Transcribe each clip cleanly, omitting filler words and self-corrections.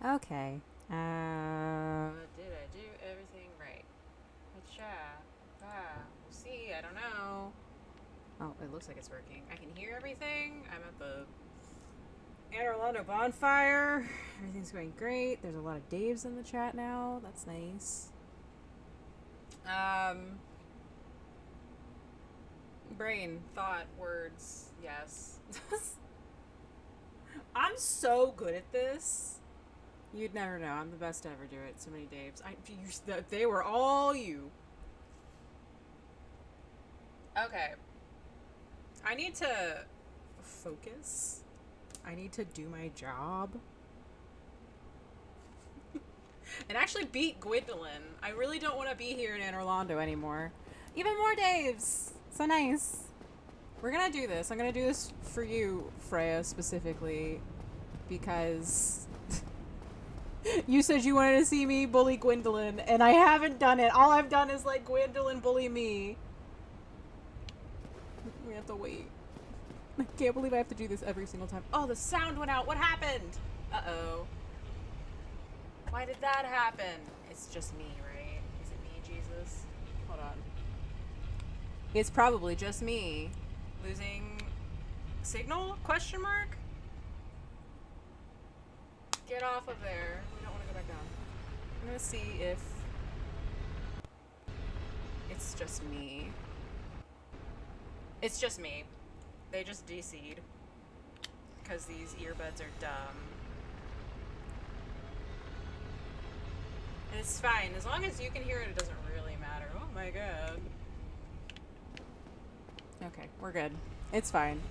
Okay. Did I do everything right? We'll see. I don't know. Oh, it looks like it's working. I can hear everything. I'm at the Anne Orlando bonfire. Everything's going great. There's a lot of Daves in the chat now. That's nice. Um, brain, thought, words. Yes. I'm so good at this. You'd never know. I'm the best to ever do it. So many Daves. They were all you. Okay. I need to focus. I need to do my job. And actually beat Gwendolyn. I really don't want to be here in Anne Orlando anymore. Even more Daves. So nice. We're gonna do this. I'm gonna do this for you, Freya, specifically. Because you said you wanted to see me bully Gwendolyn, and I haven't done it. All I've done is let Gwendolyn bully me. We have to wait. I can't believe I have to do this every single time. Oh, the sound went out. What happened? Uh-oh. Why did that happen? It's just me, right? Is it me, Jesus? Hold on. It's probably just me. Losing signal? Question mark? Get off of there. We don't want to go back down. I'm gonna see if it's just me. It's just me. They just DC'd. Because these earbuds are dumb. And it's fine. As long as you can hear it, it doesn't really matter. Oh my god. Okay, we're good. It's fine.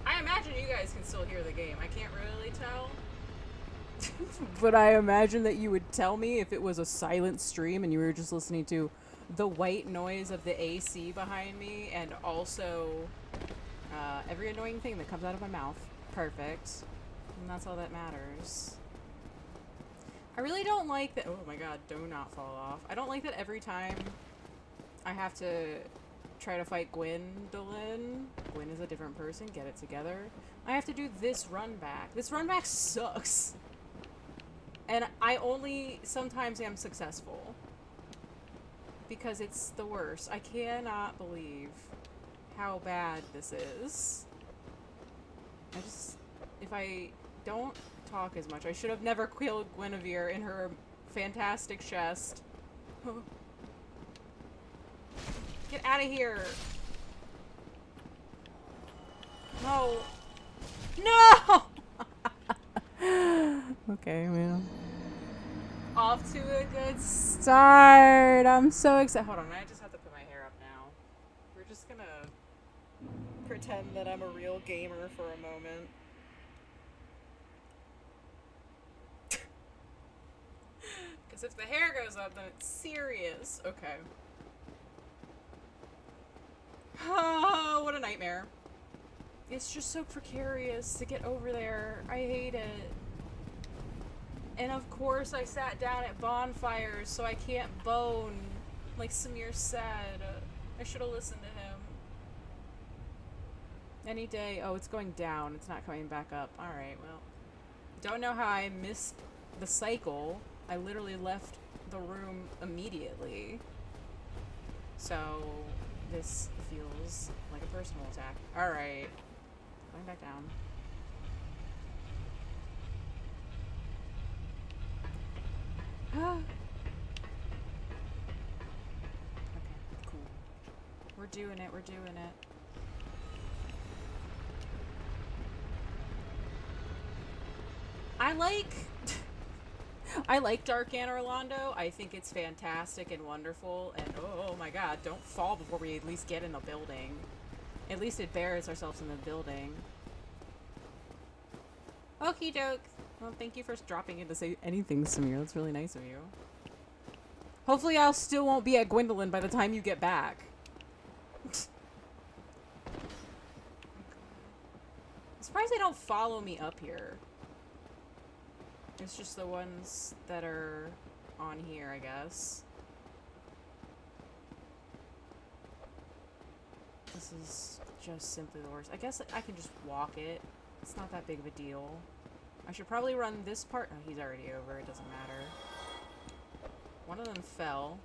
I imagine you guys can still hear the game. I can't really tell. But I imagine that you would tell me if it was a silent stream and you were just listening to the white noise of the AC behind me and also every annoying thing that comes out of my mouth. Perfect. And that's all that matters. I really don't like that. Oh my god, do not fall off. I don't like that every time I have to try to fight Gwendolyn. Gwen is a different person. Get it together. I have to do this run back. This run back sucks. And I only sometimes am successful. Because it's the worst. I cannot believe how bad this is. If I don't talk as much, I should have never killed Guinevere in her fantastic chest. Get out of here! No! No! Okay, well. Off to a good start! I'm so excited. Hold on, I just have to put my hair up now. We're just gonna pretend that I'm a real gamer for a moment. Because if the hair goes up, then it's serious. Okay. Oh, what a nightmare. It's just so precarious to get over there. I hate it. And of course I sat down at bonfires, so I can't bone, like Samir said. I should have listened to him. Any day. Oh, it's going down. It's not coming back up. Alright, well. Don't know how I missed the cycle. I literally left the room immediately. So, this feels like a personal attack. Alright. Going back down. Okay, cool. We're doing it, we're doing it. I like Dark Anne Orlando. I think it's fantastic and wonderful, and oh my god, don't fall before we at least get in the building. At least it bears ourselves in the building. Okie doke. Well, thank you for dropping in to say anything, Samir. That's really nice of you. Hopefully I still won't be at Gwendolyn by the time you get back. I'm surprised they don't follow me up here. It's just the ones that are on here, I guess. This is just simply the worst. I guess I can just walk it. It's not that big of a deal. I should probably run this part. Oh, he's already over. It doesn't matter. One of them fell.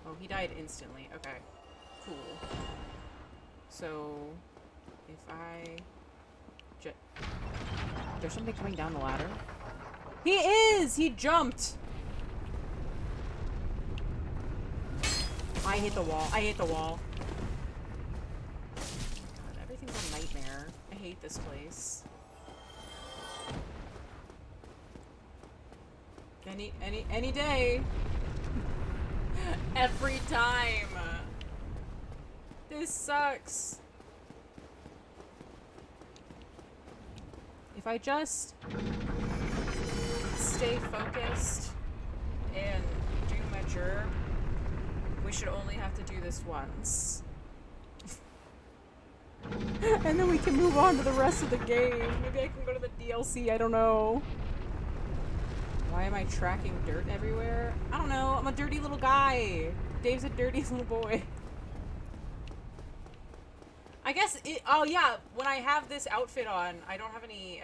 Oh, he died instantly. Okay. Cool. So, if I... There's something coming down the ladder. He is! He jumped! I hit the wall. I hit the wall. God, everything's a nightmare. I hate this place. Any day. Every time. This sucks. If I just stay focused and do my job, we should only have to do this once. And then we can move on to the rest of the game. Maybe I can go to the DLC, I don't know. Why am I tracking dirt everywhere? I don't know, I'm a dirty little guy. Dave's a dirty little boy. I guess oh yeah, when I have this outfit on, I don't have any,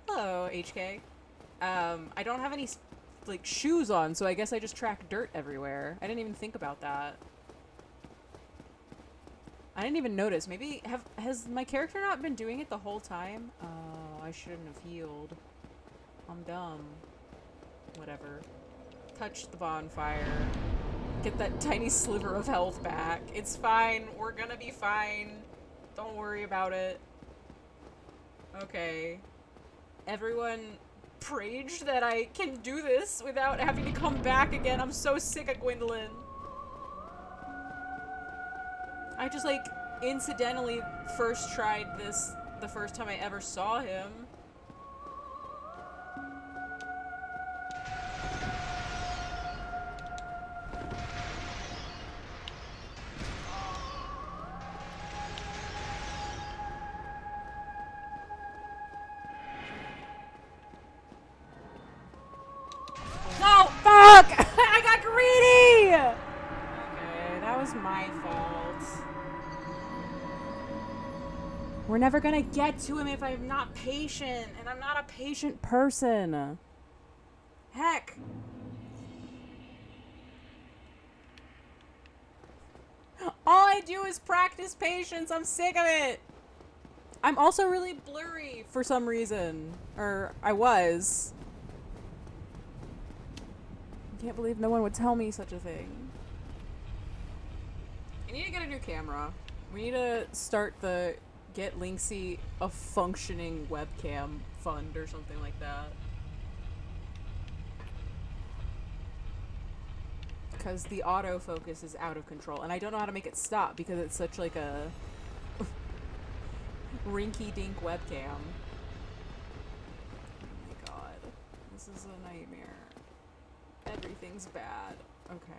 hello, HK. I don't have any, like, shoes on, so I guess I just track dirt everywhere. I didn't even think about that. I didn't even notice. Maybe, has my character not been doing it the whole time? Oh, I shouldn't have healed. I'm dumb. Whatever. Touch the bonfire. Get that tiny sliver of health back. It's fine. We're gonna be fine. Don't worry about it. Okay. Everyone prayed that I can do this without having to come back again. I'm so sick of Gwendolyn. I just, like, incidentally first tried this the first time I ever saw him. No! Fuck! I got greedy! Okay, that was my fault. We're never gonna get to him if I'm not patient, and I'm not a patient person. Heck. All I do is practice patience. I'm sick of it. I'm also really blurry for some reason. Or I was. I can't believe no one would tell me such a thing. I need to get a new camera. We need to start the Get Lynxie a functioning webcam fund or something like that. Because the autofocus is out of control. And I don't know how to make it stop because it's such like a rinky-dink webcam. Oh my god. This is a nightmare. Everything's bad. Okay.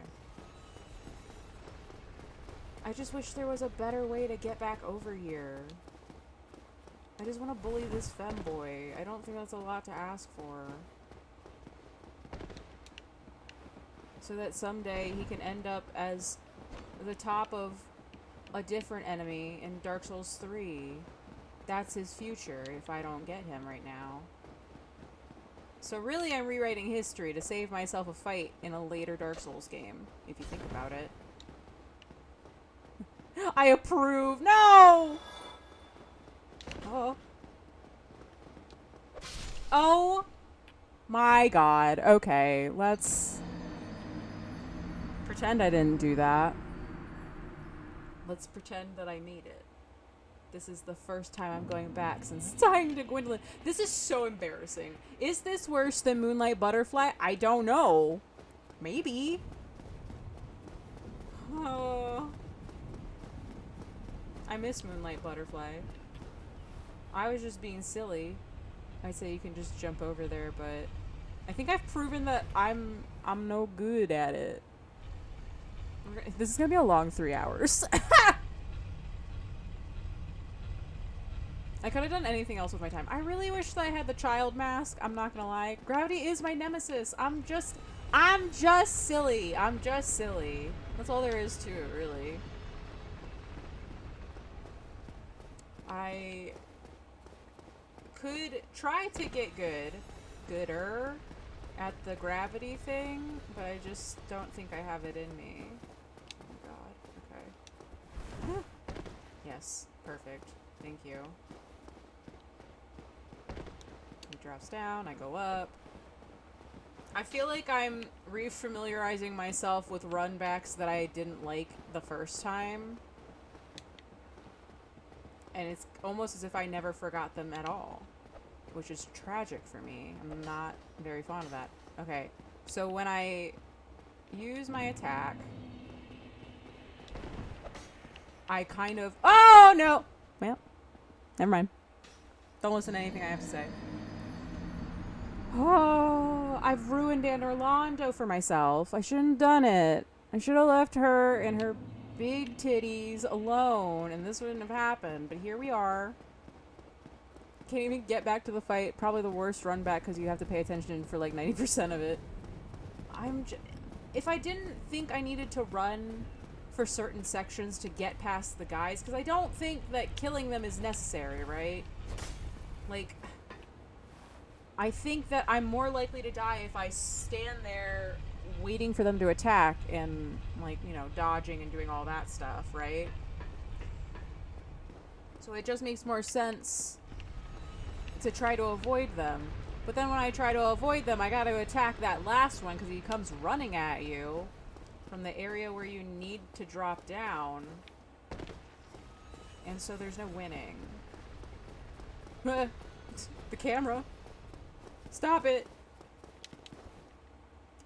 I just wish there was a better way to get back over here. I just want to bully this femboy. I don't think that's a lot to ask for. So that someday he can end up as the top of a different enemy in Dark Souls 3. That's his future if I don't get him right now. So really I'm rewriting history to save myself a fight in a later Dark Souls game, if you think about it. I approve. No! Oh. Oh my god. Okay, let's pretend I didn't do that. Let's pretend that I made it. This is the first time I'm going back since dying to Gwendolyn. This is so embarrassing. Is this worse than Moonlight Butterfly? I don't know. Maybe. Oh. I miss Moonlight Butterfly. I was just being silly. I say you can just jump over there, but I think I've proven that I'm no good at it. This is gonna be a long 3 hours. I could have done anything else with my time. I really wish that I had the child mask. I'm not gonna lie. Gravity is my nemesis. I'm just silly. I'm just silly. That's all there is to it, really. I could try to get gooder at the gravity thing, but I just don't think I have it in me. Oh my god, okay. Yes, perfect. Thank you. He drops down, I go up. I feel like I'm refamiliarizing myself with runbacks that I didn't like the first time. And it's almost as if I never forgot them at all, which is tragic for me. I'm not very fond of that. Okay, so when I use my attack, I kind of... Oh, no! Well, never mind. Don't listen to anything I have to say. Oh, I've ruined Orlando for myself. I shouldn't have done it. I should have left her and her big titties alone, and this wouldn't have happened. But here we are. Can't even get back to the fight. Probably the worst run back because you have to pay attention for like 90% of it. If I didn't think I needed to run for certain sections to get past the guys, because I don't think that killing them is necessary, right? Like, I think that I'm more likely to die if I stand there waiting for them to attack and, like, you know, dodging and doing all that stuff, right? So it just makes more sense to try to avoid them. But then when I try to avoid them, I gotta attack that last one because he comes running at you from the area where you need to drop down. And so there's no winning. The camera. Stop it!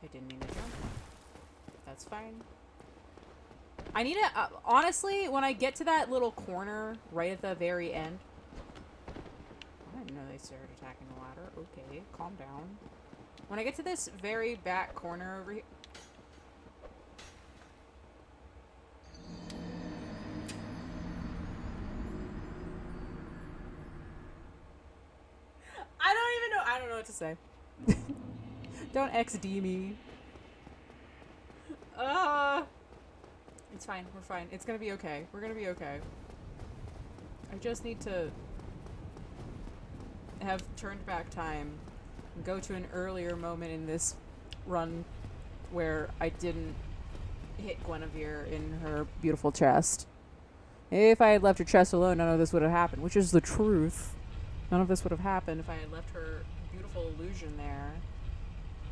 I didn't mean to jump. That's fine. I need to, honestly, when I get to that little corner right at the very end. I didn't know they started attacking the ladder. Okay, calm down. When I get to this very back corner over here. I don't know what to say. Don't XD me. It's fine. We're fine. It's gonna be okay. We're gonna be okay. I just need to have turned back time and go to an earlier moment in this run where I didn't hit Guinevere in her beautiful chest. If I had left her chest alone, none of this would have happened, which is the truth. None of this would have happened if I had left her beautiful illusion there.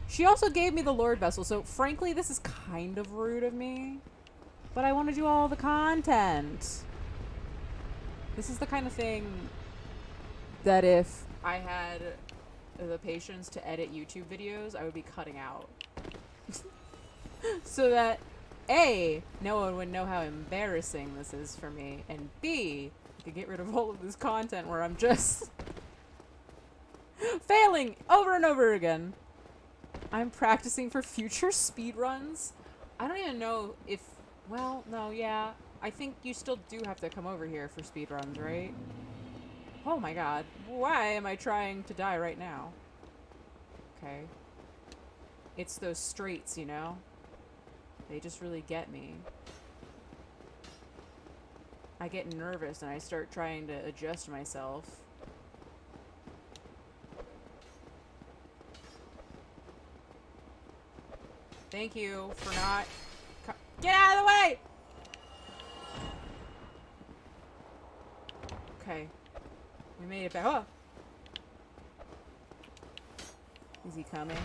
She also gave me the Lord Vessel, so frankly, this is kind of rude of me. But I want to do all the content. This is the kind of thing that if I had the patience to edit YouTube videos, I would be cutting out. So that, A, no one would know how embarrassing this is for me, and B, I could get rid of all of this content where I'm just failing over and over again. I'm practicing for future speedruns. I don't even know if... Well, no, yeah. I think you still do have to come over here for speedruns, right? Oh my god. Why am I trying to die right now? Okay. It's those straights, you know? They just really get me. I get nervous and I start trying to adjust myself. Thank you for not... Get out of the way! Okay. We made it back. Oh! Is he coming?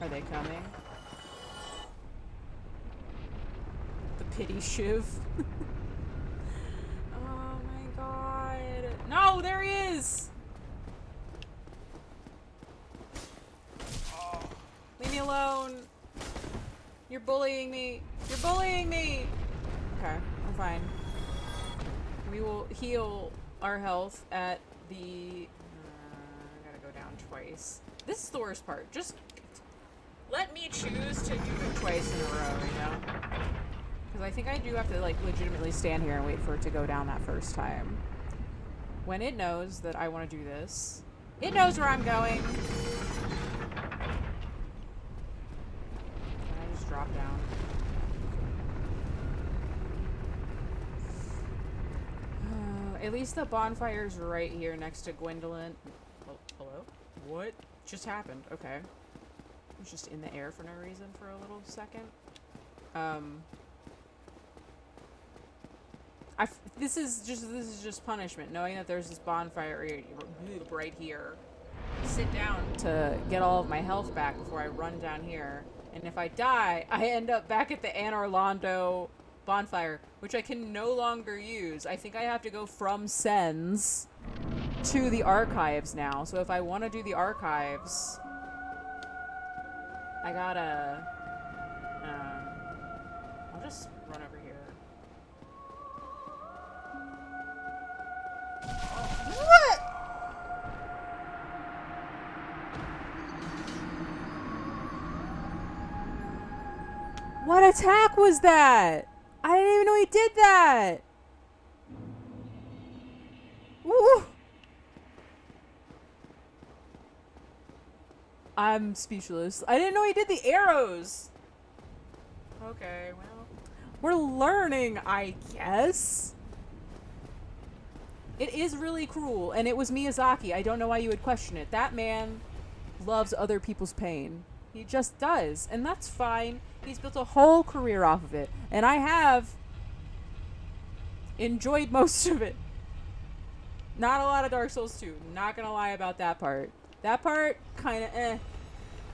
Are they coming? The pity shiv. Oh my god. No, there he is! Leave me alone. You're bullying me. You're bullying me! Okay, I'm fine. We will heal our health at the... I gotta go down twice. This is the worst part. Just let me choose to do it twice in a row, you know? Because I think I do have to, like, legitimately stand here and wait for it to go down that first time. When it knows that I want to do this, it knows where I'm going. Drop down. At least the bonfire's right here next to Gwendolyn. Oh, hello? What just happened? Okay. It was just in the air for no reason for a little second. This is just punishment, knowing that there's this bonfire right here. Sit down to get all of my health back before I run down here. And if I die, I end up back at the Anne Orlando bonfire, which I can no longer use. I think I have to go from Sens to the archives now. So if I want to do the archives, I gotta... I'll just run over here. What? What attack was that? I didn't even know he did that. Woo! I'm speechless. I didn't know he did the arrows. Okay, well, we're learning, I guess. It is really cruel, and it was Miyazaki. I don't know why you would question it. That man loves other people's pain. He just does, and that's fine. He's built a whole career off of it, and I have enjoyed most of it. Not a lot of Dark Souls 2. Not gonna lie about that part. That part, kinda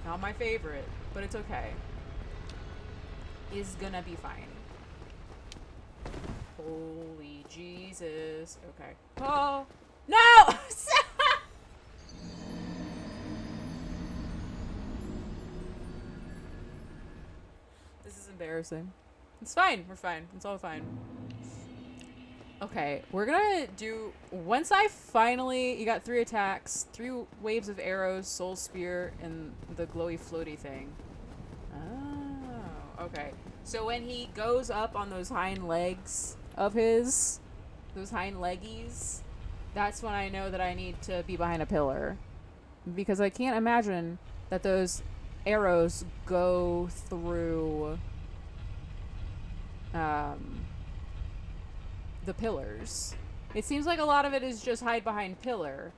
Not my favorite, but it's okay. Is gonna be fine. Holy Jesus. Okay. Oh! No! This is embarrassing. It's fine. We're fine. It's all fine. Okay, we're gonna do... Once I finally... You got 3 attacks, 3 waves of arrows, soul spear, and the glowy floaty thing. Oh, okay. So when he goes up on those hind legs of his... Those hind leggies, that's when I know that I need to be behind a pillar. Because I can't imagine that those arrows go through... the pillars. It seems like a lot of it is just hide behind pillar.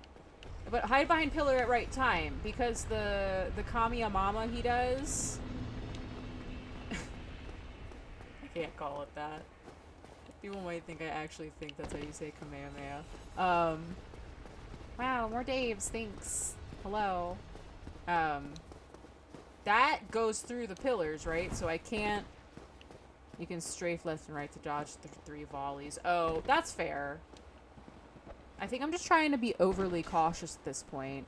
But hide behind pillar at right time, because the Kamiyamama he does... I can't call it that. People might think I actually think that's how you say Kamehameha. Wow, more Daves, thanks. Hello. That goes through the pillars, right? So I can't... You can strafe left and right to dodge the 3 volleys. Oh, that's fair. I think I'm just trying to be overly cautious at this point.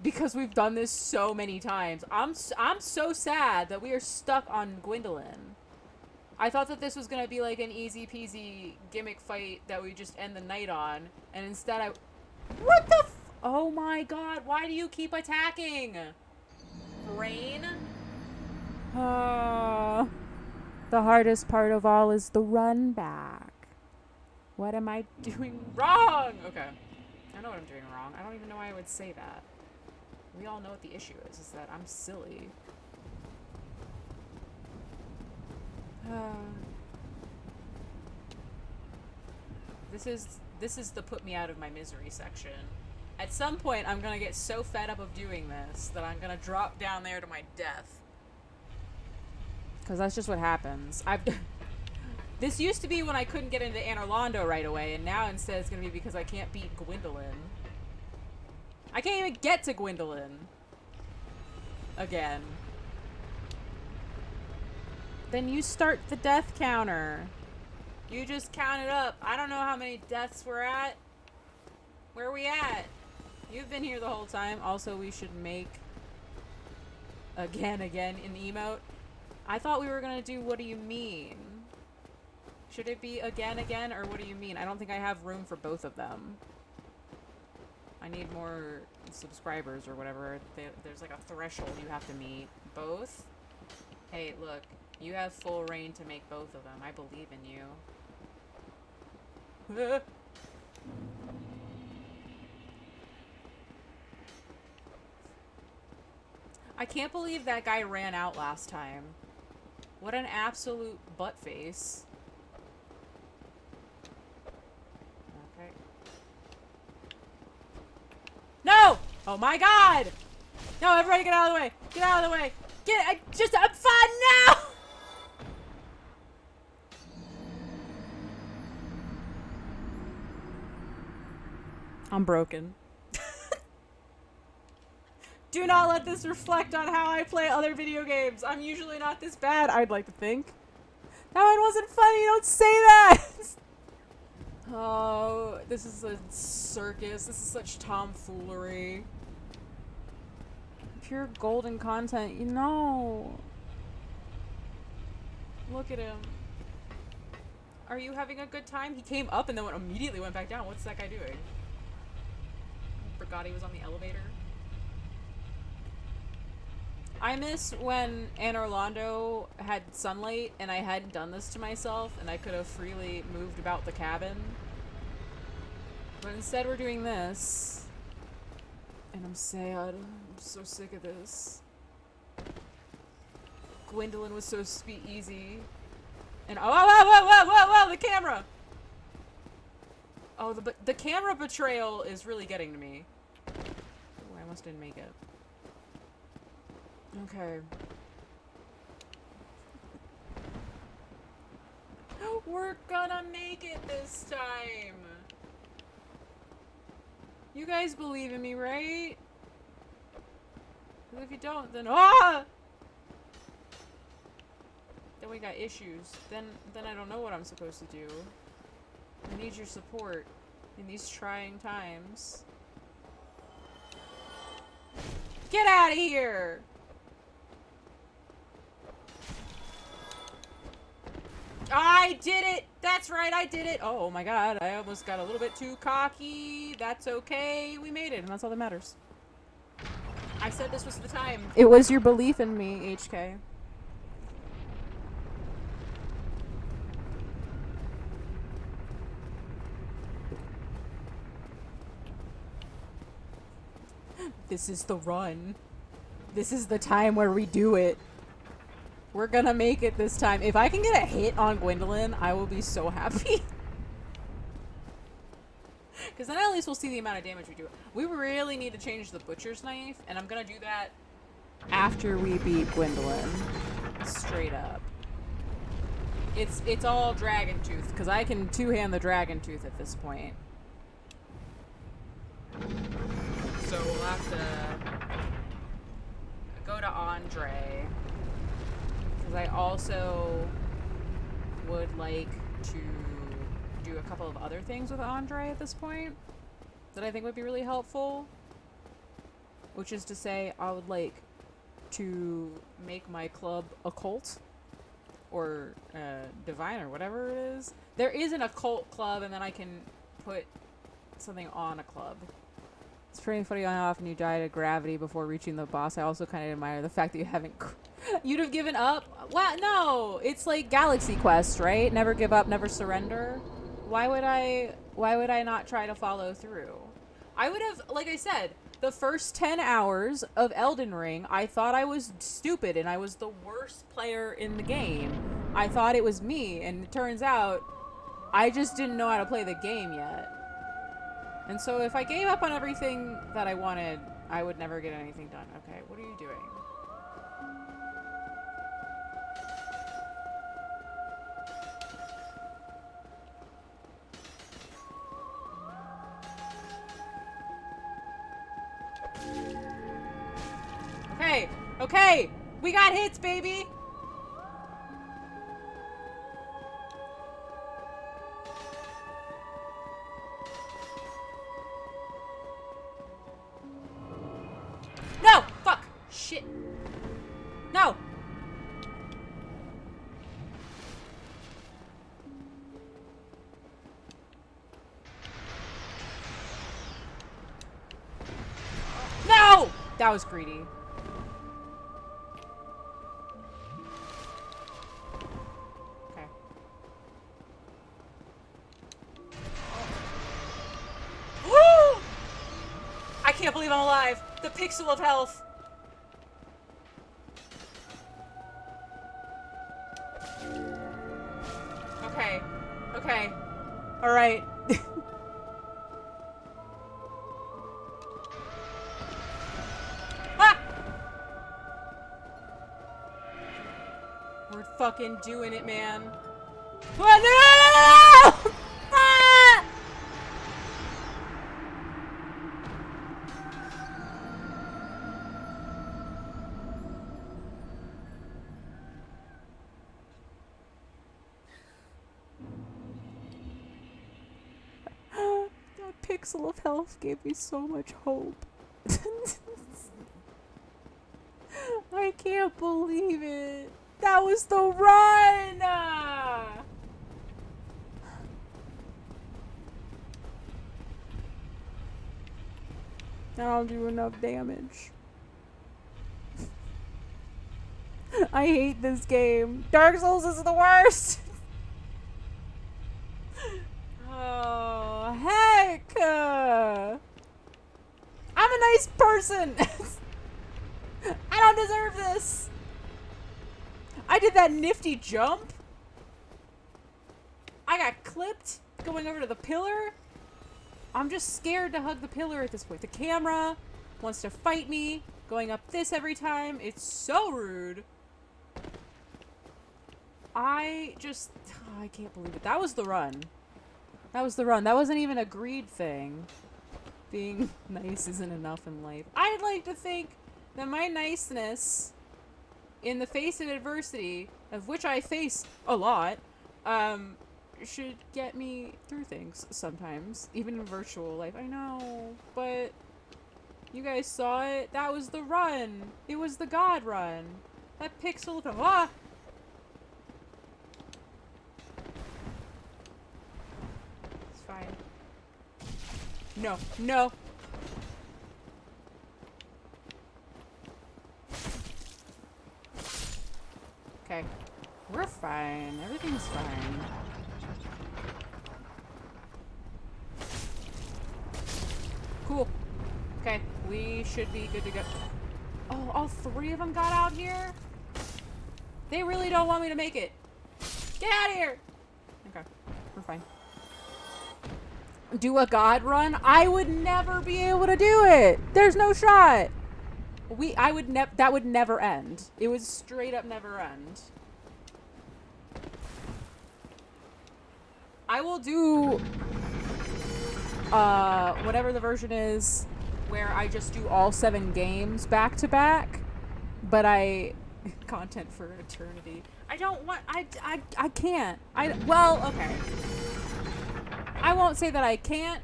Because we've done this so many times. I'm so sad that we are stuck on Gwendolyn. I thought that this was going to be like an easy peasy gimmick fight that we just end the night on. And instead I... What the f... Oh my god, why do you keep attacking? Brain? The hardest part of all is the run back. What am I doing wrong? Okay. I know what I'm doing wrong. I don't even know why I would say that. We all know what the issue is that I'm silly. This is the put me out of my misery section. At some point, I'm gonna get so fed up of doing this that I'm gonna drop down there to my death. Because that's just what happens. This used to be when I couldn't get into Anne Orlando right away, and now instead it's gonna be because I can't beat Gwendolyn. I can't even get to Gwendolyn. Again. Then you start the death counter. You just count it up. I don't know how many deaths we're at. Where are we at? You've been here the whole time. Also, we should make again an emote. I thought we were gonna do what do you mean? Should it be again, or what do you mean? I don't think I have room for both of them. I need more subscribers or whatever. There's like a threshold you have to meet. Both? Hey, look. You have full reign to make both of them. I believe in you. I can't believe that guy ran out last time. What an absolute butt face. Okay. Oh my god! No, everybody get out of the way! Get out of the way! I'm fine now! I'm broken. Do not let this reflect on how I play other video games. I'm usually not this bad, I'd like to think. That one wasn't funny, don't say that! Oh, this is a circus. This is such tomfoolery. Pure golden content, you know. Look at him. Are you having a good time? He came up and then immediately went back down. What's that guy doing? Forgot he was on the elevator. I miss when Anne Orlando had sunlight and I hadn't done this to myself and I could have freely moved about the cabin. But instead we're doing this. And I'm sad. I'm so sick of this. Gwendolyn was so easy. And whoa, the camera! Oh, the camera betrayal is really getting to me. Oh, I almost didn't make it. Okay. We're gonna make it this time! You guys believe in me, right? Because if you don't, then then we got issues. Then I don't know what I'm supposed to do. I need your support in these trying times. Get out of here! I did it! That's right, I did it! Oh my god, I almost got a little bit too cocky. That's okay. We made it, and that's all that matters. I said this was the time. It was your belief in me, HK. This is the run. This is the time where we do it. We're gonna make it this time. If I can get a hit on Gwendolyn, I will be so happy. Because then at least we'll see the amount of damage we do. We really need to change the butcher's knife, and I'm gonna do that after we beat Gwendolyn. Straight up. It's all Dragon Tooth, because I can two-hand the Dragon Tooth at this point. So we'll have to go to Andre. Because I also would like to do a couple of other things with Andre at this point that I think would be really helpful. Which is to say, I would like to make my club occult or divine or whatever it is. There is an occult club, and then I can put something on a club. It's pretty funny how often you die to gravity before reaching the boss. I also kind of admire the fact that you haven't... You'd have given up? Well, no! It's like Galaxy Quest, right? Never give up, never surrender. Why would I not try to follow through? I would have, like I said, the first 10 hours of Elden Ring, I thought I was stupid and I was the worst player in the game. I thought it was me, and it turns out I just didn't know how to play the game yet. And so if I gave up on everything that I wanted, I would never get anything done. Okay, what are you doing? Okay, okay! We got hits, baby! No! Fuck! Shit! No! No! That was greedy. Okay. Woo! I can't believe I'm alive. The pixel of health. Okay. Okay. All right. fucking doing it, man. What? No! Ah! That pixel of health gave me so much hope. I can't believe it. That was the run! I don't do enough damage. I hate this game. Dark Souls is the worst! Oh, heck! I'm a nice person! I don't deserve this! I did that nifty jump. I got clipped going over to the pillar. I'm just scared to hug the pillar at this point. The camera wants to fight me, going up this every time. It's so rude. I can't believe it. That was the run. That was the run. That wasn't even a greed thing. Being nice isn't enough in life. I'd like to think that my niceness in the face of adversity, of which I face a lot, should get me through things sometimes, even in virtual life. I know, but you guys saw it. That was the run. It was the God run. That pixel of ah! It's fine. No, no. Okay. We're fine. Everything's fine. Cool. Okay. We should be good to go. Oh, all three of them got out here? They really don't want me to make it. Get out of here! Okay. We're fine. Do a God run? I would never be able to do it! There's no shot! That would never end. It would straight up never end. I will do whatever the version is where I just do all 7 games back to back, but content for eternity. I don't want I can't. Well, okay. I won't say that I can't.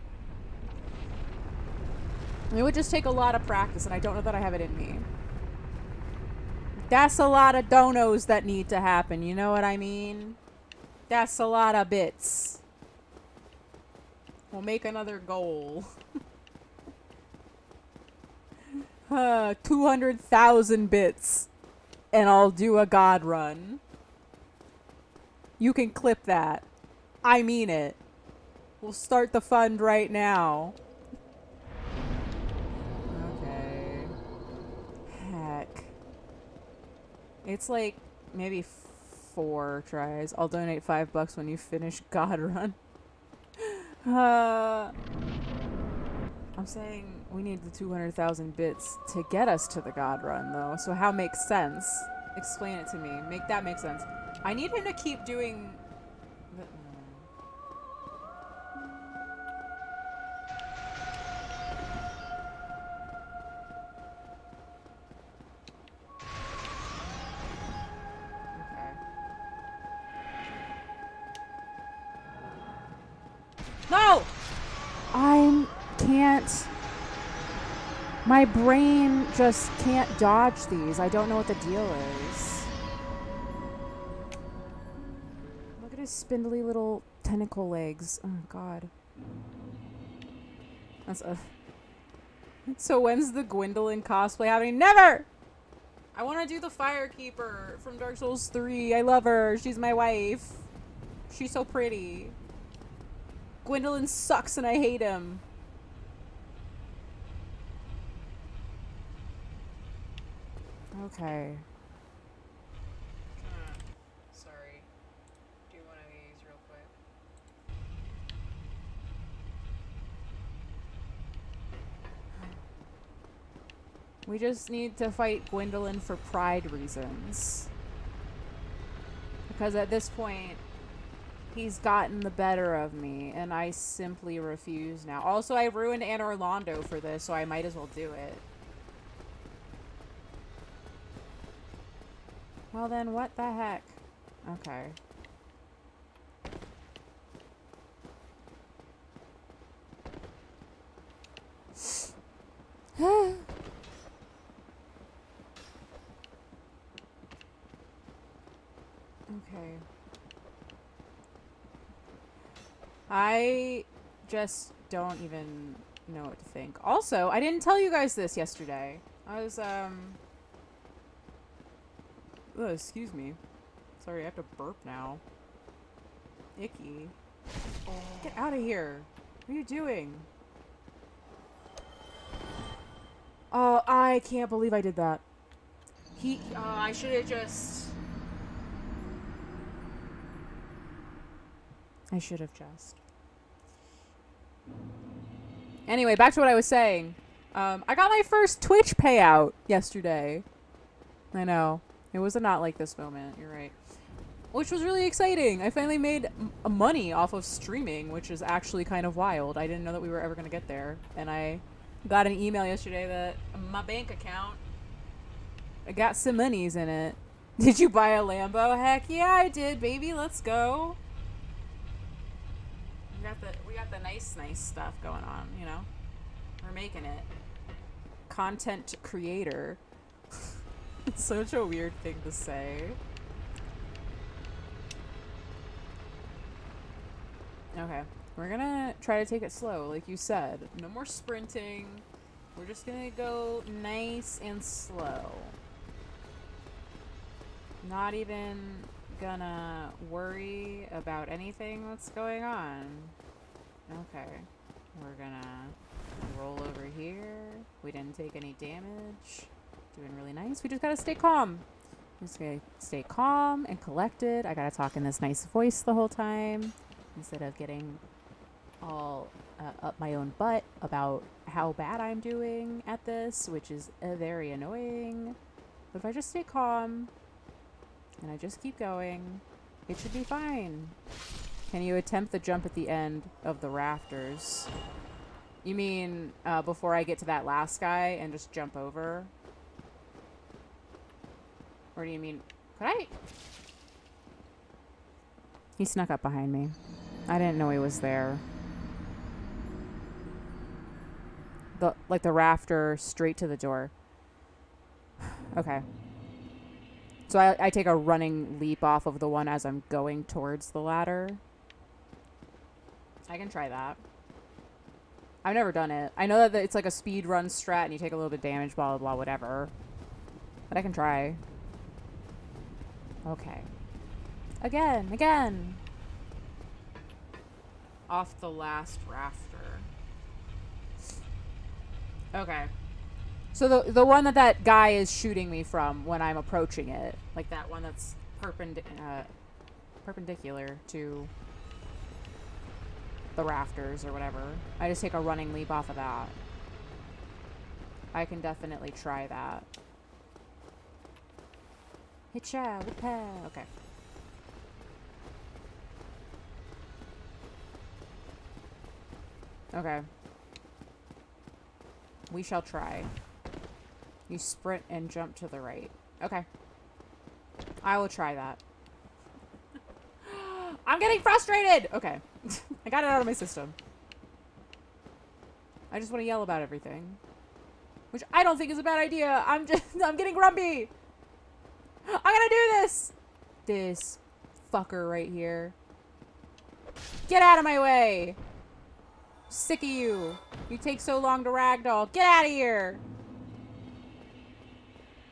It would just take a lot of practice, and I don't know that I have it in me. That's a lot of donos that need to happen, you know what I mean? That's a lot of bits. We'll make another goal. 200,000 bits. And I'll do a God run. You can clip that. I mean it. We'll start the fund right now. Okay. Heck. It's like maybe 4 tries. I'll donate $5 when you finish God run. I'm saying we need the 200,000 bits to get us to the God run, though. So how makes sense? Explain it to me. Make that make sense. I need him to keep doing... No! I can't... My brain just can't dodge these. I don't know what the deal is. Look at his spindly little tentacle legs. Oh, God. That's a... So when's the Gwendolyn cosplay happening? Never! I want to do the Firekeeper from Dark Souls 3. I love her. She's my wife. She's so pretty. Gwendolyn sucks and I hate him. Okay. Sorry. Do one of these real quick. We just need to fight Gwendolyn for pride reasons. Because at this point, he's gotten the better of me, and I simply refuse now. Also, I ruined Anne Orlando for this, so I might as well do it. Well then, what the heck? Okay. Okay. I just don't even know what to think. Also, I didn't tell you guys this yesterday. I was, oh, excuse me. Sorry, I have to burp now. Icky. Get out of here. What are you doing? Oh, I can't believe I did that. I should have just... I should have just... Anyway, back to what I was saying. I got my first Twitch payout yesterday. I know. It was a not like this moment. You're right. Which was really exciting. I finally made money off of streaming, which is actually kind of wild. I didn't know that we were ever going to get there. And I got an email yesterday that my bank account, I got some monies in it. Did you buy a Lambo? Heck yeah, I did, baby. Let's go. We got the nice stuff going on, you know? We're making it. Content creator. It's such a weird thing to say. Okay. We're gonna try to take it slow, like you said. No more sprinting. We're just gonna go nice and slow. Not even gonna worry about anything that's going on. Okay. We're gonna roll over here. We didn't take any damage. Doing really nice. We just gotta stay calm. Just gotta stay calm and collected. I gotta talk in this nice voice the whole time instead of getting all up my own butt about how bad I'm doing at this, which is very annoying. But if I just stay calm and I just keep going, it should be fine. Can you attempt the jump at the end of the rafters? You mean before I get to that last guy and just jump over? Or do you mean, could I? He snuck up behind me. I didn't know he was there. Like the rafter straight to the door. Okay. So I take a running leap off of the one as I'm going towards the ladder. I can try that. I've never done it. I know that it's like a speed run strat and you take a little bit of damage, blah, blah, blah, whatever. But I can try. Okay. Again. Off the last rafter. Okay. So the one that guy is shooting me from when I'm approaching it, like that one that's perpendicular to the rafters or whatever. I just take a running leap off of that. I can definitely try that. Hitcha, whoopah. Okay. Okay. We shall try. You sprint and jump to the right. Okay. I will try that. I'm getting frustrated! Okay. I got it out of my system. I just want to yell about everything. Which I don't think is a bad idea. I'm getting grumpy! I'm gonna do this! This fucker right here. Get out of my way! Sick of you. You take so long to ragdoll. Get out of here!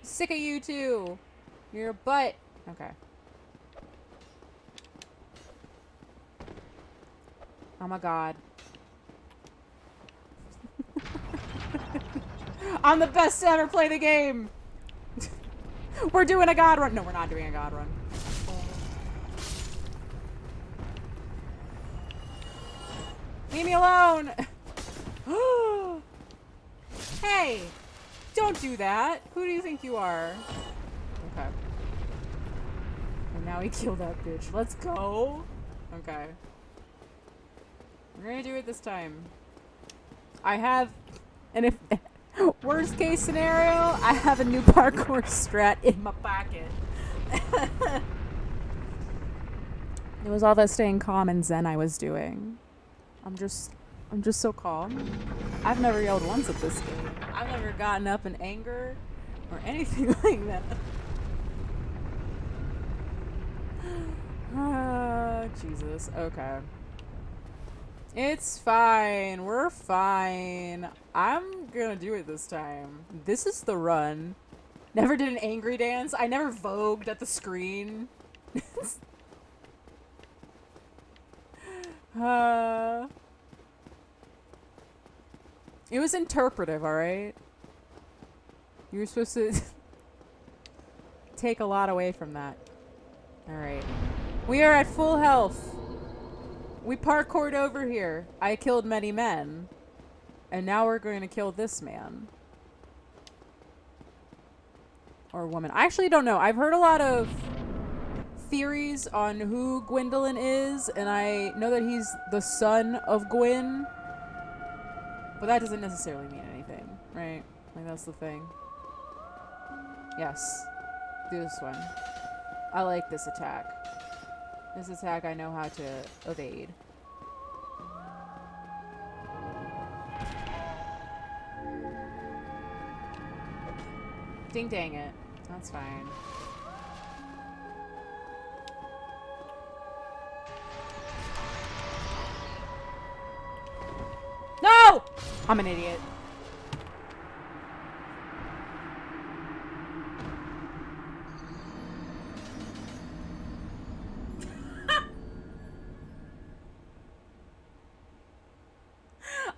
Sick of you too. You're a butt. Okay. Oh my god. I'm the best to ever play the game! We're doing a god run. No, we're not doing a god run. Leave me alone! Hey! Don't do that! Who do you think you are? Okay. And Now he killed that bitch. Let's go. Okay. We're gonna do it this time. I have, and if worst case scenario, I have a new parkour strat in my pocket. It was all that staying calm and zen I was doing. I'm just so calm. I've never yelled once at this game. I've never gotten up in anger or anything like that. Jesus. Okay. It's fine. We're fine. I'm gonna do it this time. This is the run. Never did an angry dance. I never vogued at the screen. It was interpretive, alright? You were supposed to take a lot away from that. Alright. We are at full health. We parkoured over here. I killed many men. And now we're going to kill this man. Or woman. I actually don't know. I've heard a lot of theories on who Gwendolyn is, and I know that he's the son of Gwyn. But that doesn't necessarily mean anything, right? Like, that's the thing. Yes. Do this one. I like this attack. This attack I know how to evade. Ding dang it. That's fine. No! I'm an idiot.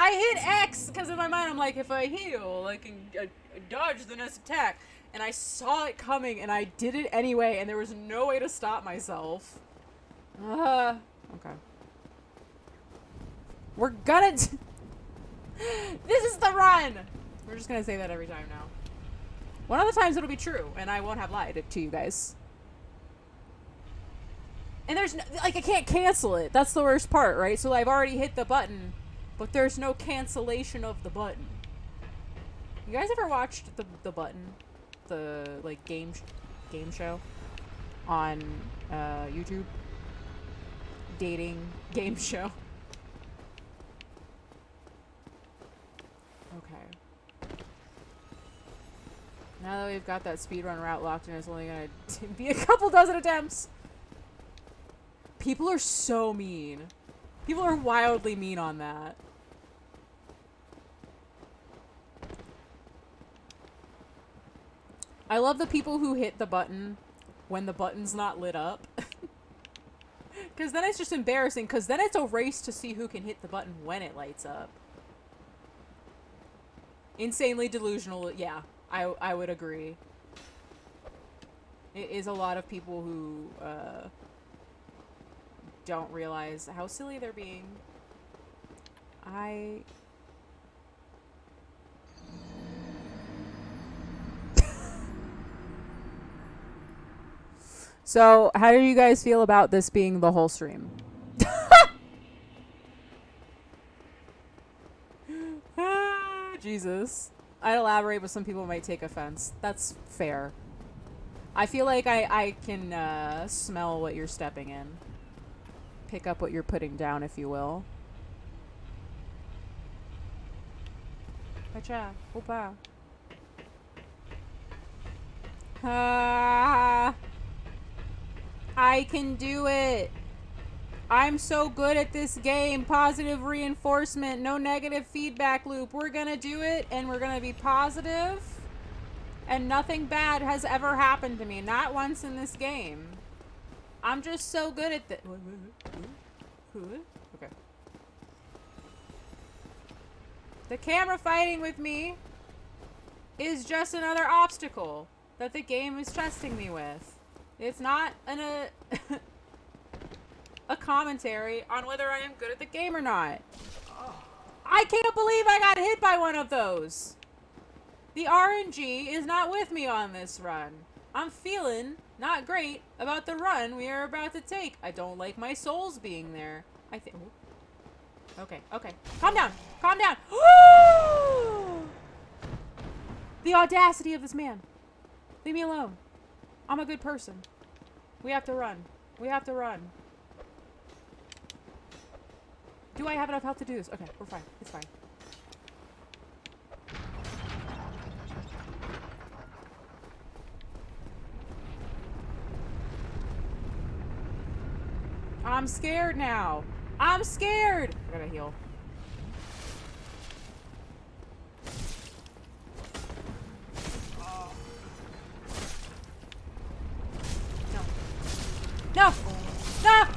I hit X because in my mind I'm like, if I heal, I can dodge the next attack. And I saw it coming and I did it anyway, and there was no way to stop myself. Okay. We're gonna... This is the run! We're just gonna say that every time now. One of the times it'll be true, and I won't have lied to you guys. And there's no, like, I can't cancel it. That's the worst part, right? So I've already hit the button, but there's no cancellation of the button. You guys ever watched the button? The, like, game show on YouTube? Dating game show. Okay. Now that we've got that speedrun route locked in, it's only gonna be a couple dozen attempts. People are so mean. People are wildly mean on that. I love the people who hit the button when the button's not lit up. Because then it's just embarrassing, because then it's a race to see who can hit the button when it lights up. Insanely delusional, yeah, I would agree. It is a lot of people who don't realize how silly they're being. So, how do you guys feel about this being the whole stream? Jesus. I'd elaborate, but some people might take offense. That's fair. I feel like I can smell what you're stepping in. Pick up what you're putting down, if you will. Acha. Opa. I can do it. I'm so good at this game. Positive reinforcement. No negative feedback loop. We're gonna do it, and we're gonna be positive. And nothing bad has ever happened to me. Not once in this game. I'm just so good at this. Okay. The camera fighting with me is just another obstacle that the game is testing me with. It's not a commentary on whether I am good at the game or not. I can't believe I got hit by one of those. The RNG is not with me on this run. I'm feeling not great about the run we are about to take. I don't like my souls being there. I think. Okay, okay. Calm down. Calm down. The audacity of this man. Leave me alone. I'm a good person. We have to run. We have to run. Do I have enough health to do this? Okay, we're fine. It's fine. I'm scared now. I'm scared. I gotta heal. No. No.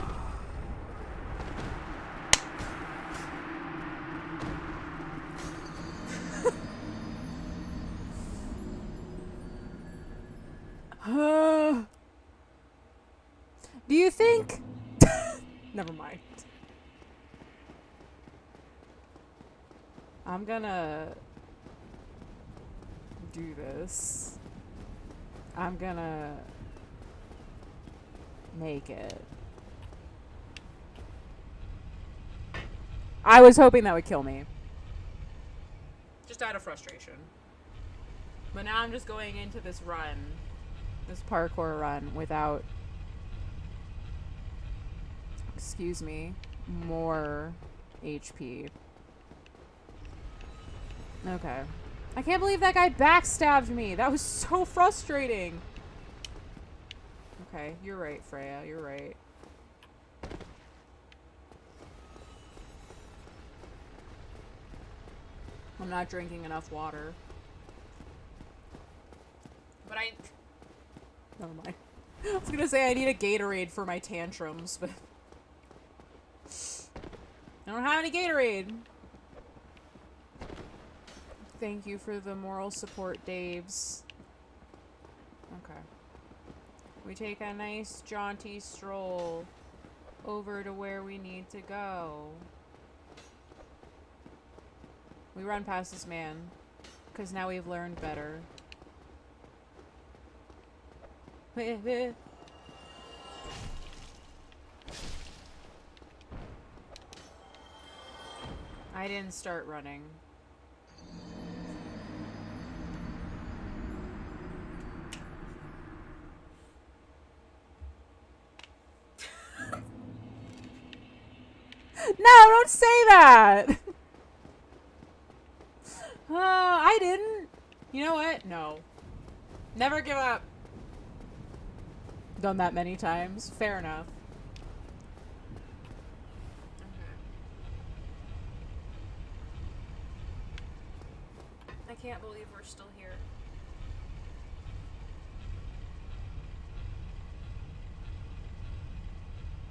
Do you think? Never mind. I'm gonna do this. I'm gonna make it. I was hoping that would kill me. Just out of frustration. But now I'm just going into this run. This parkour run without, excuse me, more HP. Okay. I can't believe that guy backstabbed me. That was so frustrating. Okay, you're right, Freya. You're right. I'm not drinking enough water. But never mind. I was gonna say I need a Gatorade for my tantrums, but I don't have any Gatorade. Thank you for the moral support, Daves. Okay. We take a nice jaunty stroll over to where we need to go. We run past this man, because now we've learned better. I didn't start running. No, don't say that! I didn't. You know what? No. Never give up. Done that many times. Fair enough. Okay. I can't believe we're still here.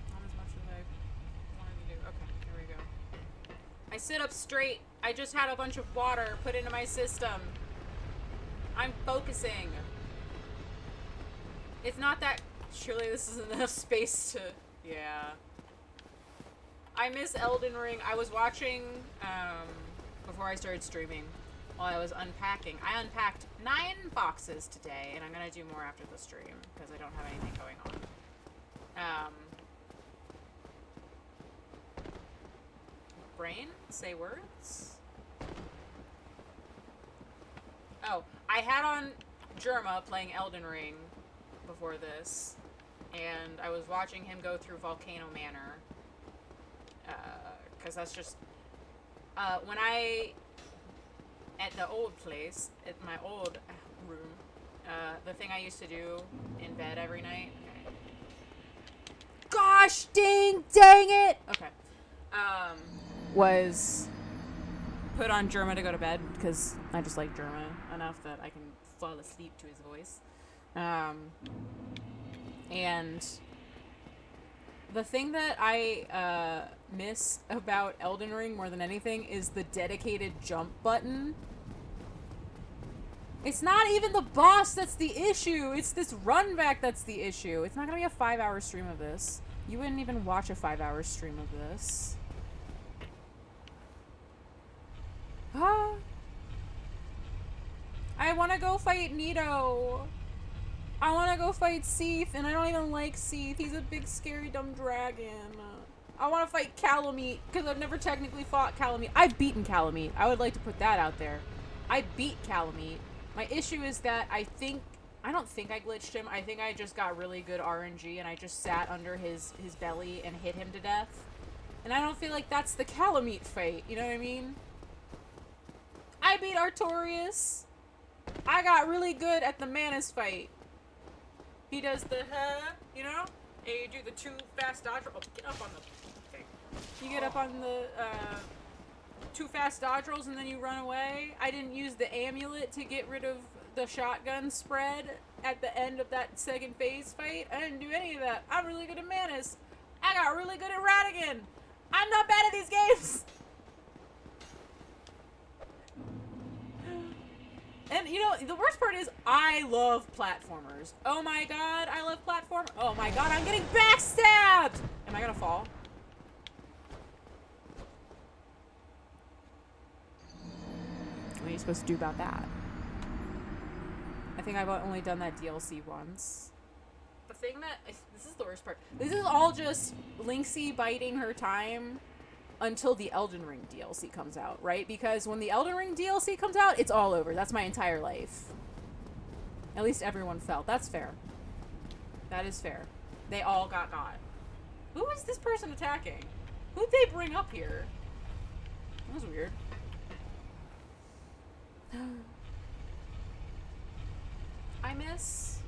Not as much as I wanted to do. Okay, here we go. I sit up straight. I just had a bunch of water put into my system. I'm focusing. It's not that... Surely this isn't enough space to... Yeah. I miss Elden Ring. I was watching, before I started streaming, while I was unpacking. I unpacked 9 boxes today, and I'm gonna do more after the stream, because I don't have anything going on. Brain? Say words? Oh, I had on Jerma playing Elden Ring before this, and I was watching him go through Volcano Manor, because that's just, when at the old place, at my old room, the thing I used to do in bed every night, gosh dang it! Okay, was put on Jerma to go to bed, because I just like Jerma enough that I can fall asleep to his voice. And the thing that I miss about Elden Ring more than anything is the dedicated jump button. It's not even the boss that's the issue, it's this run back that's the issue. It's not gonna be a 5-hour stream of this. You wouldn't even watch a 5-hour stream of this. I wanna go fight Nito. I want to go fight Seath, and I don't even like Seath. He's a big, scary, dumb dragon. I want to fight Calamite, because I've never technically fought Calamite. I've beaten Calamite. I would like to put that out there. I beat Calamite. My issue is that I don't think I glitched him. I think I just got really good RNG, and I just sat under his belly and hit him to death. And I don't feel like that's the Calamite fight, you know what I mean? I beat Artorias. I got really good at the Manus fight. He does the, you know? And you do the 2 fast dodge. Oh, get up on the thing. You get up on the, 2 fast dodge rolls and then you run away. I didn't use the amulet to get rid of the shotgun spread at the end of that second phase fight. I didn't do any of that. I'm really good at Manus. I got really good at Radigan. I'm not bad at these games. And you know, the worst part is I love platformers. Oh my god, I love platform. Oh my god, I'm getting backstabbed. Am I gonna fall? What are you supposed to do about that? I think I've only done that DLC once. The thing that, this is the worst part. This is all just Lynxie biding her time until the Elden Ring DLC comes out, right? Because when the Elden Ring DLC comes out, it's all over. That's my entire life. At least everyone felt. That's fair. That is fair. They all got. Who is this person attacking? Who'd they bring up here? That was weird. I miss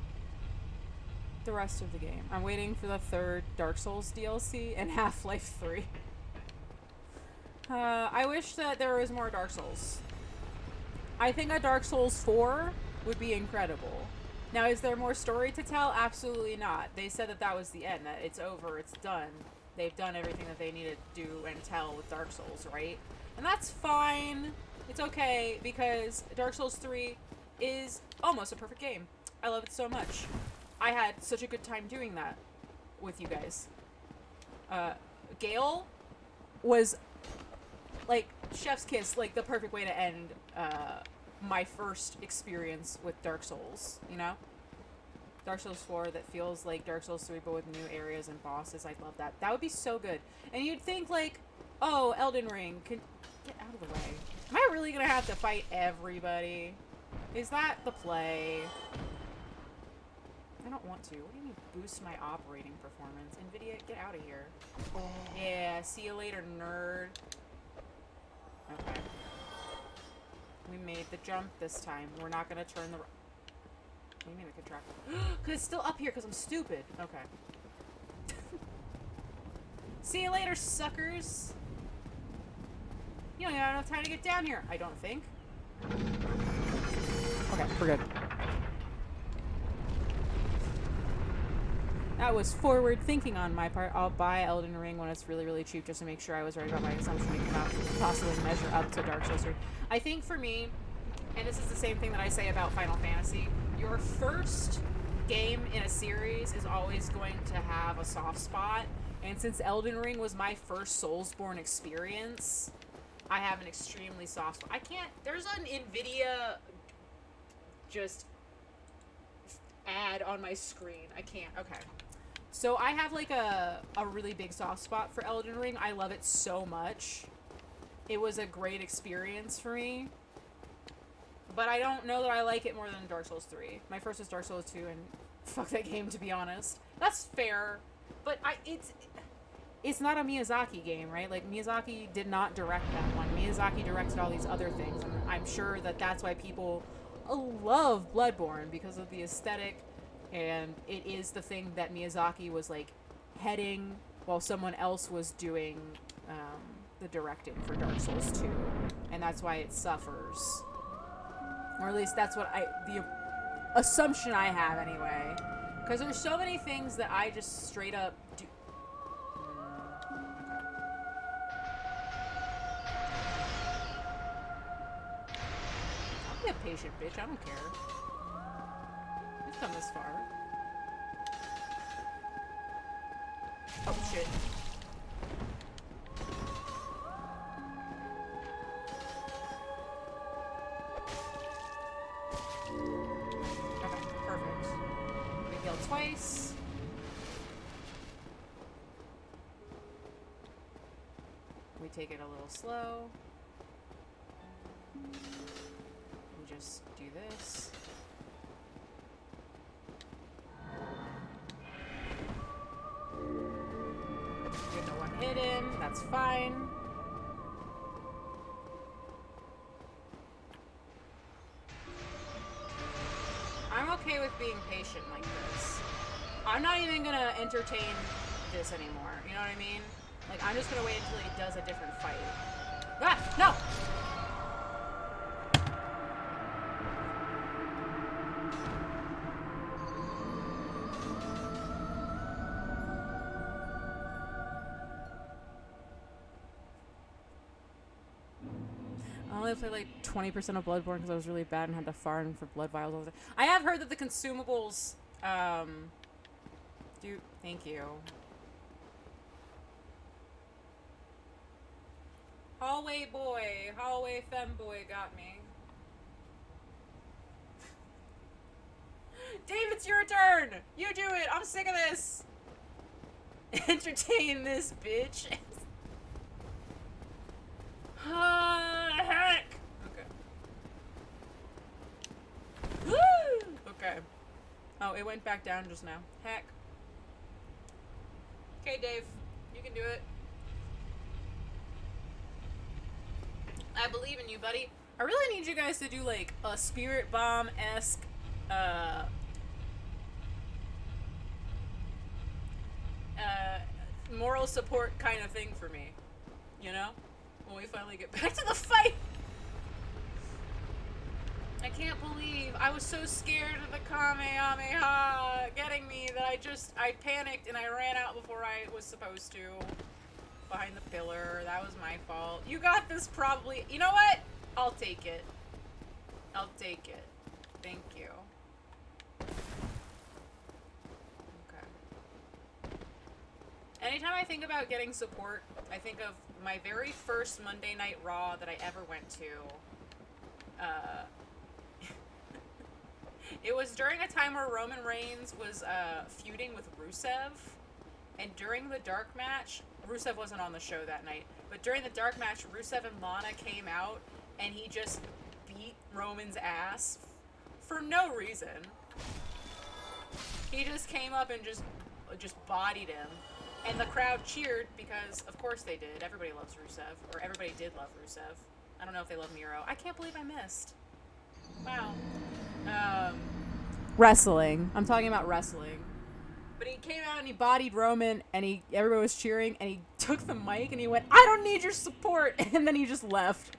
the rest of the game. I'm waiting for the 3rd Dark Souls DLC and Half-Life 3. I wish that there was more Dark Souls. I think a Dark Souls 4 would be incredible. Now, is there more story to tell? Absolutely not. They said that that was the end, that it's over, it's done. They've done everything that they needed to do and tell with Dark Souls, right? And that's fine. It's okay, because Dark Souls 3 is almost a perfect game. I love it so much. I had such a good time doing that with you guys. Gale was like chef's kiss, like the perfect way to end my first experience with Dark Souls, you know? Dark Souls 4 that feels like Dark Souls 3 but with new areas and bosses. I love that. That would be so good. And you'd think like, oh, Elden Ring, can get out of the way. Am I really gonna have to fight everybody? Is that the play? I don't want to. What do you mean boost my operating performance? NVIDIA, get out of here. Yeah, see you later, nerd. Okay. We made the jump this time. We're not gonna turn the... What do you mean the contract? Because it's still up here because I'm stupid. Okay. See you later, suckers. You don't even have enough time to get down here. I don't think. Okay, we're good. That was forward thinking on my part. I'll buy Elden Ring when it's really, really cheap just to make sure I was right about my assumption and cannot possibly measure up to Dark Souls 3. I think for me, and this is the same thing that I say about Final Fantasy, your first game in a series is always going to have a soft spot. And since Elden Ring was my first Soulsborne experience, I have an extremely soft spot. I can't, there's an NVIDIA just ad on my screen. I can't, okay. So I have like a really big soft spot for Elden Ring. I love it so much. It was a great experience for me. But I don't know that I like it more than Dark Souls 3. My first was Dark Souls 2 and fuck that game, to be honest. That's fair. But it's not a Miyazaki game, right? Like, Miyazaki did not direct that one. Miyazaki directed all these other things, and I'm sure that that's why people love Bloodborne, because of the aesthetic, and it is the thing that Miyazaki was, like, heading while someone else was doing the directing for Dark Souls 2. And that's why it suffers. Or at least that's what the assumption I have, anyway. Because there's so many things that I just straight up do. I'll be a patient bitch, I don't care. We've come this far. Oh shit. Okay, perfect. twice. We take it a little slow. We just do this. Get the one hit in, that's fine. I'm okay with being patient like this. I'm not even gonna entertain this anymore, you know what I mean? Like, I'm just gonna wait until he does a different fight. Ah! No! I only played like 20% of Bloodborne because I was really bad and had to farm for blood vials all the time. I have heard that the consumables, do... Thank you. Hallway boy, hallway femboy got me. Dave, it's your turn! You do it! I'm sick of this! Entertain this, bitch! Heck! Okay. Woo! Okay. Oh, it went back down just now. Heck. Okay, Dave. You can do it. I believe in you, buddy. I really need you guys to do, like, a Spirit Bomb-esque, moral support kind of thing for me. You know? When we finally get back to the fight! I can't believe I was so scared of the Kamehameha getting me that I panicked and I ran out before I was supposed to. Behind the pillar. That was my fault. You got this probably. You know what? I'll take it. I'll take it. Thank you. Okay. Anytime I think about getting support, I think of my very first Monday Night Raw that I ever went to. It was during a time where Roman Reigns was feuding with Rusev. And during the dark match, Rusev wasn't on the show that night, but during the dark match, Rusev and Lana came out, and he just beat Roman's ass for no reason. He just came up and just bodied him, and the crowd cheered because, of course they did. Everybody loves Rusev, or everybody did love Rusev. I don't know if they love Miro. I can't believe I missed. Wow. Wrestling. I'm talking about wrestling. But he came out and he bodied Roman, and everybody was cheering, and he took the mic and he went, "I don't need your support," and then he just left.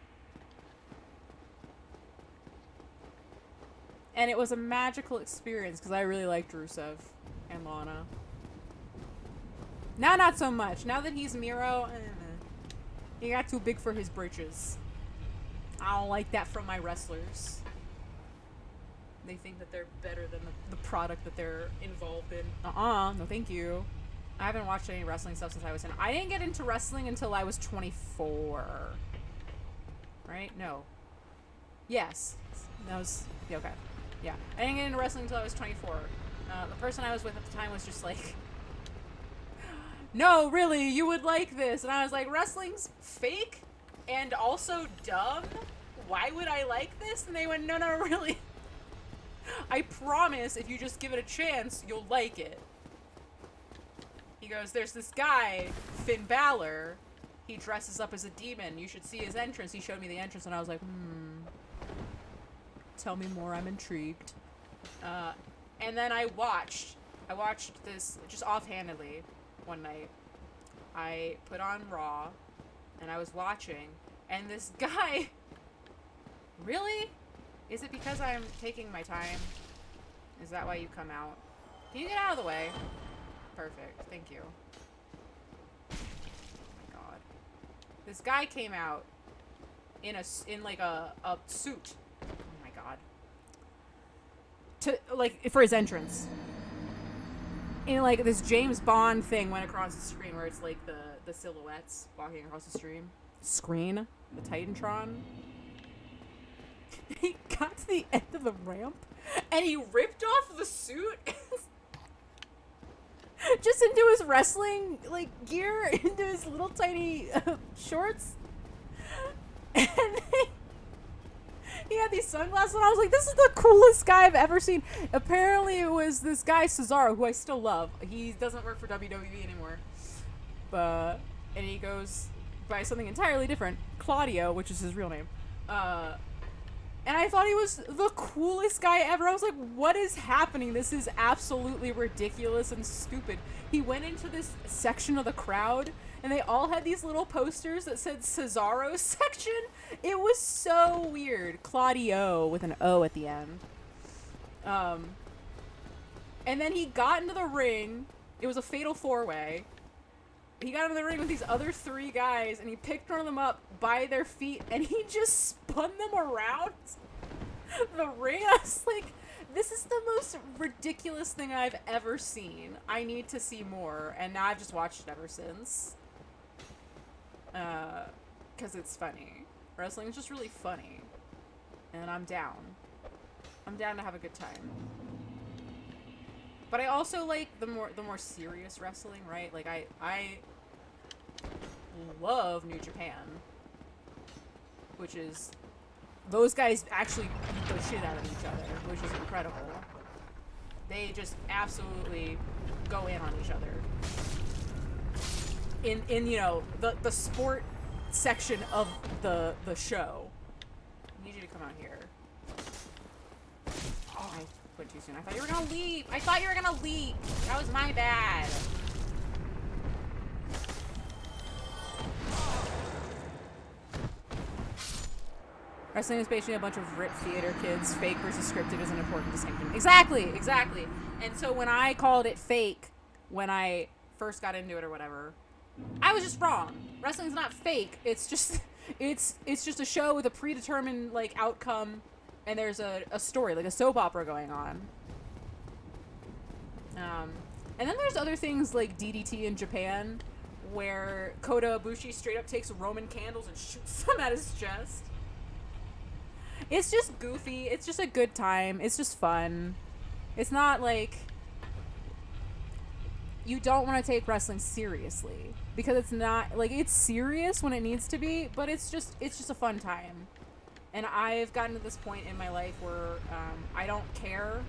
And it was a magical experience because I really liked Rusev and Lana. Now, not so much. Now that he's Miro, he got too big for his britches. I don't like that from my wrestlers. They think that they're better than the product that they're involved in. No thank you. I haven't watched any wrestling stuff since I was 10. I didn't get into wrestling until I was 24. Right? No. Yes. That was... Yeah, okay. Yeah. I didn't get into wrestling until I was 24. The person I was with at the time was just like... No, really, you would like this. And I was like, wrestling's fake and also dumb? Why would I like this? And they went, no, really. I promise if you just give it a chance, you'll like it. He goes, there's this guy, Finn Balor. He dresses up as a demon. You should see his entrance. He showed me the entrance and I was like, Tell me more, I'm intrigued. And then I watched this just offhandedly one night. I put on Raw and I was watching and this guy... Really? Is it because I'm taking my time? Is that why you come out? Can you get out of the way? Perfect. Thank you. Oh my god. This guy came out in like a suit. Oh my god. For his entrance. In like this James Bond thing went across the screen where it's like the silhouettes walking across the screen. The Titantron. He got to the end of the ramp and he ripped off the suit just into his wrestling like gear, into his little tiny shorts, and he had these sunglasses on. I was like, this is the coolest guy I've ever seen. Apparently it was this guy Cesaro, who I still love. He doesn't work for WWE anymore, but and he goes by something entirely different, Claudio, which is his real name. And I thought he was the coolest guy ever. I was like, what is happening? This is absolutely ridiculous and stupid. He went into this section of the crowd, and they all had these little posters that said Cesaro section. It was so weird. Claudio with an O at the end. And then he got into the ring. It was a fatal four-way. He got into the ring with these other three guys, and he picked one of them up by their feet, and he just spun them around the ring. I was like, this is the most ridiculous thing I've ever seen. I need to see more, and now I've just watched it ever since. Because it's funny. Wrestling is just really funny. And I'm down. I'm down to have a good time. But I also like the more serious wrestling, right? Like I love New Japan, which is those guys actually beat the shit out of each other, which is incredible. They just absolutely go in on each other. In you know the sport section of the show. I need you to come out here. Oh, I went too soon. I thought you were gonna leap. I thought you were gonna leap. That was my bad. Wrestling is basically a bunch of ripped theater kids. Fake versus scripted is an important distinction. Exactly. And so when I called it fake, when I first got into it or whatever, I was just wrong. Wrestling's not fake. It's just it's just a show with a predetermined like outcome, and there's a story, like a soap opera going on. And then there's other things like DDT in Japan, where Kota Ibushi straight up takes Roman candles and shoots them at his chest. It's just goofy. It's just a good time. It's just fun. It's not like you don't want to take wrestling seriously, because it's not like, it's serious when it needs to be, but it's just a fun time. And I've gotten to this point in my life where I don't care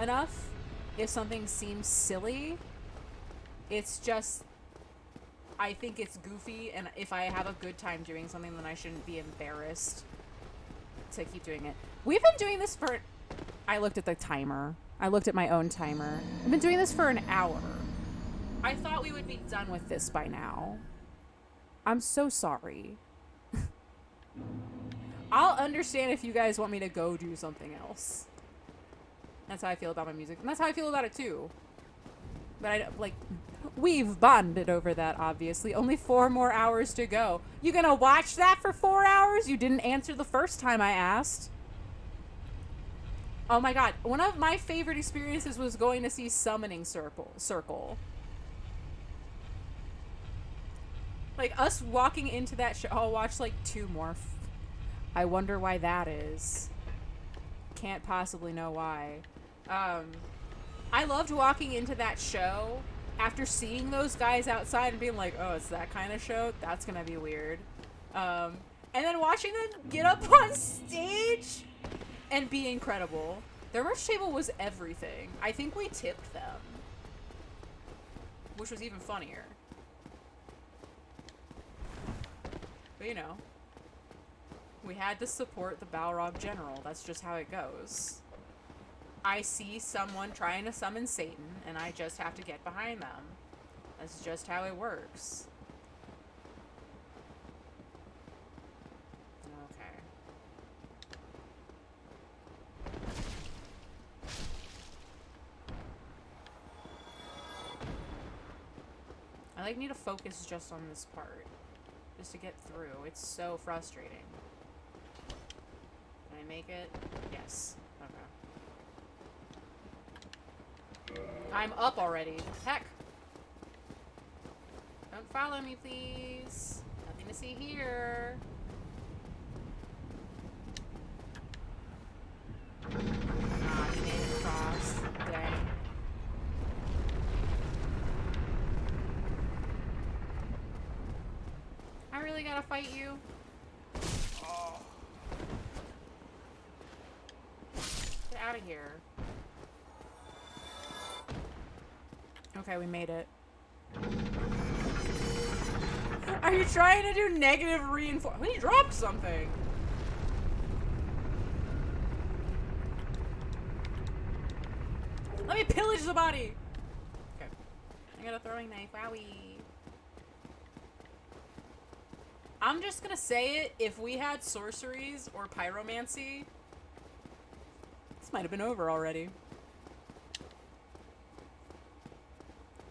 enough if something seems silly. It's just, I think it's goofy, and if I have a good time doing something, then I shouldn't be embarrassed to keep doing it. We've been doing this for, I looked at the timer. I looked at my own timer. I've been doing this for an hour. I thought we would be done with this by now. I'm so sorry. I'll understand if you guys want me to go do something else. That's how I feel about my music. And that's how I feel about it too. But I, like, we've bonded over that, obviously. Only 4 more hours to go. You gonna watch that for 4 hours? You didn't answer the first time I asked. Oh my god. One of my favorite experiences was going to see Summoning Circle. Like, us walking into that show. I'll watch, like, 2 more. I wonder why that is. Can't possibly know why. I loved walking into that show after seeing those guys outside and being like, oh, it's that kind of show? That's gonna be weird. And then watching them get up on stage and be incredible. Their merch table was everything. I think we tipped them, which was even funnier. But you know, we had to support the Balrog General. That's just how it goes. I see someone trying to summon Satan, and I just have to get behind them. That's just how it works. Okay. I like need to focus just on this part, just to get through. It's so frustrating. Can I make it? Yes. Okay. I'm up already. Heck. Don't follow me, please. Nothing to see here. Ah, you made it across. Dang. really gotta fight you? Oh. Get out of here. Okay, we made it. Are you trying to do negative reinforcement? He dropped something. Let me pillage the body. Okay. I got a throwing knife. Wowie. I'm just gonna say it. If we had sorceries or pyromancy, this might have been over already.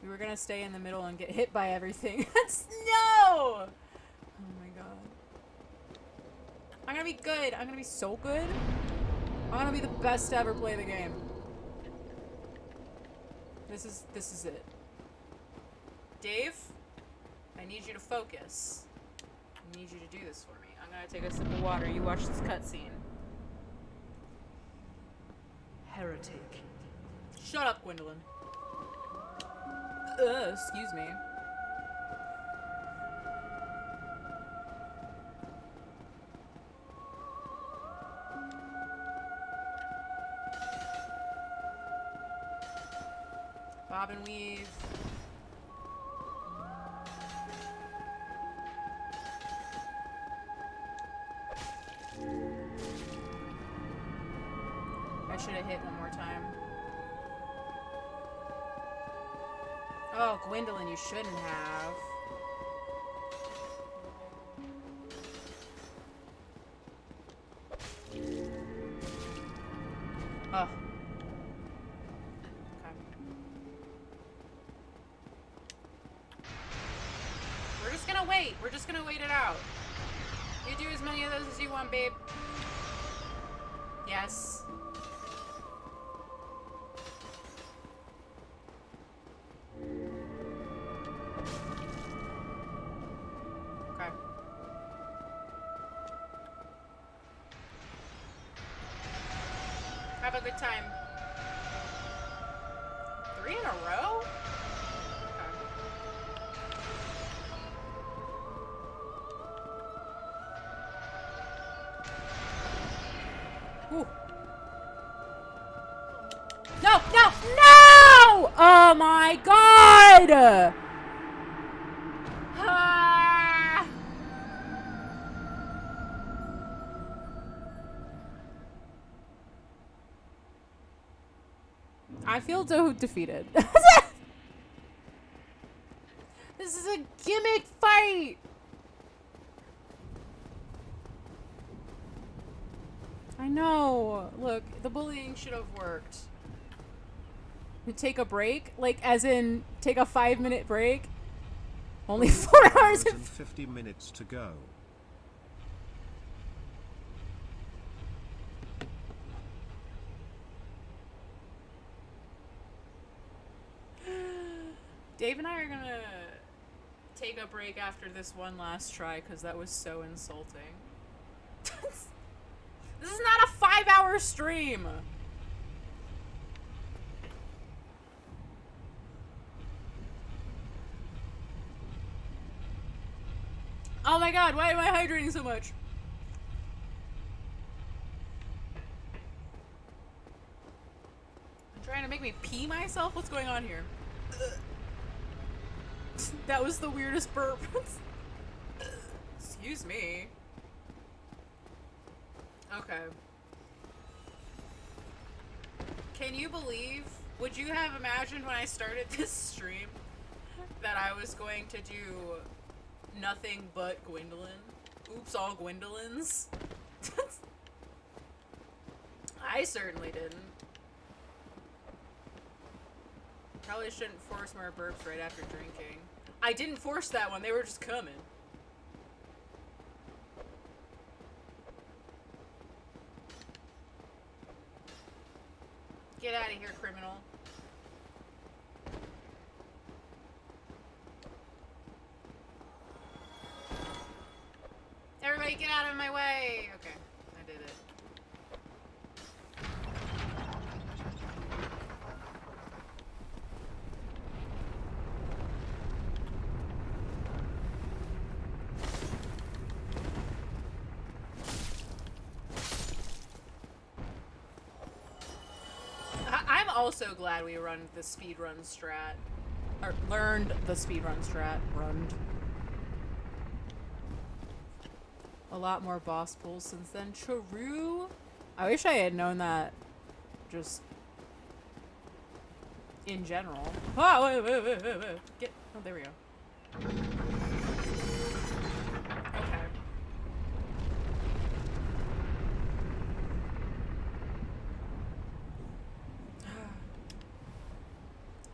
We were gonna stay in the middle and get hit by everything. No! Oh my god. I'm gonna be good. I'm gonna be so good. I'm gonna be the best to ever play the game. This is it. Dave, I need you to focus. I need you to do this for me. I'm gonna take a sip of water. You watch this cutscene. Heretic. Shut up, Gwendolyn. Excuse me. Bob and weave. I should have hit one more time. Oh, Gwendolyn, you shouldn't have. Oh. Okay. We're just gonna wait. We're just gonna wait it out. You do as many of those as you want, babe. Yes. Okay. Have a good time. 3 in a row? Ooh. No, no, no! Oh my god! Ah. I feel defeated. This is a gimmick fight! I know. Look, the bullying should have worked. You take a break? Like, as in, take a 5-minute break? Only 4 hours and 50 minutes to go. Dave and I are gonna take a break after this one last try, because that was so insulting. This is not a 5-hour stream! Oh my god, why am I hydrating so much? I'm trying to make me pee myself? What's going on here? That was the weirdest burp. Excuse me. Okay. Can you believe? Would you have imagined when I started this stream that I was going to do nothing but Gwendolyn? Oops, all Gwendolyns. I certainly didn't. Probably shouldn't force more burps right after drinking. I didn't force that one, they were just coming. Get out of here, criminal. Everybody get out of my way! Okay, I did it. also glad we run the speedrun strat. Or learned the speedrun strat. Runned. A lot more boss pulls since then. True. I wish I had known that just in general. Oh, wait. Get. Oh, there we go.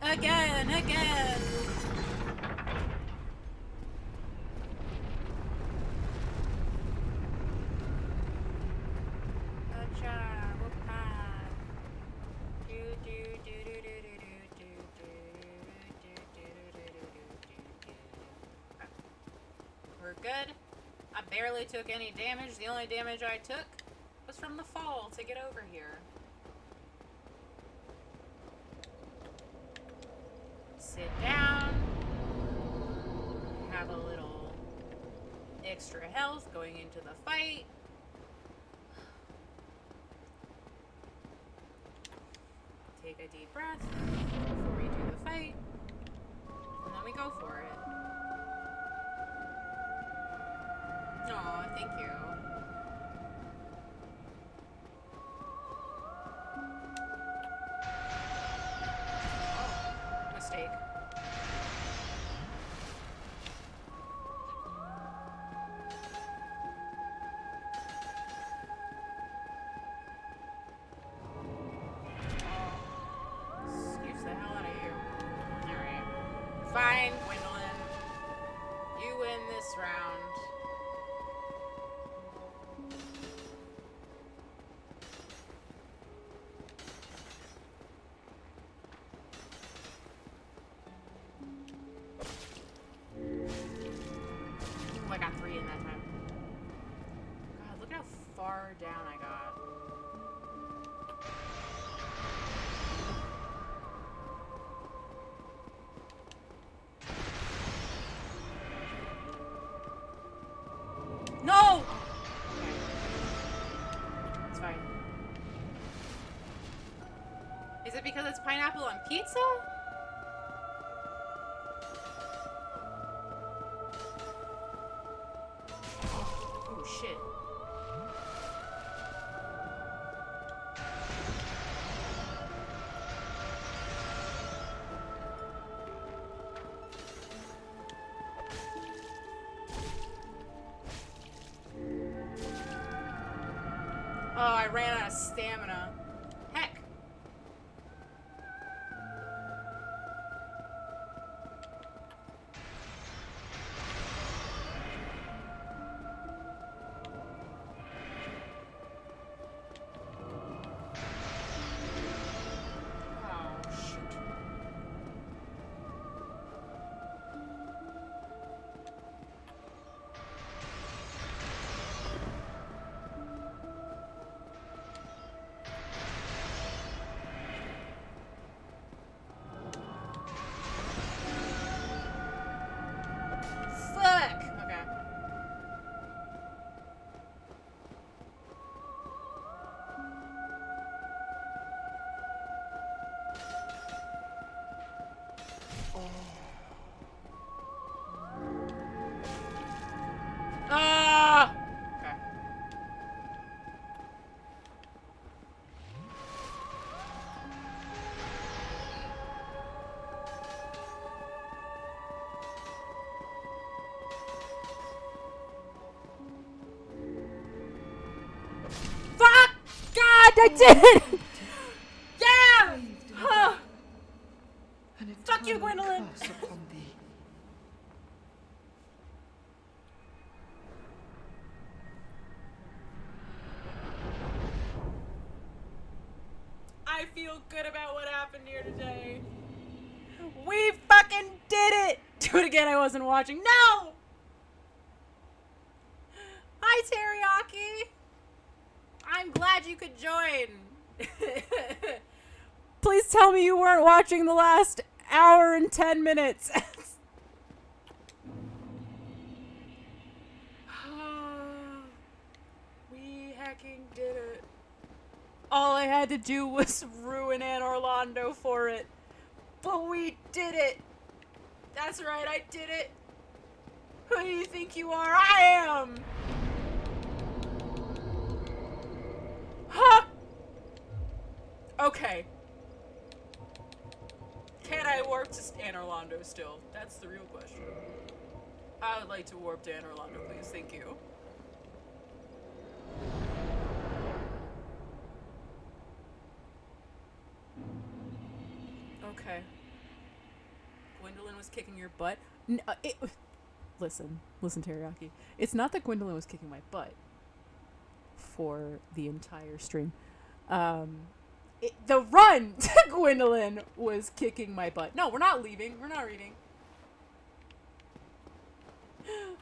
Okay. Again. We're good. I barely took any damage. The only damage I took was from the fall to get over here. Sit down. Have a little extra health going into the fight. Take a deep breath before we do the fight. And then we go for it. Aw, thank you. Oh, mistake. Excuse the hell out of you. Alright. Fine, Gwendolyn. You win this round. Ooh, I got 3 in that time. God, look how far down I got. No! Okay. It's fine. Is it because it's pineapple on pizza? Oh, shit. Oh, I ran out of stamina. Heck. Oh, shoot. Fuck! Okay. Ah! Okay. Fuck! God, I did it! Yeah! Huh. Fuck you, Gwendolyn! I feel good about what happened here today. We fucking did it! Do it again, I wasn't watching. No! Hi, Teriyaki! I'm glad you could join. Please tell me you weren't watching the last hour and 10 minutes. We hecking did it. All I had to do was ruin Anne Orlando for it. But we did it! That's right, I did it! Who do you think you are? I am! Huh! Okay. Can I warp to Anne Orlando still? That's the real question. I would like to warp to Anne Orlando, please. Thank you. Okay. Gwendolyn was kicking your butt? Listen, Teriyaki. It's not that Gwendolyn was kicking my butt for the entire stream. The run to Gwendolyn was kicking my butt. No, we're not leaving. We're not reading.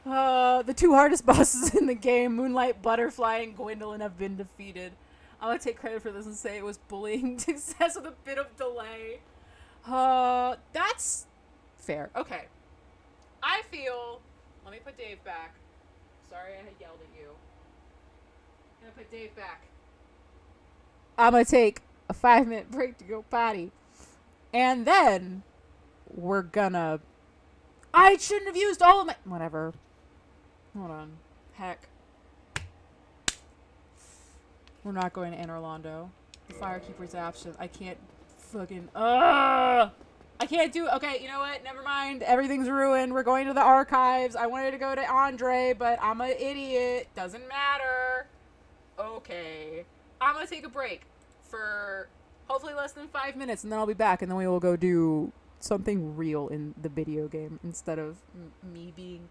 The two hardest bosses in the game, Moonlight Butterfly and Gwendolyn, have been defeated. I'm gonna take credit for this and say it was bullying success with a bit of delay. That's fair. Okay. I feel... Let me put Dave back. Sorry I had yelled at you. I'm gonna put Dave back. I'm gonna take a 5-minute break to go potty. And then we're gonna... I shouldn't have used all of my... Whatever. Hold on. Heck. We're not going to Anne Orlando. The Firekeeper's absent. I can't fucking... I can't do... Okay, you know what? Never mind. Everything's ruined. We're going to the archives. I wanted to go to Andre, but I'm an idiot. Doesn't matter. Okay. I'm gonna take a break for hopefully less than 5 minutes, and then I'll be back, and then we will go do something real in the video game instead of me being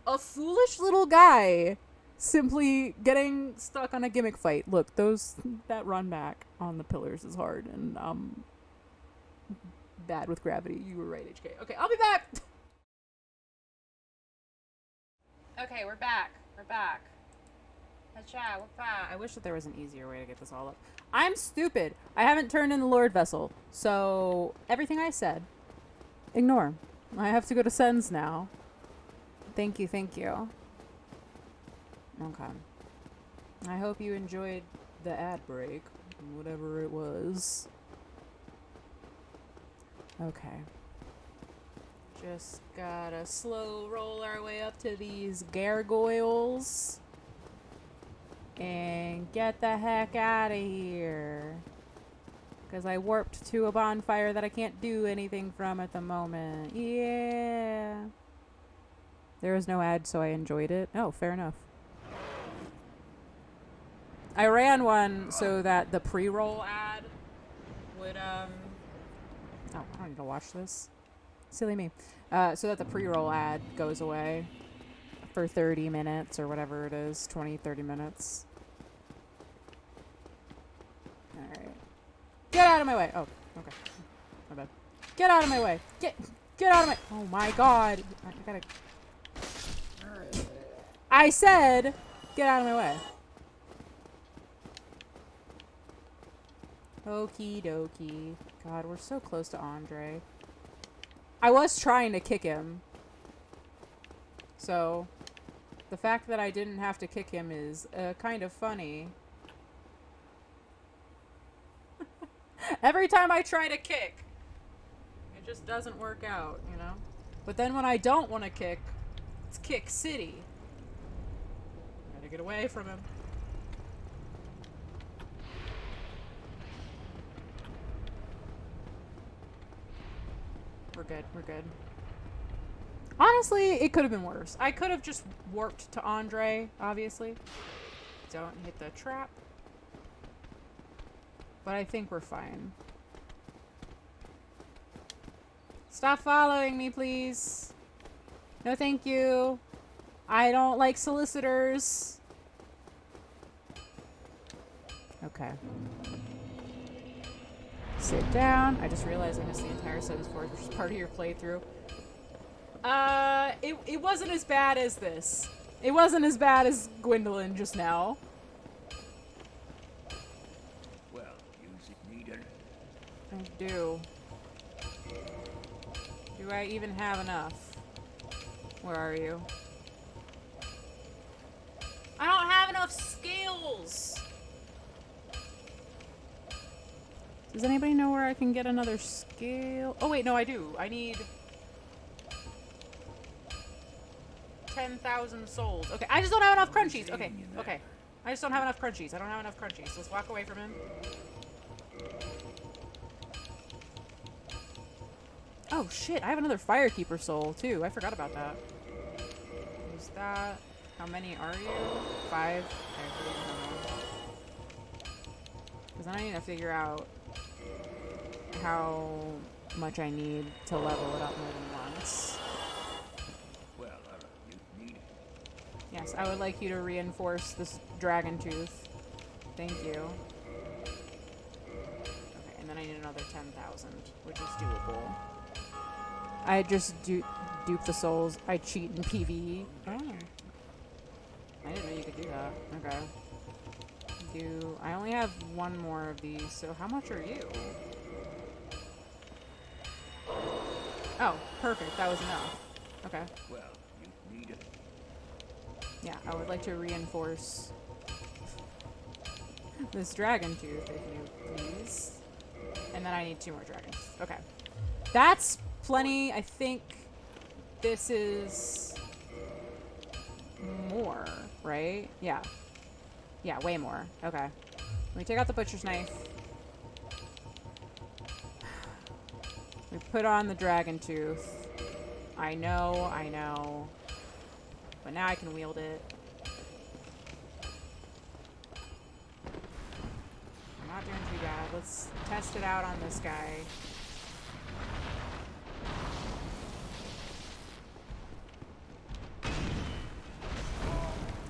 a foolish little guy simply getting stuck on a gimmick fight. Look, that run back on the pillars is hard, and bad with gravity. You were right, HK. Okay, I'll be back. Okay, we're back. We're back. We're back. I wish that there was an easier way to get this all up. I'm stupid. I haven't turned in the Lord Vessel, so everything I said, ignore. I have to go to Sens now. Thank you, thank you. Okay. I hope you enjoyed the ad break, whatever it was. Okay. Just gotta slow roll our way up to these gargoyles. And get the heck out of here. Because I warped to a bonfire that I can't do anything from at the moment. Yeah. There was no ad, so I enjoyed it. Oh, fair enough. I ran one so that the pre-roll ad would, Oh, I don't need to watch this. Silly me. So that the pre-roll ad goes away for 30 minutes or whatever it is. 20, 30 minutes. Alright. Get out of my way! Oh, okay. My bad. Get out of my way! Get out of my... Oh my god! I gotta... I said, get out of my way. Okie dokie. God, we're so close to Andre. I was trying to kick him. So, the fact that I didn't have to kick him is kind of funny. Every time I try to kick, it just doesn't work out, you know? But then when I don't want to kick, it's Kick City. Gotta get away from him. We're good, we're good. Honestly, it could have been worse. I could have just warped to Andre, obviously. Don't hit the trap. But I think we're fine. Stop following me, please. No, thank you. I don't like solicitors. Okay. Sit down. I just realized I missed the entire Sims 4, which is part of your playthrough. It wasn't as bad as this. It wasn't as bad as Gwendolyn just now. Well, music needed. I do. Do I even have enough? Where are you? I don't have enough scales! Does anybody know where I can get another scale? Oh wait, no, I do. I need 10,000 souls. Okay, I just don't have enough crunchies. Okay, okay. I just don't have enough crunchies. I don't have enough crunchies. Let's walk away from him. Oh shit, I have another Firekeeper soul too. I forgot about that. Use that. How many are you? 5? Okay, because then I need to figure out how much I need to level it up more than once. Well, you need it. Yes, I would like you to reinforce this dragon tooth. Thank you. Okay, and then I need another 10,000, which is doable. I just dupe the souls. I cheat in PvE. Oh. I didn't know you could do that. Okay. I only have one more of these, so how much are you? Oh, perfect. That was enough. Okay. Well, you need it. Yeah, I would like to reinforce this dragon tooth, if you please. And then I need 2 more dragons. Okay. That's plenty. I think this is more, right? Yeah. Yeah, way more. Okay. Let me take out the butcher's knife. We put on the dragon tooth. I know. But now I can wield it. I'm not doing too bad. Let's test it out on this guy.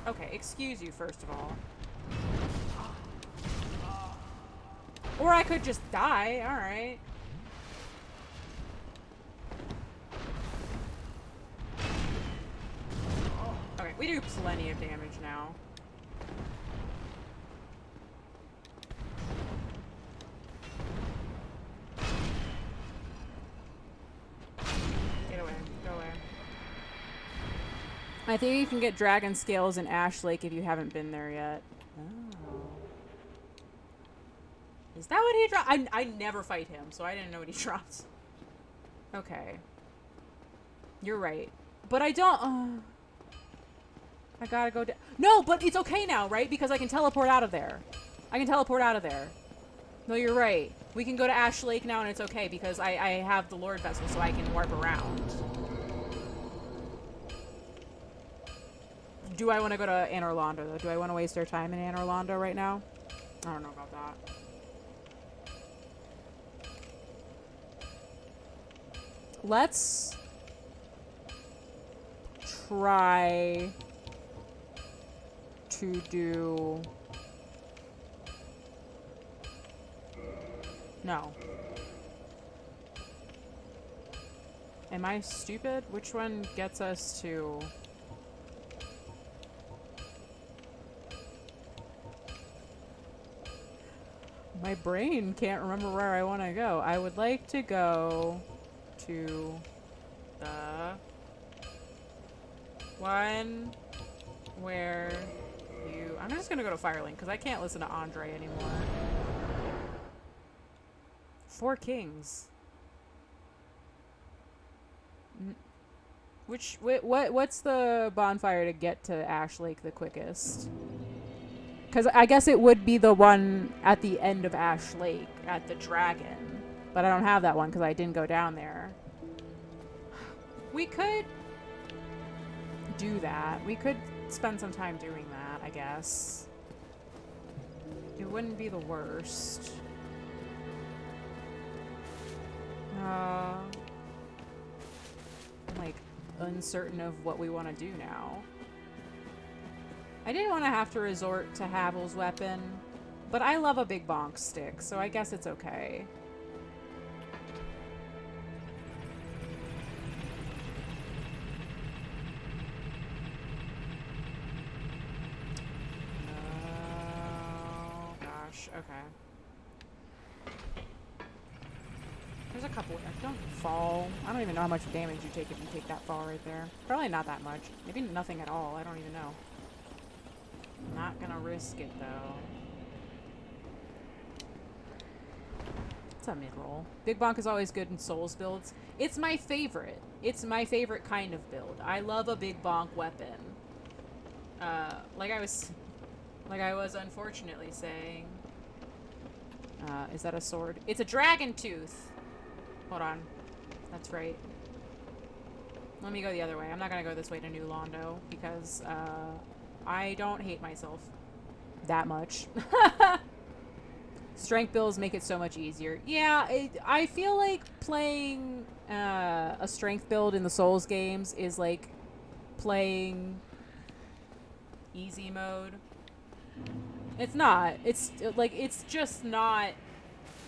Okay, excuse you, first of all. Or I could just die. Alright. Okay, we do plenty of damage now. Get away. Go away. I think you can get dragon scales in Ash Lake if you haven't been there yet. Oh. Is that what he dropped? I never fight him, so I didn't know what he dropped. Okay. You're right. But I don't... I gotta go down. No, but it's okay now, right? Because I can teleport out of there. I can teleport out of there. No, you're right. We can go to Ash Lake now and it's okay because I have the Lord Vessel so I can warp around. Do I want to go to Anor Londo, though? Do I want to waste our time in Anor Londo right now? I don't know about that. Let's try to do... No. Am I stupid? Which one gets us to... My brain can't remember where I want to go. I would like to go to the one where you... I'm just going to go to Firelink because I can't listen to Andre anymore. 4 Kings. What's the bonfire to get to Ash Lake the quickest? Because I guess it would be the one at the end of Ash Lake, at the dragon. But I don't have that one because I didn't go down there. We could do that. We could spend some time doing that, I guess. It wouldn't be the worst. I'm like uncertain of what we want to do now. I didn't want to have to resort to Havel's weapon, but I love a big bonk stick, so I guess it's okay. Oh, gosh. Okay. There's a couple. Don't fall. I don't even know how much damage you take if you take that fall right there. Probably not that much. Maybe nothing at all. I don't even know. Not gonna risk it, though. a mid-roll. Big Bonk is always good in Souls builds. It's my favorite. It's my favorite kind of build. I love a Big Bonk weapon. Like I was unfortunately saying. Is that a sword? It's a dragon tooth. Hold on. That's right. Let me go the other way. I'm not gonna go this way to New Londo because, I don't hate myself that much. Strength builds make it so much easier. Yeah, I feel like playing a strength build in the Souls games is like playing easy mode. It's not. It's like, it's just not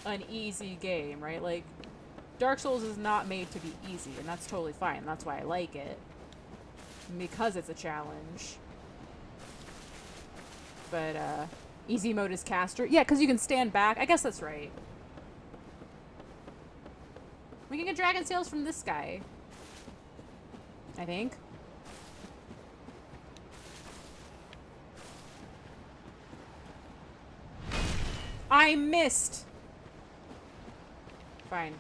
an easy game, right? Like, Dark Souls is not made to be easy, and that's totally fine. That's why I like it. Because it's a challenge. But, easy mode is caster. Yeah, because you can stand back. I guess that's right. We can get dragon scales from this guy. I think. I missed! Fine.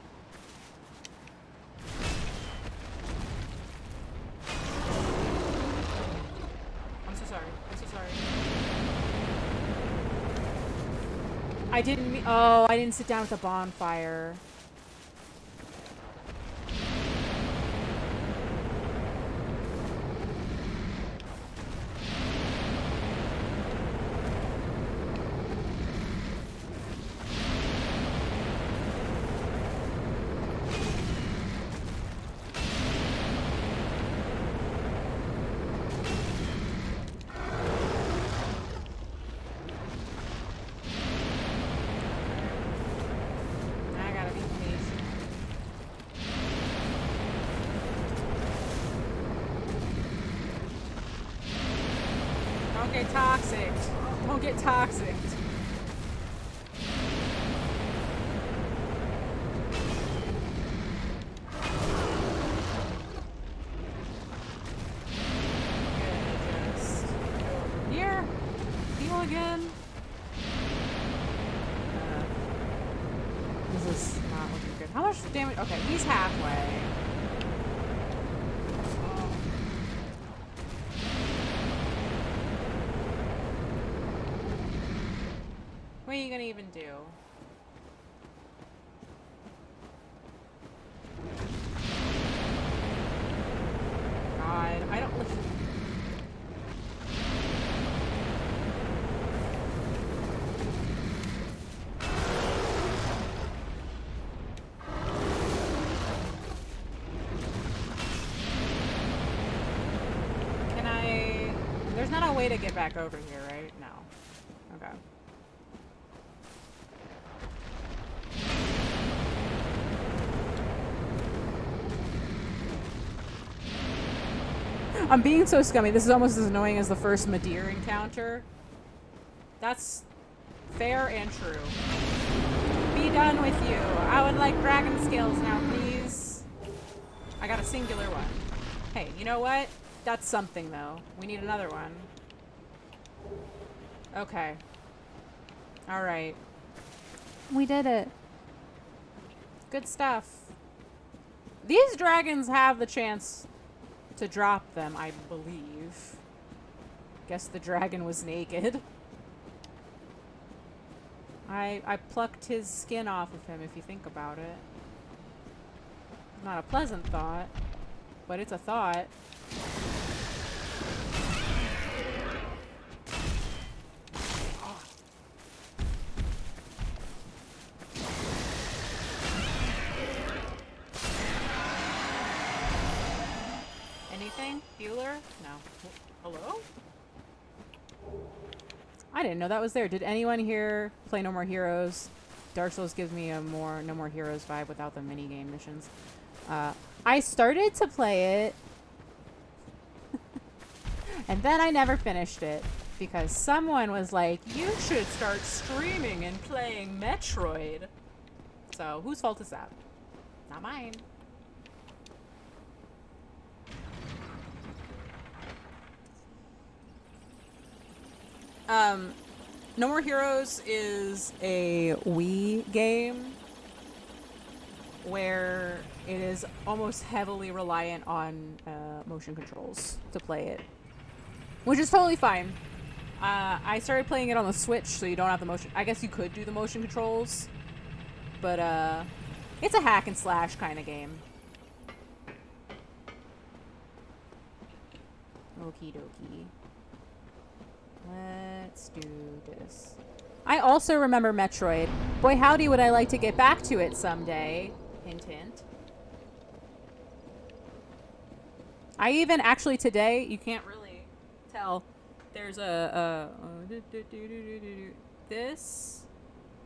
I'm so sorry. I'm so sorry. I didn't oh, I didn't sit down with the bonfire. Toxic. Don't get toxic. Just go here. Heal again. This is not looking good. How much damage? Okay, he's halfway. What are you gonna even do? God, I don't look. Can I? There's not a way to get back over here, right? No. Okay. I'm being so scummy. This is almost as annoying as the first Madeir encounter. That's fair and true. Be done with you. I would like dragon scales now, please. I got a singular one. Hey, you know what? That's something, though. We need another one. Okay. Alright. We did it. Good stuff. These dragons have the chance to drop them, I believe. Guess the dragon was naked. I plucked his skin off of him, if you think about it. Not a pleasant thought, but it's a thought. Anything? Healer? No. Hello? I didn't know that was there. Did anyone here play No More Heroes? Dark Souls gives me a more No More Heroes vibe without the minigame missions. I started to play it, and then I never finished it because someone was like, you should start streaming and playing Metroid. So, whose fault is that? Not mine. No More Heroes is a Wii game. where it is almost heavily reliant on motion controls to play it, which is totally fine. I started playing it on the Switch, so you don't have the motion. I guess you could do the motion controls, but it's a hack and slash kind of game. Okie dokie. Let's do this. I also remember Metroid. Boy, howdy, would I like to get back to it someday. Hint, hint. I even actually today, you can't really tell. There's this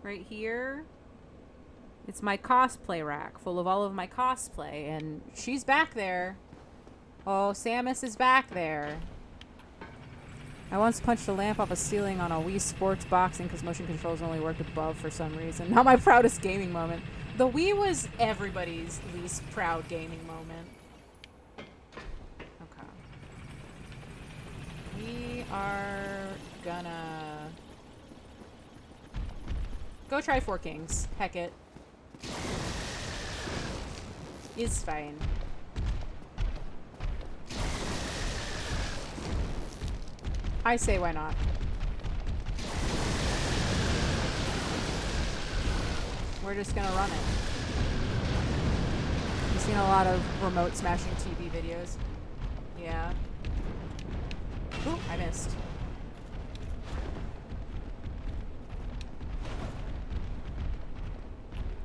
right here. It's my cosplay rack full of all of my cosplay, and she's back there. Oh, Samus is back there. I once punched a lamp off a ceiling on a Wii Sports boxing because motion controls only worked above for some reason. Not my proudest gaming moment. The Wii was everybody's least proud gaming moment. Okay. We are gonna go try Four Kings. Heck it. It's fine. I say why not. We're just gonna run it. You've seen a lot of remote smashing TV videos. Yeah. Ooh, I missed.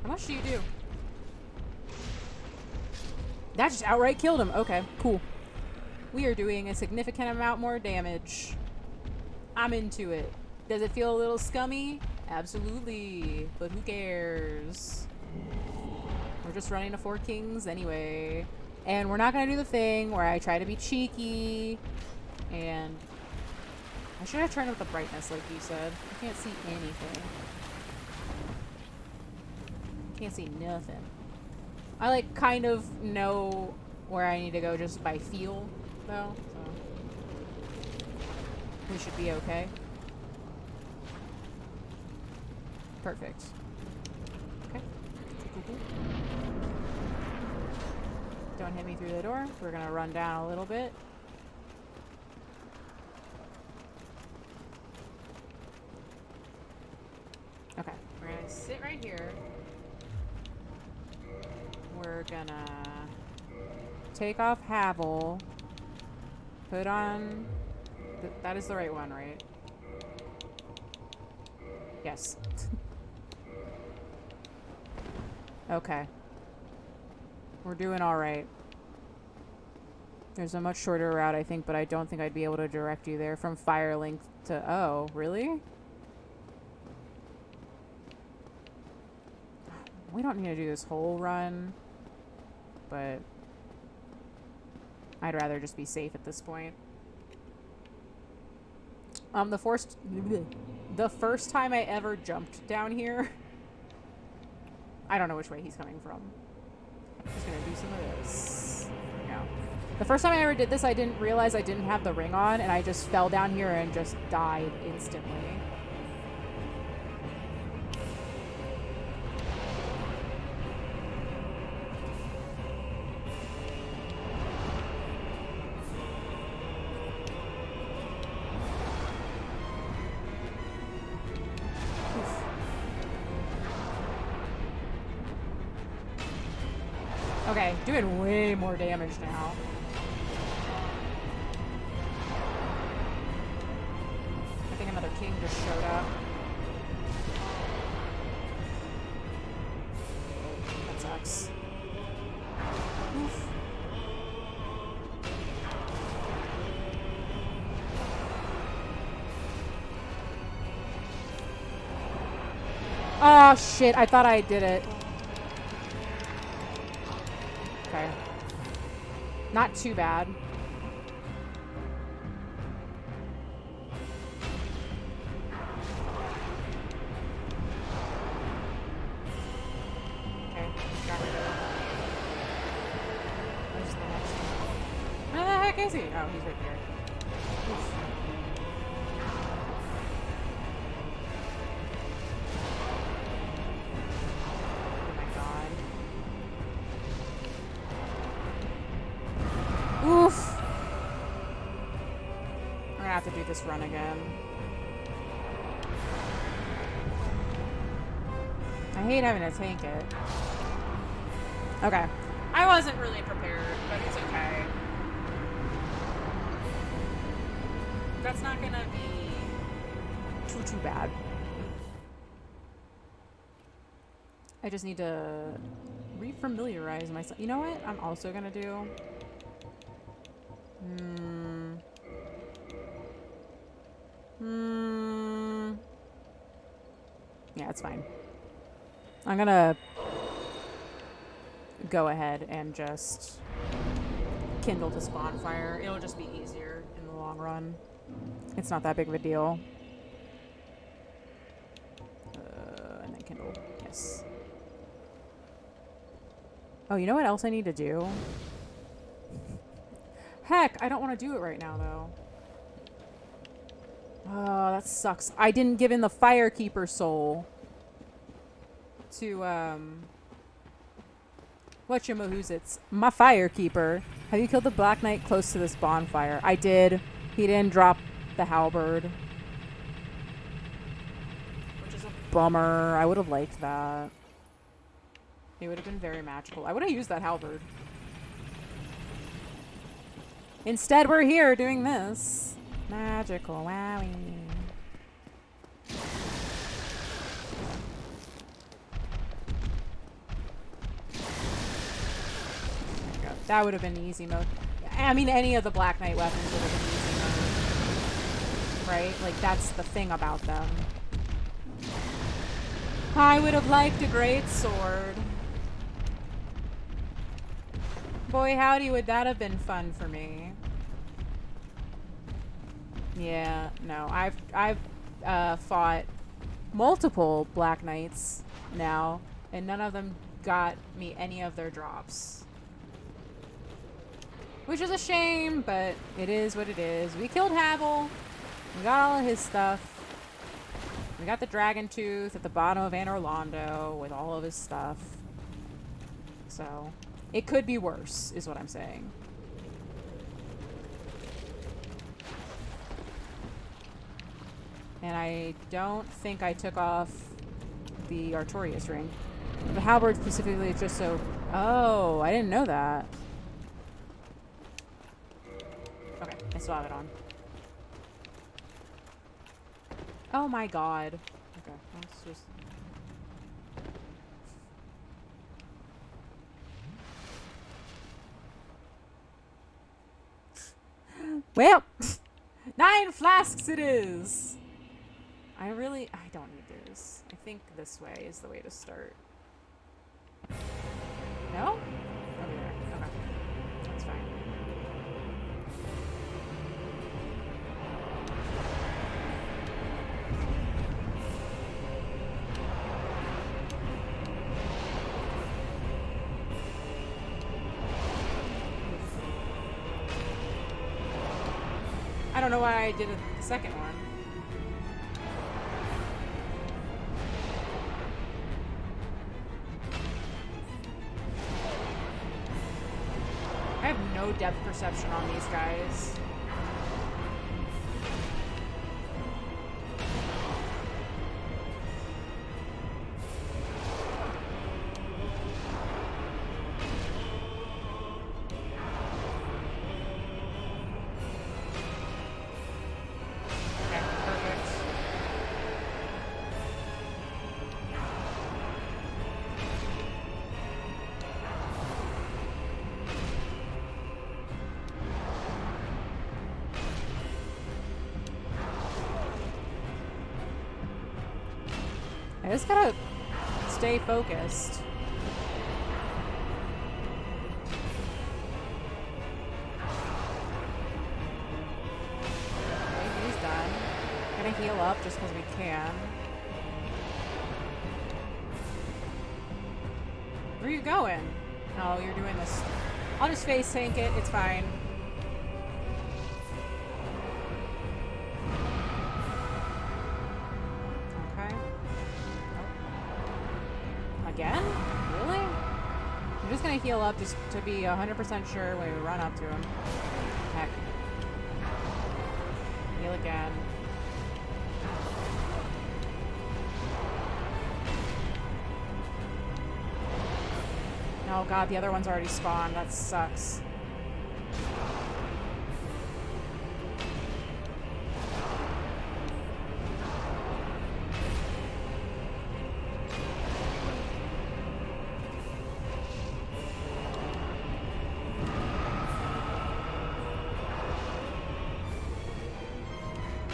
How much do you do? That just outright killed him. Okay, cool. We are doing a significant amount more damage. I'm into it. Does it feel a little scummy? Absolutely. But who cares? We're just running to Four Kings anyway. And we're not going to do the thing where I try to be cheeky. And I should have turned up the brightness like you said. I can't see anything. Can't see nothing. I like kind of know where I need to go just by feel though. So we should be okay. Perfect. Okay. Cool. Don't hit me through the door. We're gonna run down a little bit. Okay. We're gonna sit right here. We're gonna take off Havel. Put on... that is the right one, right? Yes. Okay. We're doing alright. There's a much shorter route, I think, but I don't think I'd be able to direct you there from Firelink to... Oh, really? We don't need to do this whole run, but I'd rather just be safe at this point. The first time I ever jumped down here, I don't know which way he's coming from. I'm just gonna do some of this. No. The first time I ever did this, I didn't realize I didn't have the ring on, and I just fell down here and just died instantly. Okay, doing way more damage now. I think another king just showed up. That sucks. Oof. Oh shit, I thought I did it. Okay. Not too bad. Okay, got rid of it. Where's the next one? Where the heck is he? Oh, he's right here. Oof. Oh my god. this run again. I hate having to tank it. Okay. I wasn't really prepared, but it's okay. That's not gonna be too bad. I just need to refamiliarize myself. You know what I'm also gonna do? Yeah, it's fine. I'm gonna go ahead and just kindle the spawn fire. It'll just be easier in the long run. It's not that big of a deal. And then kindle. Yes. Oh, you know what else I need to do? Heck, I don't want to do it right now, though. Oh, that sucks. I didn't give in the Firekeeper soul to, whatchamahoozits. My Firekeeper. Have you killed the Black Knight close to this bonfire? I did. He didn't drop the halberd. Which is a bummer. I would have liked that. It would have been very magical. I would have used that halberd. Instead, we're here doing this. Magical wowie. There you go. That would have been easy mode. I mean, any of the Black Knight weapons would have been easy mode. Right? Like, that's the thing about them. I would have liked a great sword. Boy, howdy, would that have been fun for me. Yeah, no, I've fought multiple Black Knights now, and none of them got me any of their drops. Which is a shame, but it is what it is. We killed Havel. We got all of his stuff. We got the Dragon Tooth at the bottom of Anor Londo with all of his stuff. So, it could be worse, is what I'm saying. And I don't think I took off the Artorias ring. The halberd specifically is just so... Oh, I didn't know that. Okay, I still have it on. Oh my god. Okay, let's just... Well, 9 flasks it is. I don't need this. I think this way is the way to start. No? Over there. Okay. That's fine. I don't know why I did the second one. I have no depth perception on these guys. I just gotta stay focused. Okay, he's done. Gonna heal up just because we can. Where are you going? Oh, you're doing this. I'll just face tank it. It's fine. Again? Really? I'm just gonna heal up just to be 100% sure when we run up to him. Heck. heal again. Oh god, the other one's already spawned. That sucks.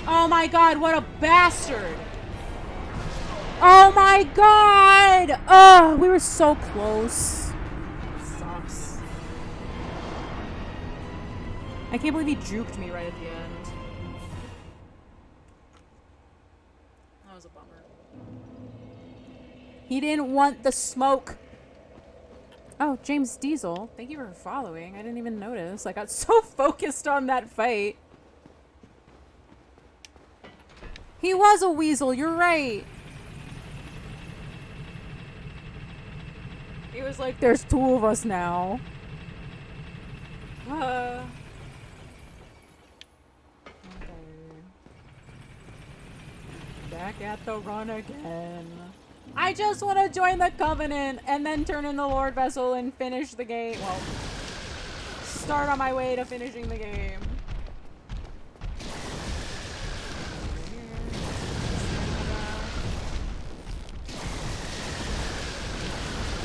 Oh my god, what a bastard! Oh my god! Oh, we were so close. Sucks. I can't believe he juked me right at the end. That was a bummer. He didn't want the smoke. Oh, James Diesel, thank you for following. I didn't even notice. I got so focused on that fight. He was a weasel, you're right. He was like, there's two of us now. Okay. Back at the run again. I just want to join the Covenant and then turn in the Lord Vessel and finish the game. Well, start on my way to finishing the game.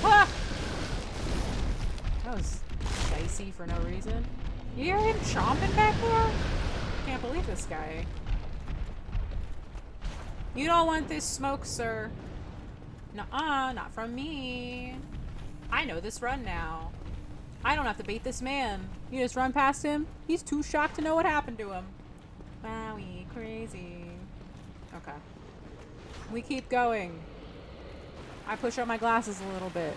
Ah! That was dicey for no reason. You hear him chomping back there? Can't believe this guy. You don't want this smoke, sir. Nuh-uh, not from me. I know this run now. I don't have to bait this man. You just run past him. He's too shocked to know what happened to him. Wowie, crazy. Okay. We keep going. I push up my glasses a little bit.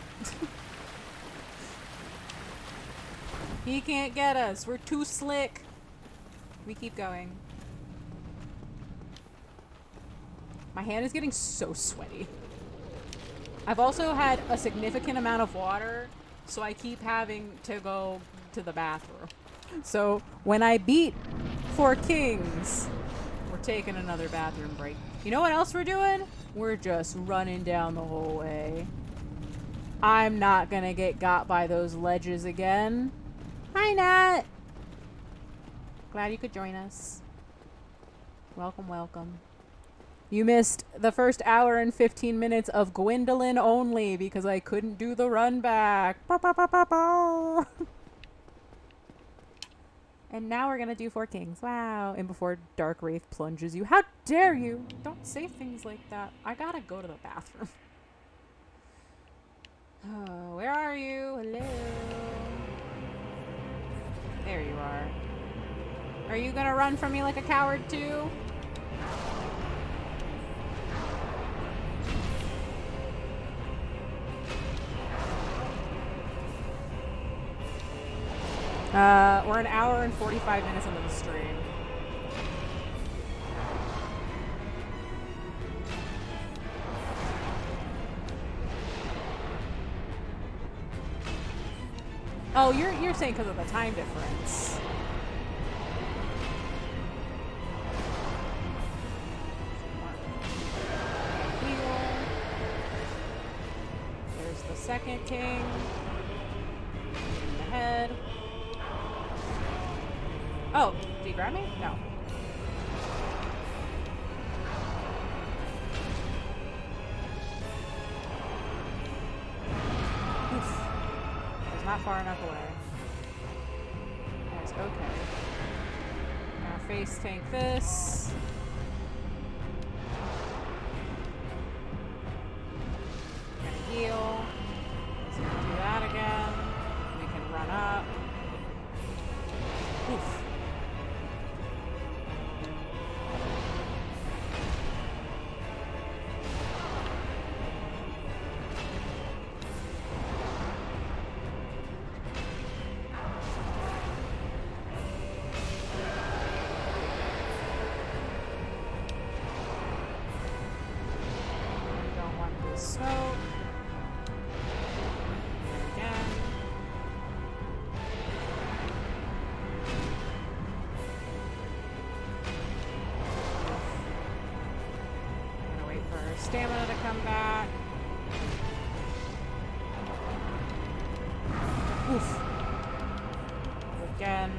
He can't get us. We're too slick. We keep going. My hand is getting so sweaty. I've also had a significant amount of water, so I keep having to go to the bathroom. So when I beat 4 Kings, we're taking another bathroom break. You know what else we're doing? We're just running down the whole way. I'm not gonna get got by those ledges again. Hi, Nat. Glad you could join us. Welcome, welcome. You missed the first hour and 15 minutes of Gwendolyn only because I couldn't do the run back. And now we're gonna do 4 Kings. Wow. And before Dark Wraith plunges you. How dare you? Don't say things like that. I gotta go to the bathroom. Oh, where are you? Hello. There you are. Are you gonna run from me like a coward too? We're an hour and 45 minutes into the stream. Oh, you're saying because of the time difference. There's the second king. In the head. Oh, did he grab me? No. Oof. It's not far enough away. That's okay. Gonna face tank this. Gonna heal. So we can do that again. We can run up. Oof. stamina to come back. Oof. Again.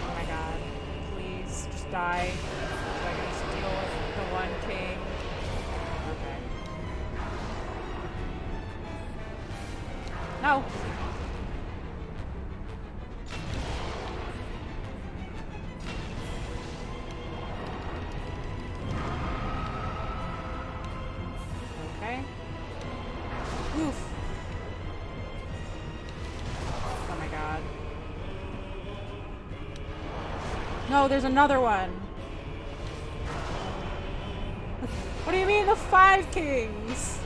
Oh my god. Please, just die. So I can just deal with the one king. Okay. No! Okay. Oof. Oh my god. No, there's another one. What do you mean the 5 kings?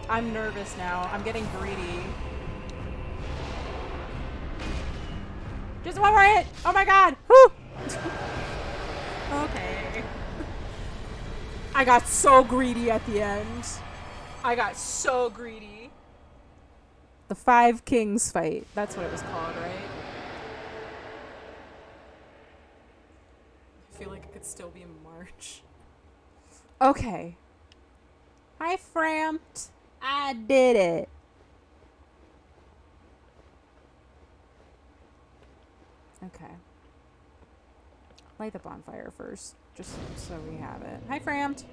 I'm nervous now. I'm getting greedy. Just one more hit! Oh my god! Whew! Okay. I got so greedy at the end. I got so greedy. The 5 kings fight. That's what it was called, right? I feel like it could still be in March. Okay. Hi, Framped. I did it. Okay. Light the bonfire first, just so we have it. Hi, Framped.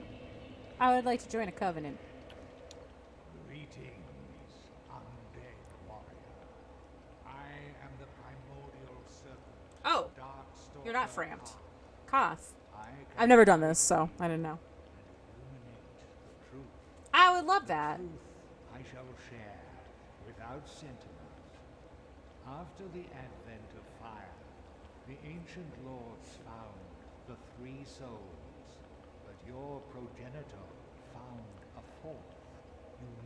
I would like to join a covenant. Greetings, undead warrior. I am the primordial serpent. Oh, Dark stalker you're not Framped. Koth. Koth. I I've never done this, so I didn't know. illuminate the truth. I would love that. Truth I shall share without sentiment. After the advent of fire, the ancient lords found the 3 souls, but your progenitor found a 4th,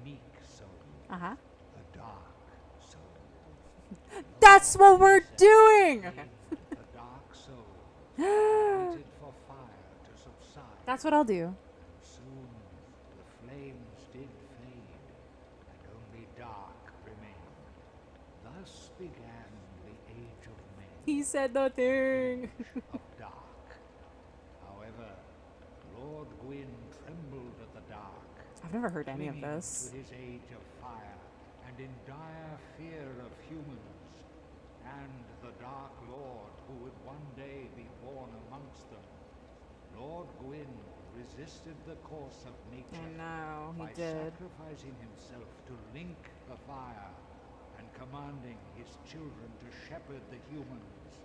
unique soul, Uh-huh. a dark soul. That's what we're doing! Okay. The dark soul waited for fire to subside. That's what I'll do. And soon the flames did fade, and only dark remained. Thus began the Age of Men. He said the thing. Of dark. However, Lord Gwyn trembled at the dark. I've never heard any of clinging this. to his age of fire, and in dire fear of humans, and the Dark Lord who would one day be born amongst them. Lord Gwyn resisted the course of nature I know, he by did. sacrificing himself to link the fire and commanding his children to shepherd the humans.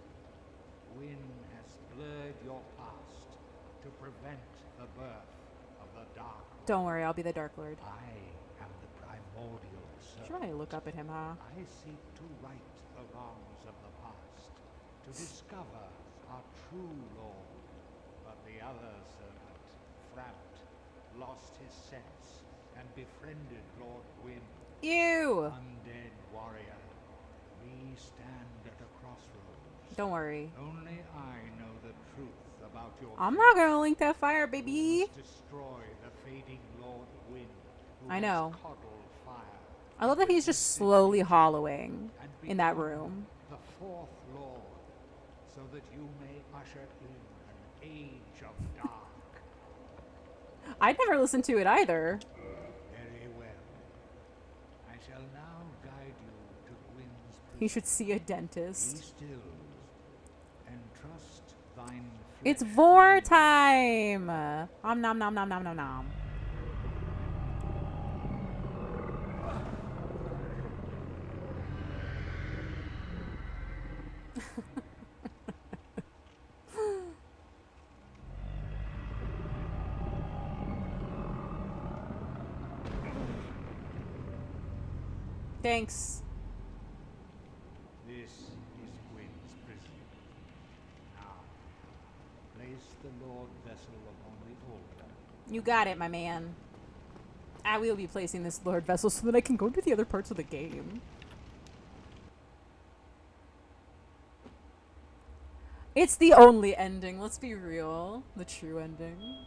Gwyn has blurred your past to prevent the birth of the Dark Lord. Don't worry, I'll be the Dark Lord. I am the primordial Should serpent. I look up at him, huh? I seek to right the wrongs of the past, to discover our true Lord. But the other serpent, Framped, lost his sense and befriended Lord Gwyn. Ew! Undead warrior, we stand at a crossroads. Don't worry. Only I know the truth about your I'm fate. not gonna link that fire, Who baby! must destroy the fading Lord Gwyn, who I has know. coddled fire. I love that he's just slowly hollowing in that room. The 4th Lord, so that you may usher in an age of dark. I'd never listened to it either. Very well. I shall now guide you to Gwyn's He should prison. see a Be dentist. still, and trust thine It's flesh vor to me. time! Nom nom nom nom nom nom. Thanks. This is Gwyn's prison. Now, place the Lord vessel upon the altar. You got it, my man. I will be placing this Lord Vessel so that I can go to the other parts of the game. It's the only ending, let's be real. The true ending.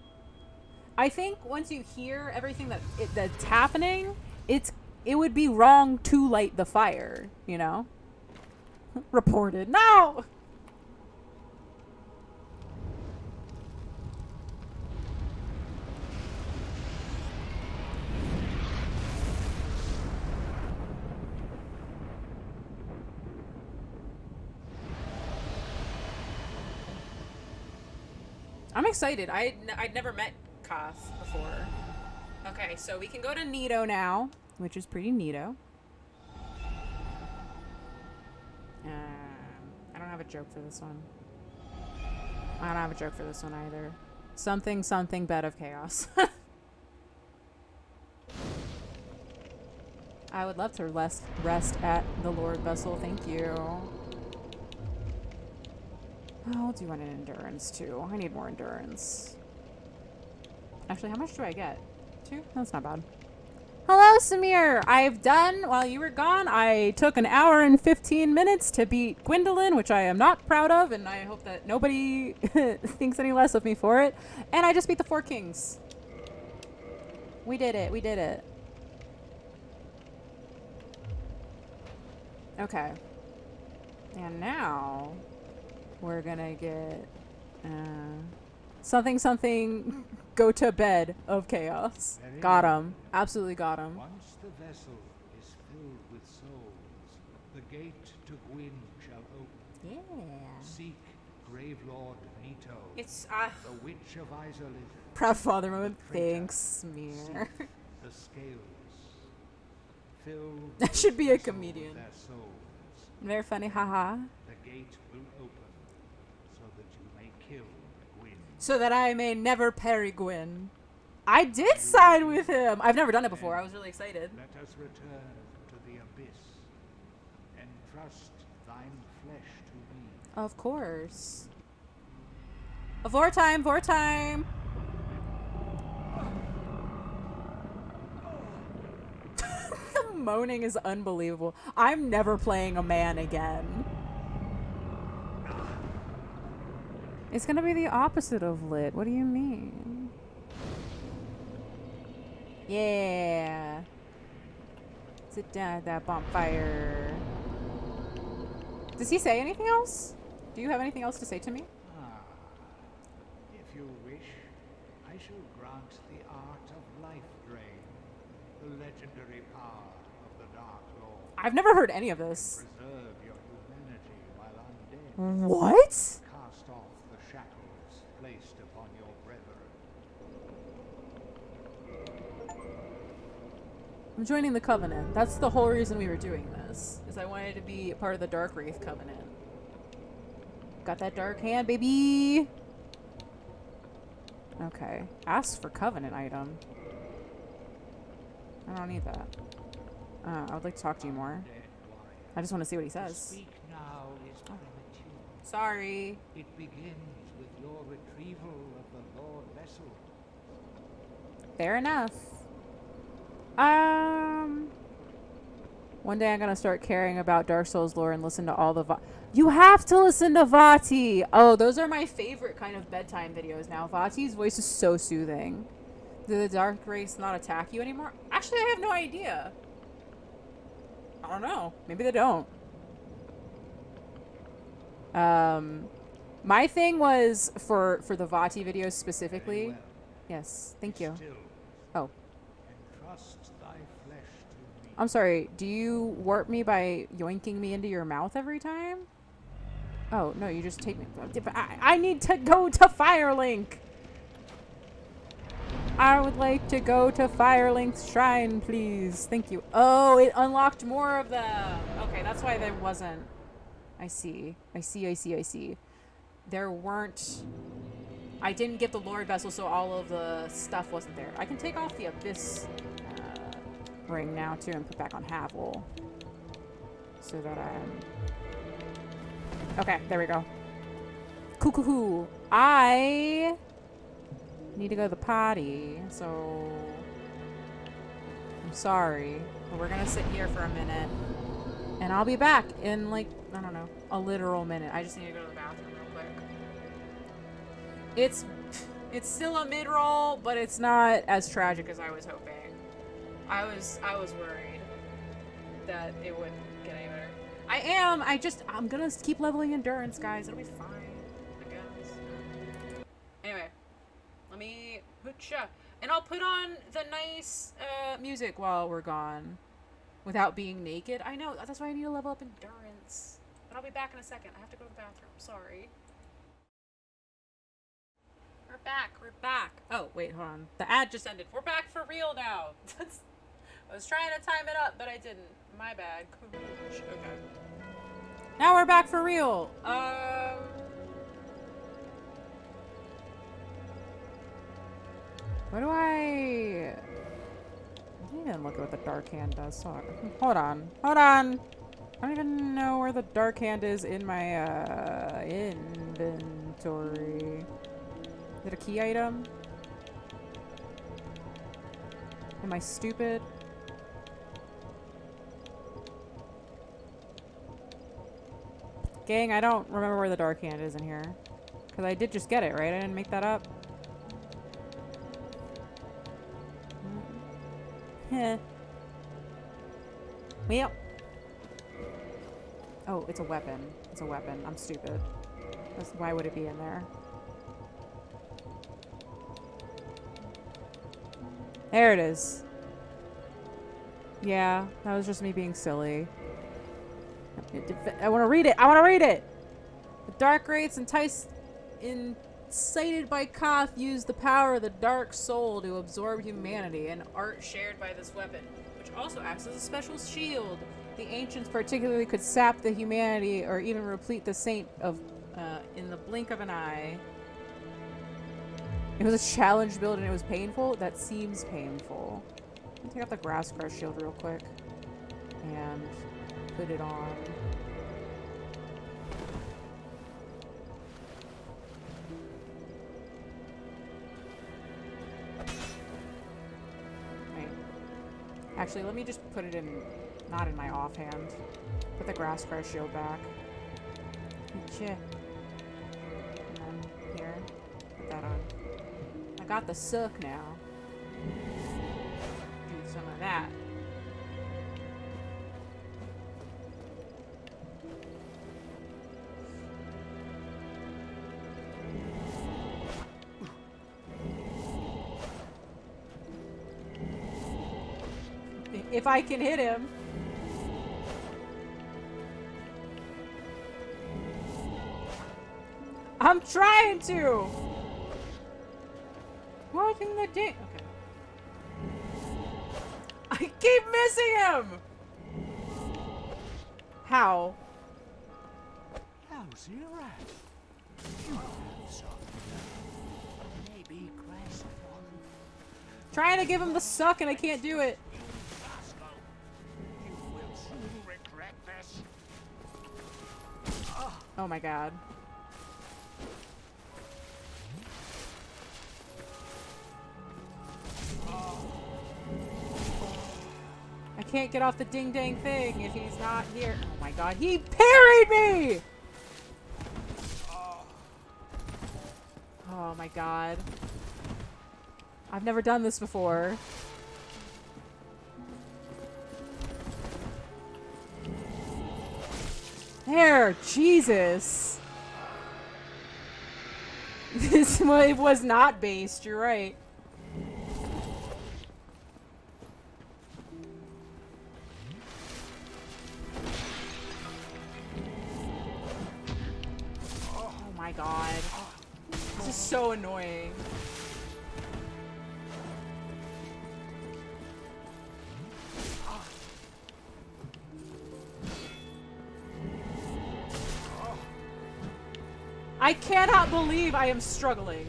I think once you hear everything that's happening, it would be wrong to light the fire, you know? Reported. No! I'm excited. I'd never met Koth before. Okay, so we can go to Nito now, which is pretty neato. I don't have a joke for this one. I don't have a joke for this one either. Something bed of chaos. I would love to rest at the Lord Vessel. Thank you. I'll do an endurance too. I need more endurance. Actually, how much do I get? 2? That's not bad. Hello, Samir. I've done, while you were gone, I took an hour and 15 minutes to beat Gwendolyn, which I am not proud of, and I hope that nobody thinks any less of me for it. And I just beat the 4 kings. We did it. We did it. Okay. And now we're gonna get something go to bed of chaos. Very Got well. him. Absolutely got him. Once the vessel is filled with souls, the gate to Gwyn shall open. Yeah. Seek Grave Lord Nito, It's the Witch of Izalith. proud father moment. The traitor. Thanks, Samir. Seek the scales. Fill That this should be a vessel with comedian. their souls. Very funny, haha. The gate will open so that you may kill Gwyn. So that I may never parry Gwyn. I did side with him. I've never done it before. I was really excited. Let us return to the abyss and trust thine flesh to me. Of course. Vor time, vor time. The moaning is unbelievable. I'm never playing a man again. It's gonna be the opposite of lit. What do you mean? Yeah. Sit down at that bonfire. Does he say anything else? Do you have anything else to say to me? If you wish, I shall grant the art of life drain, the legendary power of the Dark Lord. I've never heard any of this. Preserve your humanity while undead. What? Cast off the shackles placed upon your brethren. I'm joining the Covenant. That's the whole reason we were doing this. Is I wanted to be a part of the Dark Wraith Covenant. Got that dark hand, baby! Okay. Ask for Covenant item. I don't need that. I would like to talk to you more. Dead warrior. I just want to see what he To says. speak now is premature. Sorry. It begins with your retrieval of the Lord Vessel. Fair enough. One day I'm gonna start caring about Dark Souls lore and listen to all the You have to listen to Vati! Oh, those are my favorite kind of bedtime videos now. Vati's voice is so soothing. Do the Dark Wraiths not attack you anymore? Actually, I have no idea. I don't know. Maybe they don't. My thing was for the Vati videos specifically. Well, Yes, thank you. still, Oh. and trust thy flesh to me. I'm sorry, do you warp me by yoinking me into your mouth every time? Oh, no, you just take me. I need to go to Firelink! I would like to go to Firelink's shrine, please. Thank you. Oh, it unlocked more of them. Okay, that's why there wasn't. I see. I see. There weren't. I didn't get the Lord Vessel, so all of the stuff wasn't there. I can take off the Abyss ring now, too, and put back on Havel. So that I'm... Okay, there we go. Cool. I need to go to the potty, so... I'm sorry, but we're gonna sit here for a minute. And I'll be back in, like, I don't know, a literal minute. I just need to go to the bathroom real quick. It's still a mid-roll, but it's not as tragic as I was hoping. I was worried that it wouldn't get any better. I'm gonna keep leveling endurance, guys. It'll be fine, I guess. Anyway, let me hoocha. And I'll put on the nice music while we're gone. Without being naked. I know, that's why I need to level up endurance. But I'll be back in a second. I have to go to the bathroom. Sorry. We're back. Oh, wait, hold on. The ad just ended. We're back for real now. I was trying to time it up, but I didn't. My bad. Okay. Now we're back for real. What do I didn't even look at what the dark hand does. Sorry. Hold on. I don't even know where the dark hand is in my inventory. Is it a key item? Am I stupid? Gang, I don't remember where the dark hand is in here. Because I did just get it, right? I didn't make that up. Heh. Well. Oh, it's a weapon. It's a weapon. I'm stupid. Why would it be in there? There it is. Yeah, that was just me being silly. I want to read it. The dark rates incited by Koth use the power of the dark soul to absorb humanity, and art shared by this weapon, which also acts as a special shield. The ancients particularly could sap the humanity or even replete the saint of in the blink of an eye. It was a challenge build and it was painful? That seems painful. Let me take out the grass crush shield real quick and put it on. Wait. Actually, let me just put it in, not in my offhand. Put the grass crush shield back. And then here, put that on. I got the suck now. Do some of that. If I can hit him. I'm trying to! Watching the ding. Okay. I keep missing him! How? How's he right? You have something. Maybe grass upon. Trying to give him the suck and I can't do it. You will soon regret this. Oh my god. I can't get off the ding dang thing if he's not here. Oh my god, he parried me! Oh my god. I've never done this before. There, Jesus. This was not based, you're right. Oh my god. This is so annoying. I cannot believe I am struggling.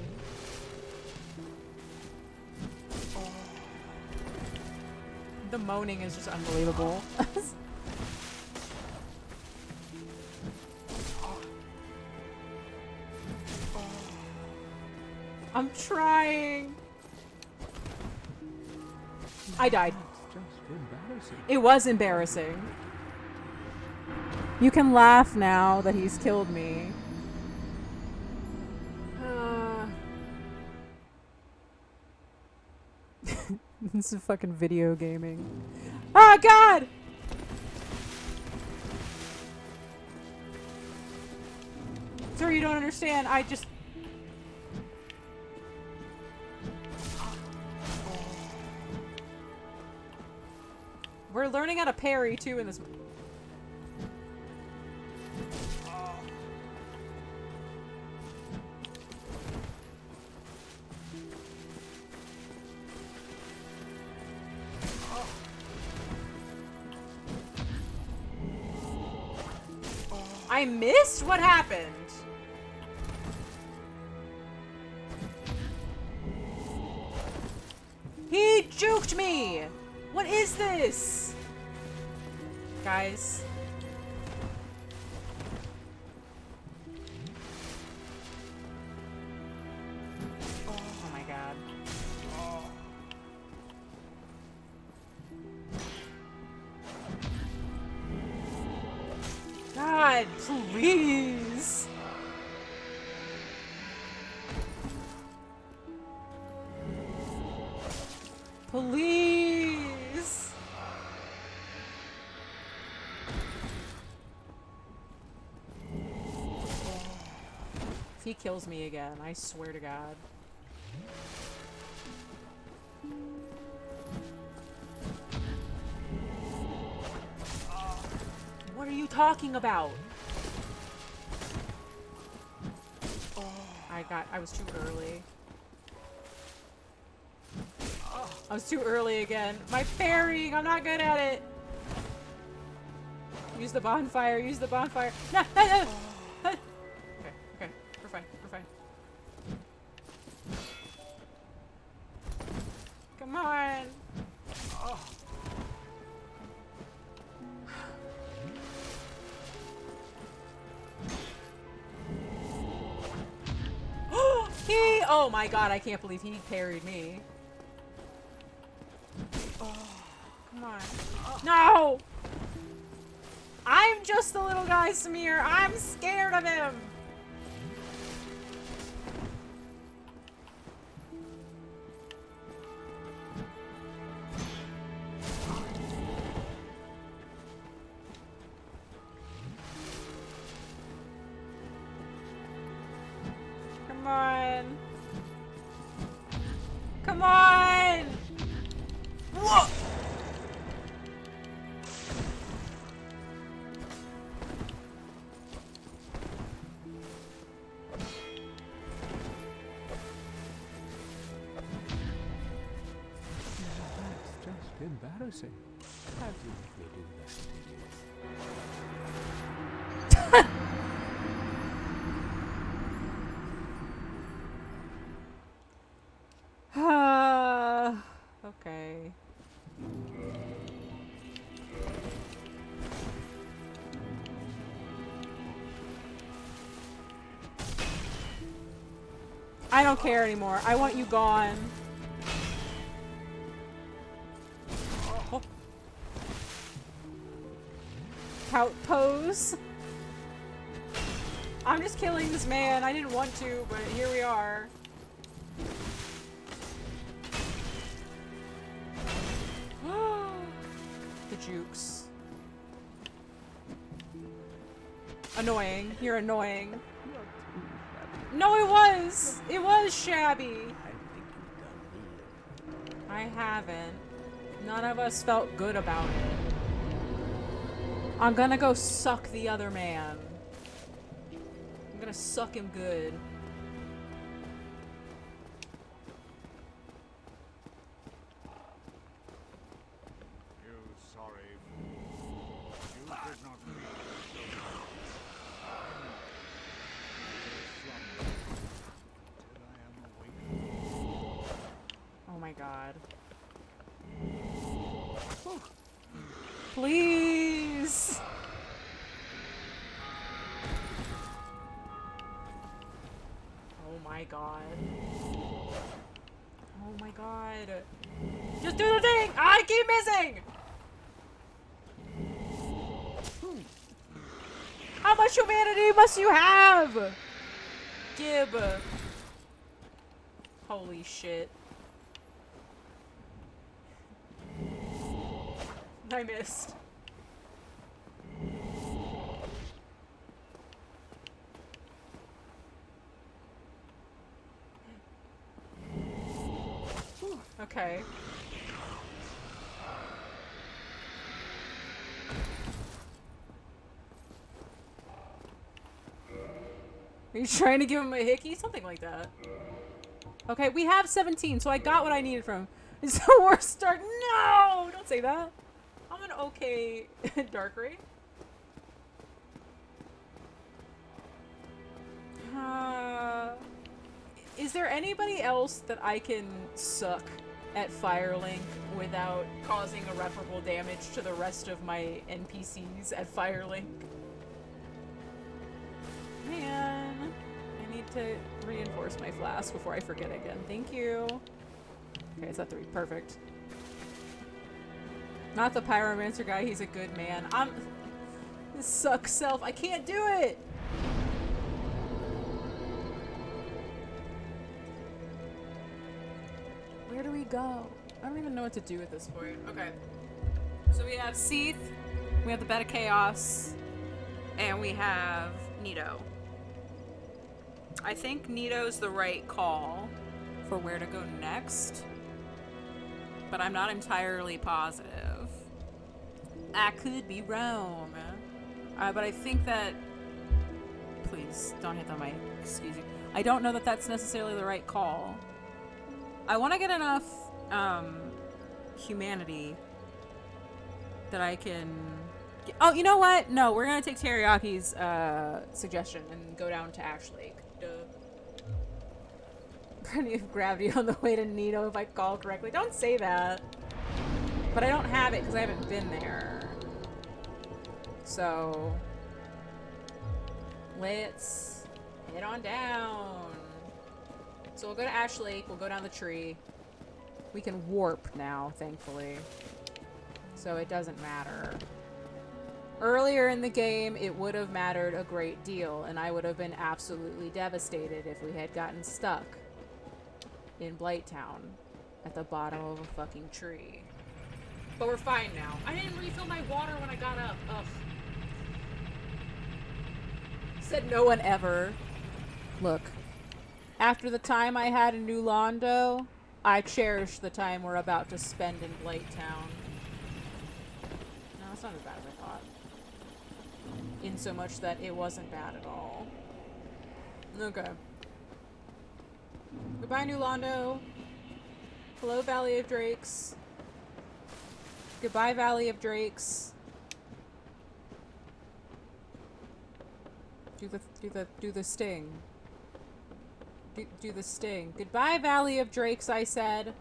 The moaning is just unbelievable. I'm trying. I died. It was embarrassing. You can laugh now that he's killed me. This is fucking video gaming. Oh god! Sir, you don't understand. I just... We're learning how to parry too in this... I missed? What happened? He juked me! What is this? Guys. Oh my god. God, please. Please. If he kills me again, I swear to God. What are you talking about? I was too early. I was too early again. My parrying, I'm not good at it. Use the bonfire, use the bonfire. No, no, no. Okay, okay, we're fine, we're fine. Come on. Oh my god, I can't believe he parried me. Come on. No! I'm just the little guy, Samir. I'm scared of him. Come on. Come on! Whoa! That's just embarrassing. How do you let me do that to you? Okay. I don't care anymore. I want you gone. Oh. Couch pose. I'm just killing this man. I didn't want to, but here we are. The jukes. Annoying. You're annoying. No, it was! It was shabby! I think you've done me. I haven't. None of us felt good about it. I'm gonna go suck the other man. I'm gonna suck him good. Oh my god. Whew. Please! Oh my god. Oh my god. Just do the thing! I keep missing! How much humanity must you have? Gib. Holy shit. I missed. Whew, okay. Are you trying to give him a hickey? Something like that. Okay, we have 17, so I got what I needed from him. It's the worst start. No! Don't say that. I'm an okay dark ray. Is there anybody else that I can suck at Firelink without causing irreparable damage to the rest of my NPCs at Firelink? Man, I need to reinforce my flask before I forget again. Thank you. Okay, it's at 3. Perfect. Not the pyromancer guy, he's a good man. This sucks self. I can't do it! Where do we go? I don't even know what to do at this point. Okay. So we have Seath, we have the Bed of Chaos, and we have Nito. I think Nito's the right call for where to go next, but I'm not entirely positive. I could be wrong. But I think that... Please, don't hit the mic. Excuse you. I don't know that that's necessarily the right call. I want to get enough humanity that I can... Oh, you know what? No, we're going to take Teriyaki's suggestion and go down to Ash Lake. Duh. Plenty of gravity on the way to Nito, if I call correctly. Don't say that. But I don't have it because I haven't been there. So... let's head on down. So we'll go to Ash Lake, we'll go down the tree. We can warp now, thankfully. So it doesn't matter. Earlier in the game, it would have mattered a great deal, and I would have been absolutely devastated if we had gotten stuck in Blighttown at the bottom of a fucking tree. But we're fine now. I didn't refill my water when I got up. Ugh. Said no one ever. Look. After the time I had in New Londo, I cherish the time we're about to spend in Blighttown. No, it's not as bad as I thought. In so much that it wasn't bad at all. Okay. Goodbye, New Londo. Hello, Valley of Drakes. Goodbye, Valley of Drakes. Do the sting. Do the sting. Goodbye, Valley of Drakes, I said.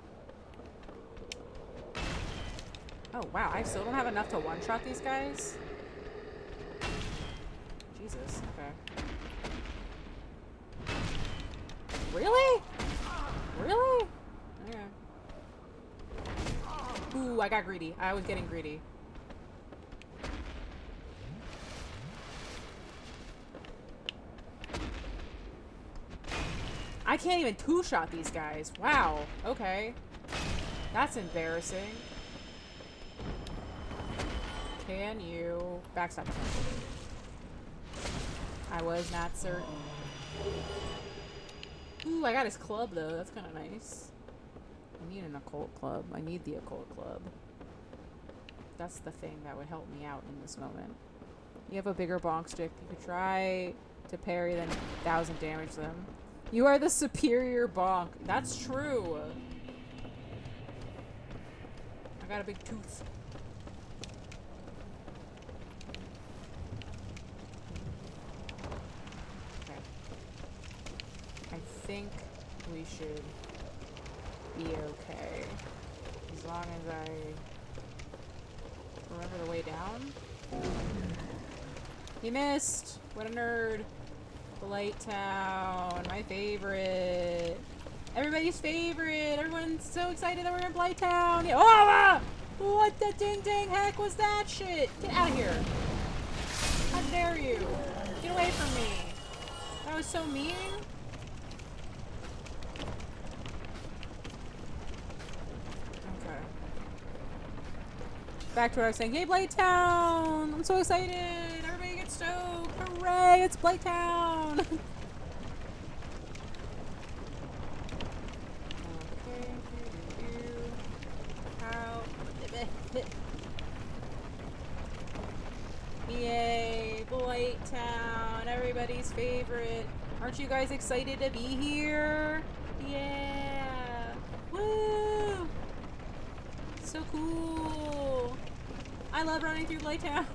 Oh, wow. I still don't have enough to one-shot these guys? Jesus. Okay. Really? Really? Okay. Ooh, I got greedy. I was getting greedy. I can't even two-shot these guys. Wow. Okay. That's embarrassing. Can you backstab him? I was not certain. Ooh, I got his club though. That's kind of nice. I need an occult club. I need the occult club. That's the thing that would help me out in this moment. You have a bigger bonk stick. You could try to parry, then 1,000 damage them. You are the superior bonk. That's true. I got a big tooth. Okay. I think we should be okay. As long as I remember the way down. He missed! What a nerd. Blighttown, my favorite. Everybody's favorite. Everyone's so excited that we're in Blighttown. Yeah. Oh, ah! What the ding heck was that shit? Get out of here. How dare you? Get away from me. That was so mean. Okay. back to what I was saying. Yay, Blighttown! I'm so excited! Everybody get stoked! Hooray! It's Blighttown! Okay. How? Yay, Blighttown! Everybody's favorite. Aren't you guys excited to be here? Yeah! Woo! So cool! I love running through Blighttown.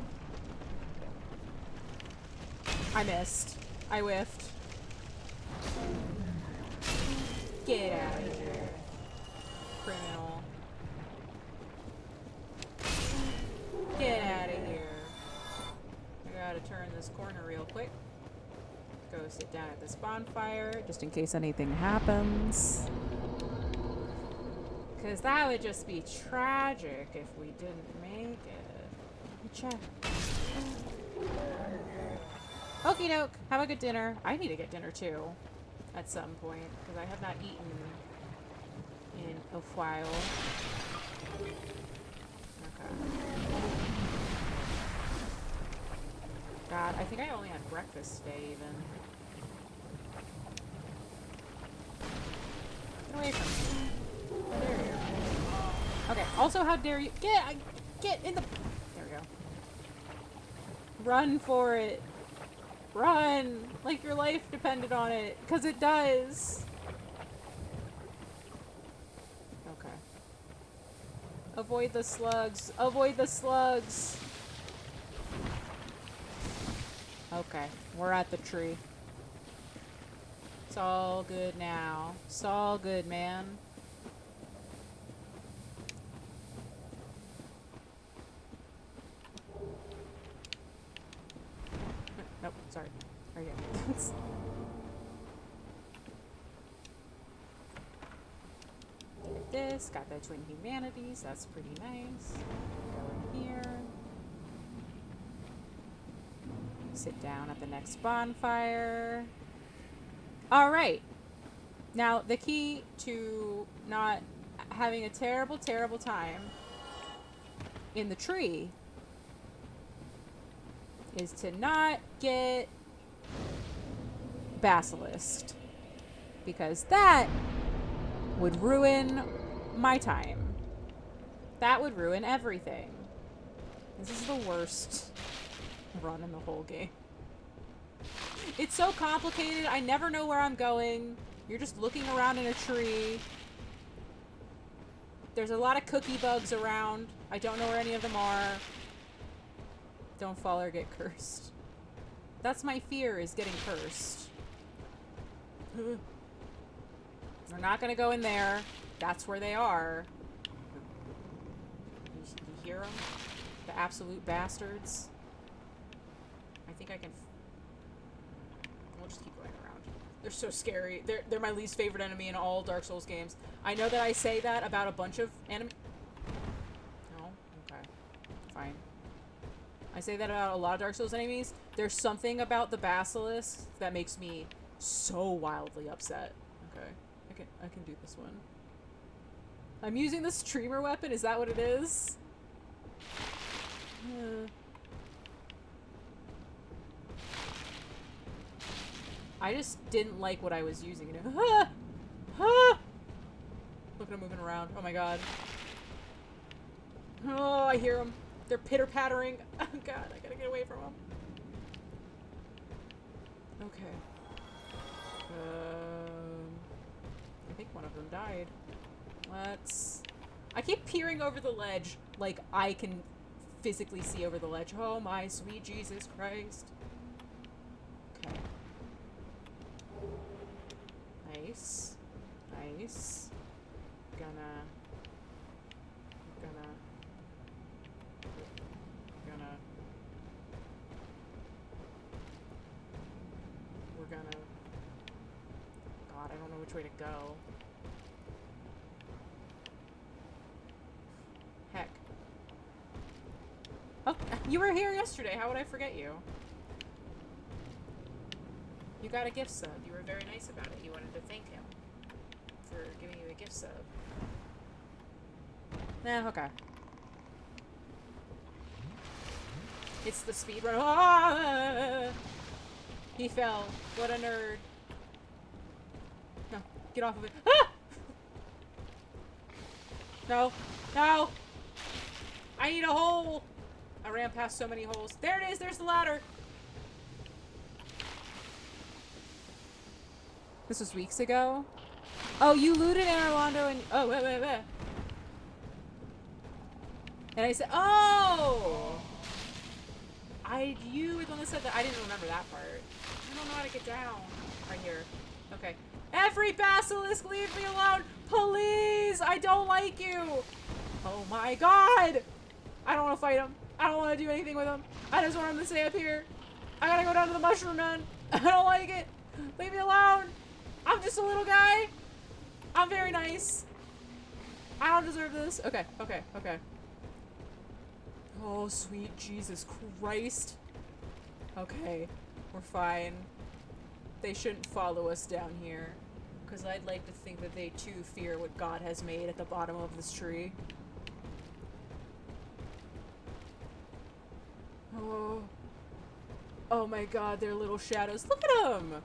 I missed. I whiffed. Get out of here. Criminal. Get out of here. I gotta turn this corner real quick. Go sit down at this bonfire, just in case anything happens. Because that would just be tragic if we didn't make it. Let me check. Okie doke. Have a good dinner. I need to get dinner too. At some point. Because I have not eaten in a while. Okay. God, I think I only had breakfast today even. Get away from me. How dare you? Okay, also how dare you get in the there we go. Run for it. Run! Like your life depended on it. 'Cause it does. Okay. Avoid the slugs. Avoid the slugs. Okay, we're at the tree. It's all good now. It's all good, man. Nope, sorry. Right here. Get this. Got the Twin Humanities. That's pretty nice. Go in here. Sit down at the next bonfire. Alright. Now, the key to not having a terrible, terrible time in the tree is to not get basilisked. Because that would ruin my time. That would ruin everything. This is the worst run in the whole game. It's so complicated. I never know where I'm going. You're just looking around in a tree. There's a lot of cookie bugs around. I don't know where any of them are. Don't fall or get cursed. That's my fear, is getting cursed. We're not gonna go in there. That's where they are. You hear them? The absolute bastards. I think I can... We'll just keep going around. They're so scary. They're my least favorite enemy in all Dark Souls games. I know that I say that about a bunch of enemies. No? Okay. Fine. I say that about a lot of Dark Souls enemies. There's something about the basilisk that makes me so wildly upset. Okay. I can do this one. I'm using the streamer weapon? Is that what it is? I just didn't like what I was using. Ah! Ah! Look at them moving around. Oh my god. Oh, I hear them. They're pitter-pattering. Oh god, I gotta get away from them. Okay. I think one of them died. Let's... I keep peering over the ledge like I can physically see over the ledge. Oh my sweet Jesus Christ. Okay. Nice. Nice. We're gonna... God, I don't know which way to go. Heck. Oh, you were here yesterday. How would I forget you? You got a gift sub. You were very nice about it. You wanted to thank him for giving you a gift sub. Eh, okay. It's the speed run. Ah! He fell. What a nerd. No, get off of it. Ah! No, no. I need a hole. I ran past so many holes. There it is. There's the ladder. This was weeks ago. Oh, you looted Anne Orlando and oh, wait. And I said, oh. You were the one that said that. I didn't remember that part. I don't know how to get down. Right here. Okay. Every basilisk, leave me alone, please. I don't like you. Oh my god. I don't want to fight him. I don't want to do anything with him. I just want him to stay up here. I gotta go down to the mushroom man. I don't like it. Leave me alone. I'm just a little guy. I'm very nice. I don't deserve this. Okay. Oh, sweet Jesus Christ. Okay, we're fine. They shouldn't follow us down here. Because I'd like to think that they too fear what God has made at the bottom of this tree. Oh. Oh my god, they're little shadows. Look at them!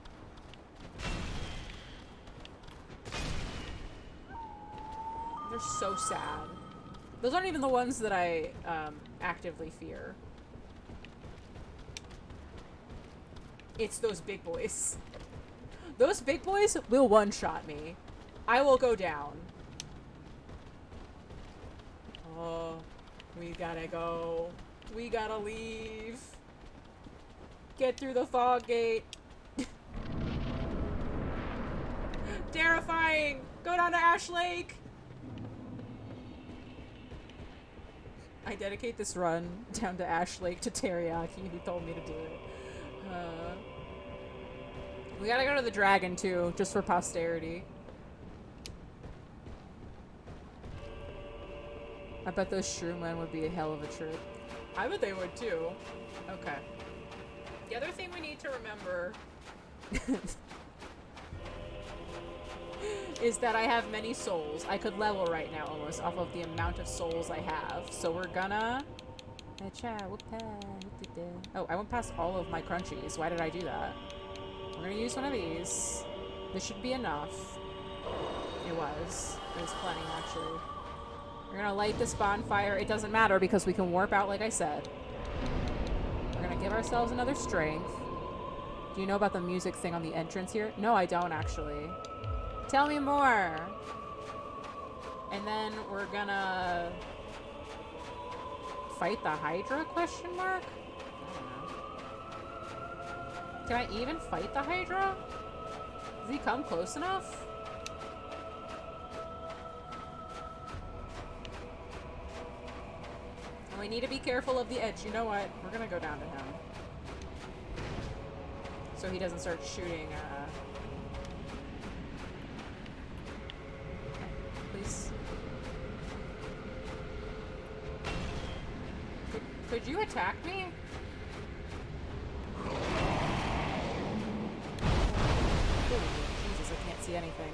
They're so sad. Those aren't even the ones that I actively fear. It's those big boys. Those big boys will one-shot me. I will go down. Oh, we gotta go. We gotta leave. Get through the fog gate. Terrifying! Go down to Ash Lake! I dedicate this run down to Ash Lake to Teriyaki, who told me to do it. We gotta go to the dragon, too, just for posterity. I bet those shroom men would be a hell of a trip. I bet they would, too. Okay. The other thing we need to remember is that I have many souls. I could level right now almost off of the amount of souls I have. So we're gonna... Oh, I went past all of my crunchies. Why did I do that? We're gonna use one of these. This should be enough. It was. It was plenty, actually. We're gonna light this bonfire. It doesn't matter because we can warp out like I said. We're gonna give ourselves another strength. Do you know about the music thing on the entrance here? No, I don't, actually. Tell me more! And then we're gonna... fight the Hydra, question mark? I don't know. Can I even fight the Hydra? Does he come close enough? And we need to be careful of the edge. You know what? We're gonna go down to him. So he doesn't start shooting, please. Could you attack me? Ooh, Jesus, I can't see anything.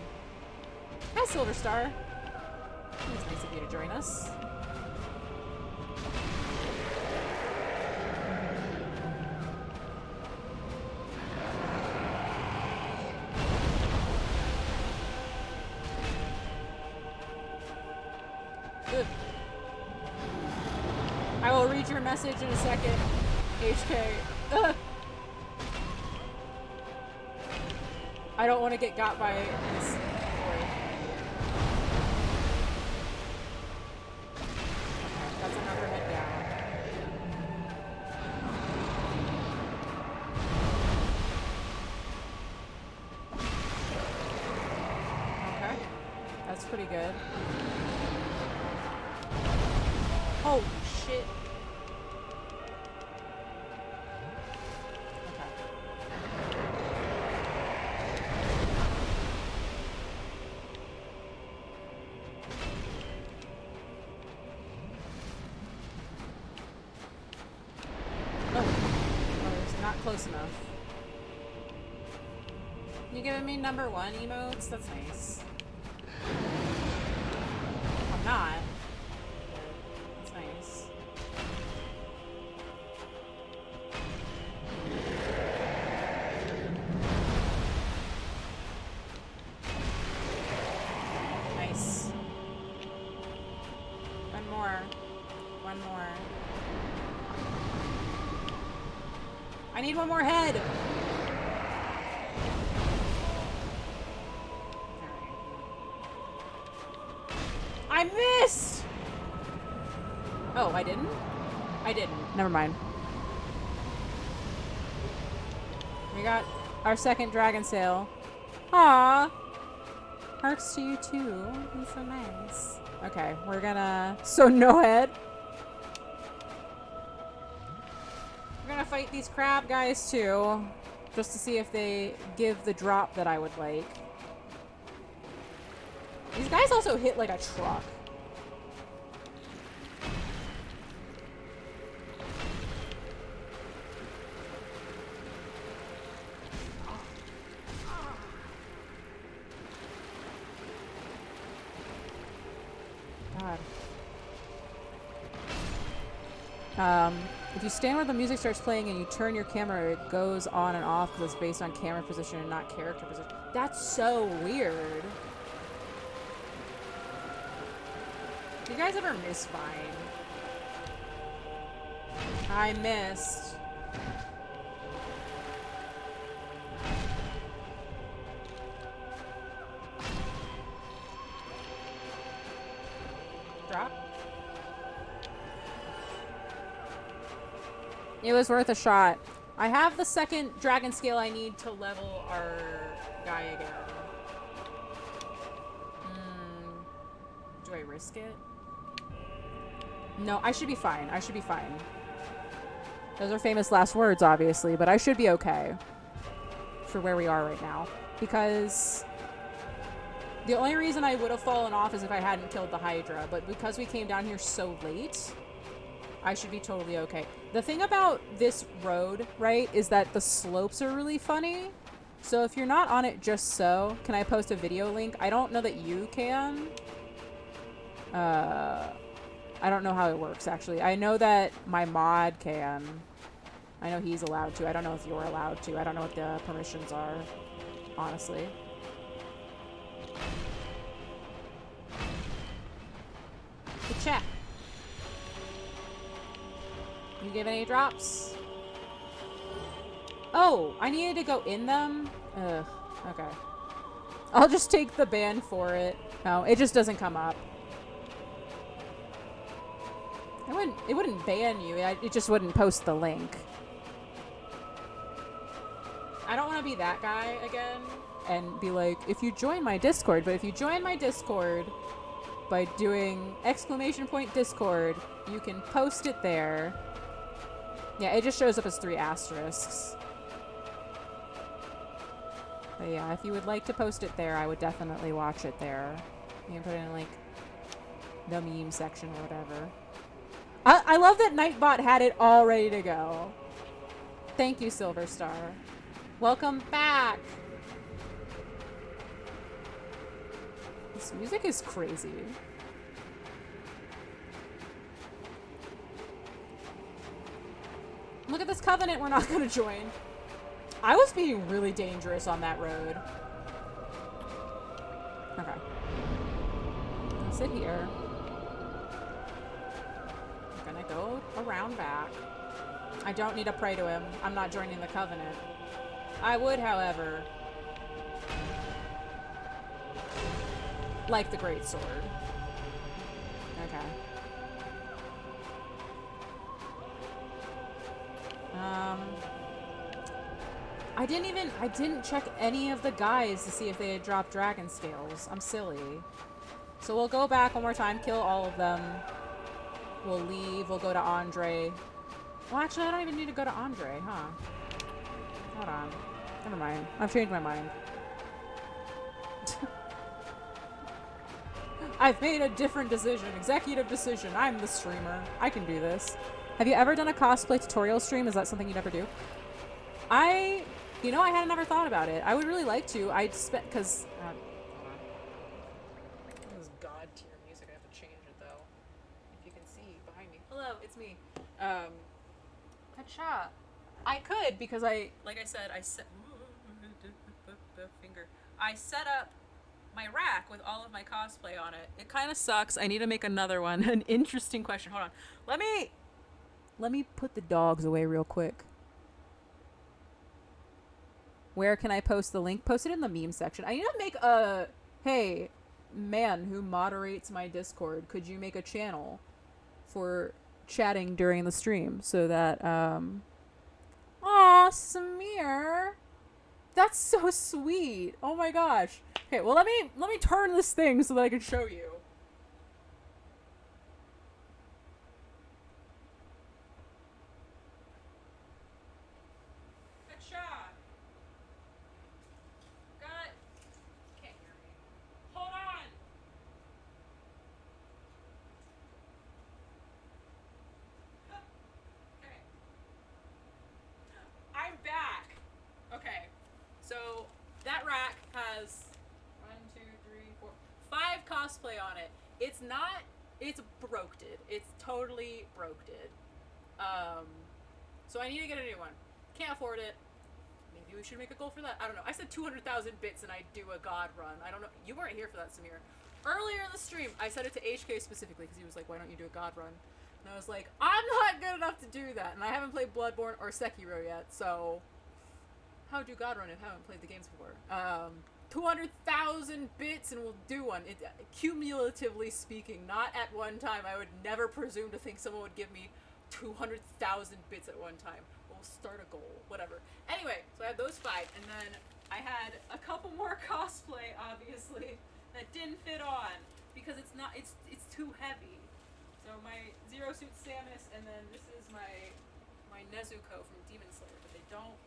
Hi, Silver Star. It was nice of you to join us. Good. I will read your message in a second, HK. Ugh. I don't want to get got by this boy. Okay, that's another head down. Okay, that's pretty good. Holy shit. Okay. Oh, it's not close enough. You giving me #1 emotes? That's nice. I'm not. That's nice. One more. One more. I need one more head. I missed! Oh, I didn't? I didn't. Never mind. We got our second dragon sail. Aww. Hearts to you too. That's so nice. Okay, we're gonna... So no head. We're gonna fight these crab guys too. Just to see if they give the drop that I would like. These guys also hit like a truck. God. If you stand where the music starts playing and you turn your camera, it goes on and off because it's based on camera position and not character position. That's so weird. Do you guys ever miss Vine? I missed. Drop. It was worth a shot. I have the second dragon scale I need to level our guy again. Do I risk it? No, I should be fine. I should be fine. Those are famous last words, obviously, but I should be okay for where we are right now. Because the only reason I would have fallen off is if I hadn't killed the Hydra, but because we came down here so late, I should be totally okay. The thing about this road, right, is that the slopes are really funny. So if you're not on it just so, can I post a video link? I don't know that you can. I don't know how it works, actually. I know that my mod can. I know he's allowed to. I don't know if you're allowed to. I don't know what the permissions are, honestly. Good check. You give any drops? Oh, I needed to go in them? Ugh, okay. I'll just take the ban for it. No, it just doesn't come up. It wouldn't ban you, it just wouldn't post the link. I don't want to be that guy again and be like, if you join my Discord, but if you join my Discord by doing !Discord, you can post it there. Yeah, it just shows up as 3 asterisks. But yeah, if you would like to post it there, I would definitely watch it there. You can put it in, like, the meme section or whatever. I love that Nightbot had it all ready to go. Thank you, Silver Star. Welcome back! This music is crazy. Look at this covenant we're not gonna join. I was being really dangerous on that road. Okay. I'll sit here. I'm gonna go around back. I don't need to pray to him. I'm not joining the covenant. I would, however, like the great sword. Okay. I didn't check any of the guys to see if they had dropped dragon scales. I'm silly. So we'll go back one more time, kill all of them. We'll leave, we'll go to Andre. Well, actually, I don't even need to go to Andre, huh? Hold on. Never mind. I've changed my mind. I've made a different decision. Executive decision. I'm the streamer. I can do this. Have you ever done a cosplay tutorial stream? Is that something you'd ever do? You know, I had never thought about it. I would really like to. I'd spent, because, hold on. This is God tier music. I have to change it, though. If you can see behind me. Hello, it's me. Hacha. I could, because like I said, I set up my rack with all of my cosplay on it. It kind of sucks. I need to make another one. An interesting question. Hold on. Let me put the dogs away real quick. Where can I post the link? Post it in the meme section. I need to make a... Hey, man who moderates my Discord, could you make a channel for chatting during the stream so that, Aw, Samir! That's so sweet! Oh my gosh. Okay, well let me turn this thing so that I can show you. So that rack has 5 cosplay on it. It's broked. It's totally broked. So I need to get a new one. Can't afford it. Maybe we should make a goal for that. I don't know. I said 200,000 bits and I'd do a god run. I don't know. You weren't here for that, Samir. Earlier in the stream, I said it to HK specifically because he was like, why don't you do a god run? And I was like, I'm not good enough to do that. And I haven't played Bloodborne or Sekiro yet, so... How do God run if I haven't played the games before? 200,000 bits and we'll do one. Cumulatively speaking, not at one time. I would never presume to think someone would give me 200,000 bits at one time. We'll start a goal, whatever. Anyway, so I have those 5, and then I had a couple more cosplay, obviously, that didn't fit on because it's too heavy. So my Zero Suit Samus, and then this is my Nezuko from Demon Slayer, but they don't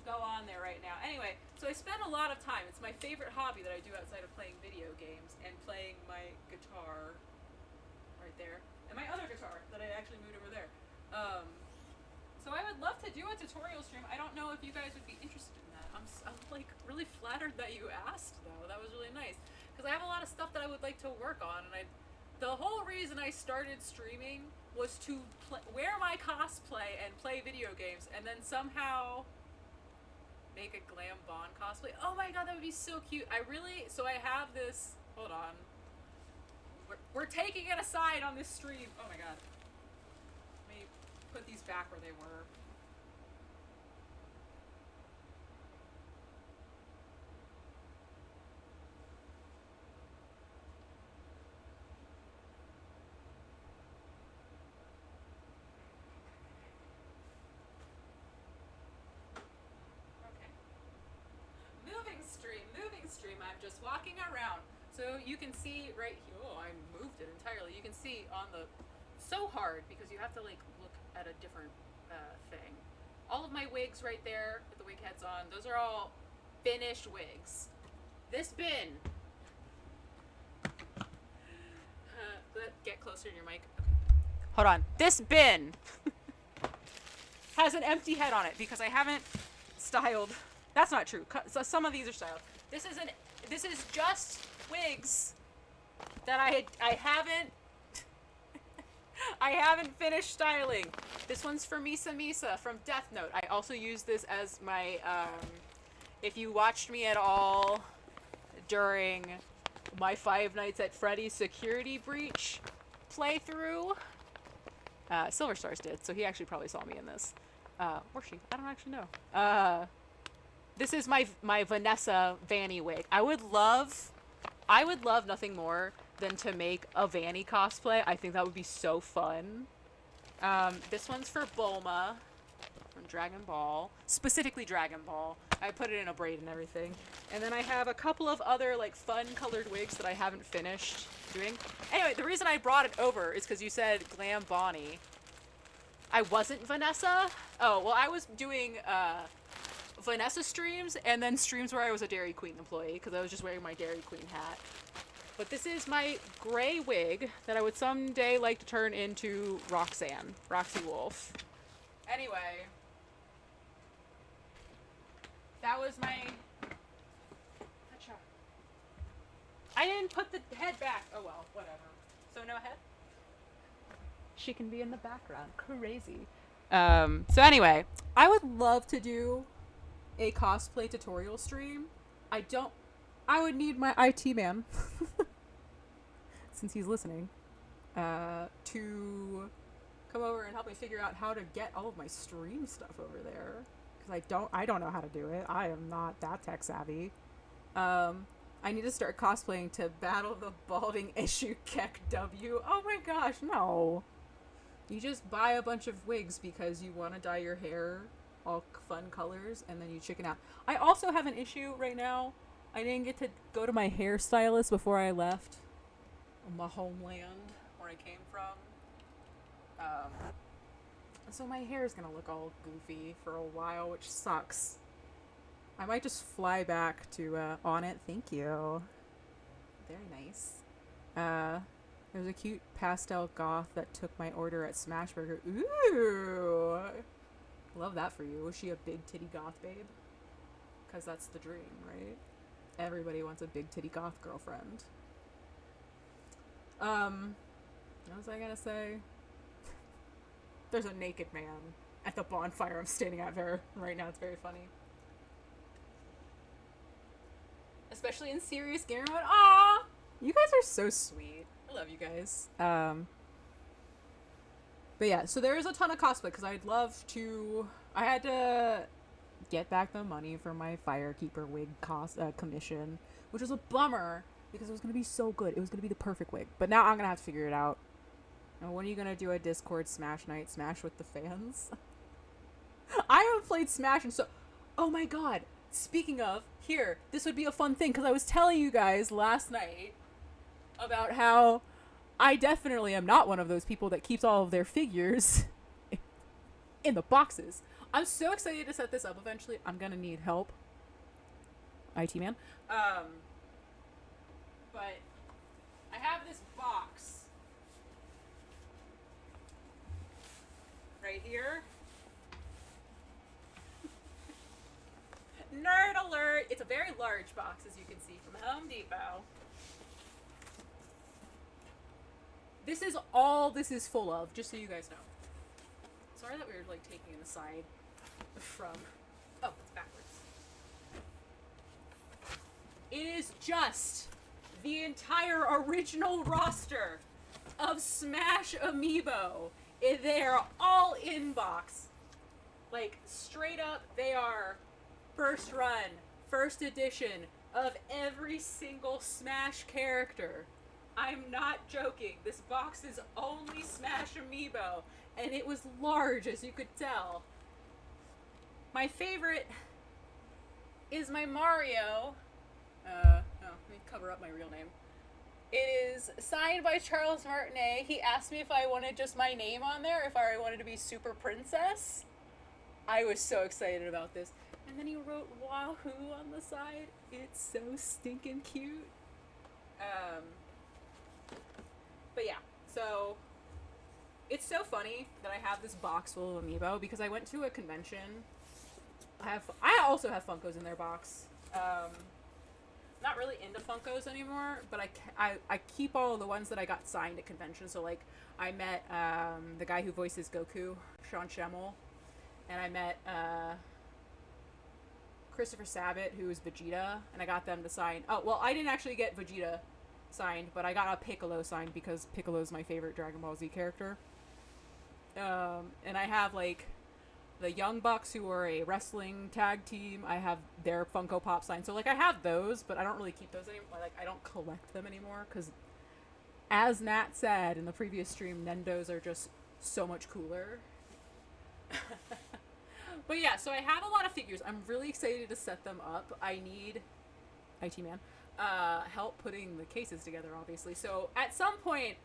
go on there right now. Anyway, so I spend a lot of time. It's my favorite hobby that I do outside of playing video games and playing my guitar right there, and my other guitar that I actually moved over there. So I would love to do a tutorial stream. I don't know if you guys would be interested in that. I'm like really flattered that you asked though. That was really nice because I have a lot of stuff that I would like to work on, and the whole reason I started streaming was to wear my cosplay and play video games, and then somehow make a glam Bond cosplay. Oh my god, that would be so cute. So I have this, hold on. We're taking it aside on this stream. Oh my god. Let me put these back where they were. Moving stream, I'm just walking around. So you can see right here, oh, I moved it entirely. You can see on the, so hard because you have to like look at a different thing. All of my wigs right there with the wig heads on, those are all finished wigs. This bin, get closer to your mic. Okay. Hold on. This bin has an empty head on it because I haven't styled. That's not true. So some of these are styled. This is just wigs that I haven't finished styling. This one's for Misa from Death Note. I also use this as my if you watched me at all during my Five Nights at Freddy's security breach playthrough, Silver Stars did, so he actually probably saw me in this. Or she, I don't actually know. This is my Vanessa Vanny wig. I would love nothing more than to make a Vanny cosplay. I think that would be so fun. This one's for Bulma from Dragon Ball, specifically Dragon Ball. I put it in a braid and everything. And then I have a couple of other like fun colored wigs that I haven't finished doing. Anyway, the reason I brought it over is because you said Glam Bonnie. I wasn't Vanessa. Oh, well, I was doing Vanessa streams and then streams where I was a Dairy Queen employee because I was just wearing my Dairy Queen hat. But this is my gray wig that I would someday like to turn into Roxy Wolf. Anyway, that was my... I didn't put the head back. Oh well, whatever. So no head? She can be in the background. Crazy. So anyway, I would love to do a cosplay tutorial stream. I don't I would need my IT man, since he's listening, to come over and help me figure out how to get all of my stream stuff over there. Because I don't know how to do it. I am not that tech savvy. I need to start cosplaying to battle the balding issue Keck W. Oh my gosh, no. You just buy a bunch of wigs because you want to dye your hair all fun colors, and then you chicken out. I also have an issue right now. I didn't get to go to my hairstylist before I left my homeland where I came from. So my hair is gonna look all goofy for a while, which sucks. I might just fly back to on it. Thank you. Very nice. There's a cute pastel goth that took my order at Smashburger. Ooh! Love that for you. Was she a big titty goth babe? Because that's the dream, right? Everybody wants a big titty goth girlfriend. What was I gonna say? There's a naked man at the bonfire I'm standing at right now. It's very funny. Especially in serious gamer mode. Aww! You guys are so sweet. I love you guys. But yeah, so there is a ton of cosplay because I'd love to. I had to get back the money for my Firekeeper wig commission, which was a bummer because it was gonna be so good. It was gonna be the perfect wig, but now I'm gonna have to figure it out. And when are you gonna do a Discord Smash night? Smash with the fans? I haven't played Smash and so. Oh my god! Speaking of, here, this would be a fun thing because I was telling you guys last night about how I definitely am not one of those people that keeps all of their figures in the boxes. I'm so excited to set this up eventually. I'm gonna need help. IT man. But I have this box right here. Nerd alert! It's a very large box, as you can see, from Home Depot. This is all this is full of, just so you guys know. Sorry that we were, like, taking an aside from... Oh, it's backwards. It is just the entire original roster of Smash Amiibo. They are all in box. Like, straight up, they are first run, first edition of every single Smash character. I'm not joking. This box is only Smash Amiibo, and it was large, as you could tell. My favorite is my Mario. Let me cover up my real name. It is signed by Charles Martinet. He asked me if I wanted just my name on there, if I wanted to be Super Princess. I was so excited about this. And then he wrote Wahoo on the side. It's so stinking cute. But yeah, so it's so funny that I have this box full of Amiibo because I went to a convention. I also have Funkos in their box. Not really into Funkos anymore, but I keep all the ones that I got signed at convention. So like I met the guy who voices Goku, Sean Schemmel, and I met Christopher Sabat, who is Vegeta, and I got them to sign. Oh, well, I didn't actually get Vegeta signed, but I got a Piccolo signed because Piccolo's my favorite Dragon Ball Z character. And I have, like, the Young Bucks, who are a wrestling tag team. I have their Funko Pop signed. So, like, I have those, but I don't really keep those anymore. Like, I don't collect them anymore, because, as Nat said in the previous stream, Nendos are just so much cooler. But yeah, so I have a lot of figures. I'm really excited to set them up. I need, IT man, help putting the cases together, obviously. So at some point,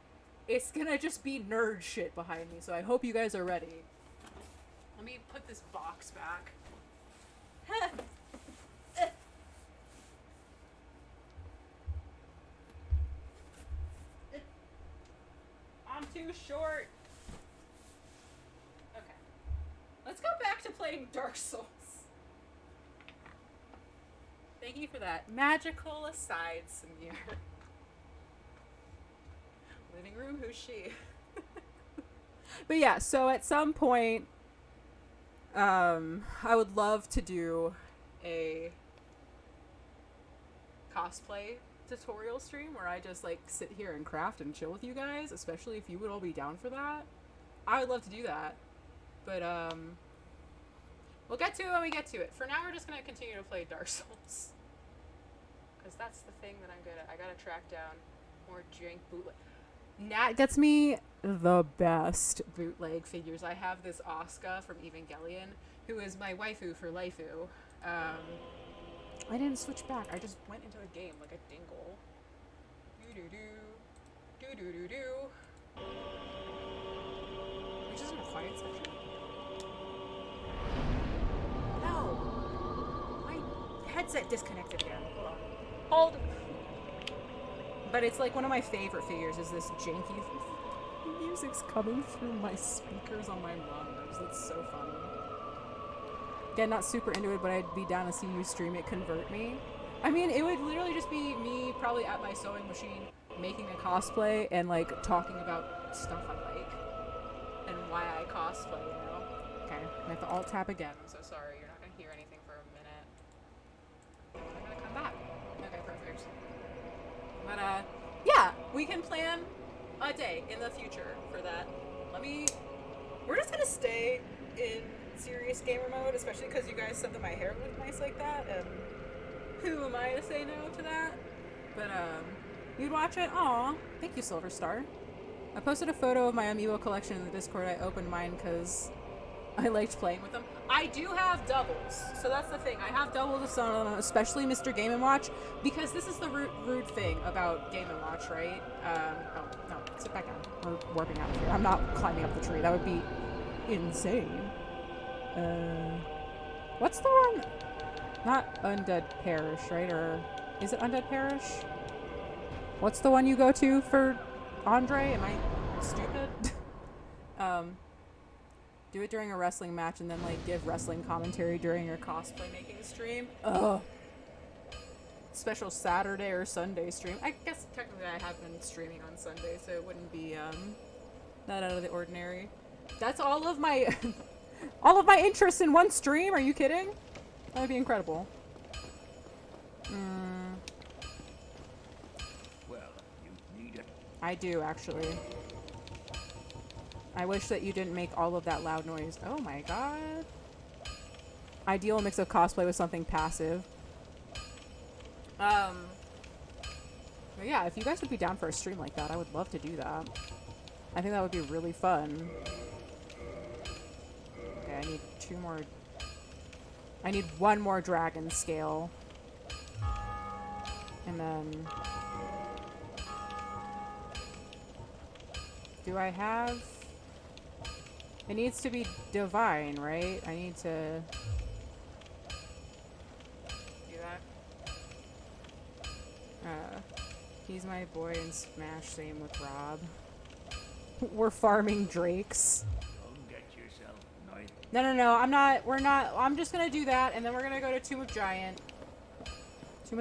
it's gonna just be nerd shit behind me. So I hope you guys are ready. Let me put this box back. I'm too short. Let's go back to playing Dark Souls. Thank you for that magical aside, Samir. Living room, who's she? But yeah, so at some point, I would love to do a cosplay tutorial stream where I just like sit here and craft and chill with you guys, especially if you would all be down for that. I would love to do that. But we'll get to it when we get to it. For now, we're just gonna continue to play Dark Souls. Because that's the thing that I'm good at. I gotta track down more jank bootleg. Nat gets me the best bootleg figures. I have this Asuka from Evangelion, who is my waifu for Laifu. I didn't switch back. I just went into the game like a dingle. Do do do. Do do do do. Which isn't a quiet section. No! My headset disconnected again. Hold on. But it's like one of my favorite figures is this janky music's coming through my speakers on my monitors. That's so funny. Again, not super into it, but I'd be down to see you stream it, convert me. I mean, it would literally just be me probably at my sewing machine making a cosplay and like talking about stuff I like and why I cosplay, you know? Okay, I have to alt tab again. I'm so sorry, you're not gonna hear anything for a minute. I'm gonna come back. Okay, perfect. But yeah, we can plan a day in the future for that. We're just gonna stay in serious gamer mode, especially because you guys said that my hair looked nice like that, and who am I to say no to that? But you'd watch it? Aw, thank you, Silver Star. I posted a photo of my amiibo collection in the Discord. I opened mine because I liked playing with them. I do have doubles, so that's the thing. I have doubles of some of them, especially Mr. Game & Watch, because this is the rude thing about Game & Watch, right? Oh, no, sit back down. We're warping out of here. I'm not climbing up the tree. That would be insane. What's the one? Not Undead Parish, right? Or is it Undead Parish? What's the one you go to for Andre? Am I stupid? Do it during a wrestling match and then like give wrestling commentary during your cosplay making stream. Ugh. Special Saturday or Sunday stream. I guess technically I have been streaming on Sunday, so it wouldn't be that out of the ordinary. That's all of my all of my interests in one stream. Are you kidding? That would be incredible. Well, you need it. I do actually. I wish that you didn't make all of that loud noise. Oh my god. Ideal mix of cosplay with something passive. But yeah, if you guys would be down for a stream like that, I would love to do that. I think that would be really fun. Okay, I need I need one more dragon scale. And then... do I have... it needs to be divine, right? I need to... do that. He's my boy in Smash, same with Rob. We're farming drakes. Don't get yourself annoyed. No, we're not, I'm just gonna do that, and then we're gonna go to Tomb of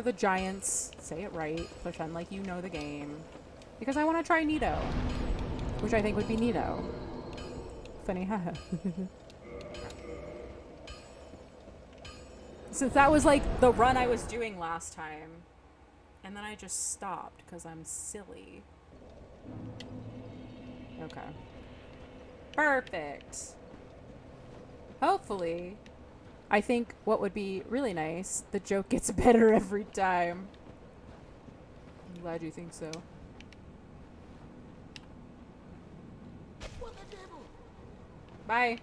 the Giants. Say it right. Pretend like you know the game. Because I want to try Nito. Which I think would be Nito. Funny, haha. Since that was like the run I was doing last time. And then I just stopped because I'm silly. Okay. Perfect. Hopefully, I think what would be really nice, the joke gets better every time. I'm glad you think so. Bye.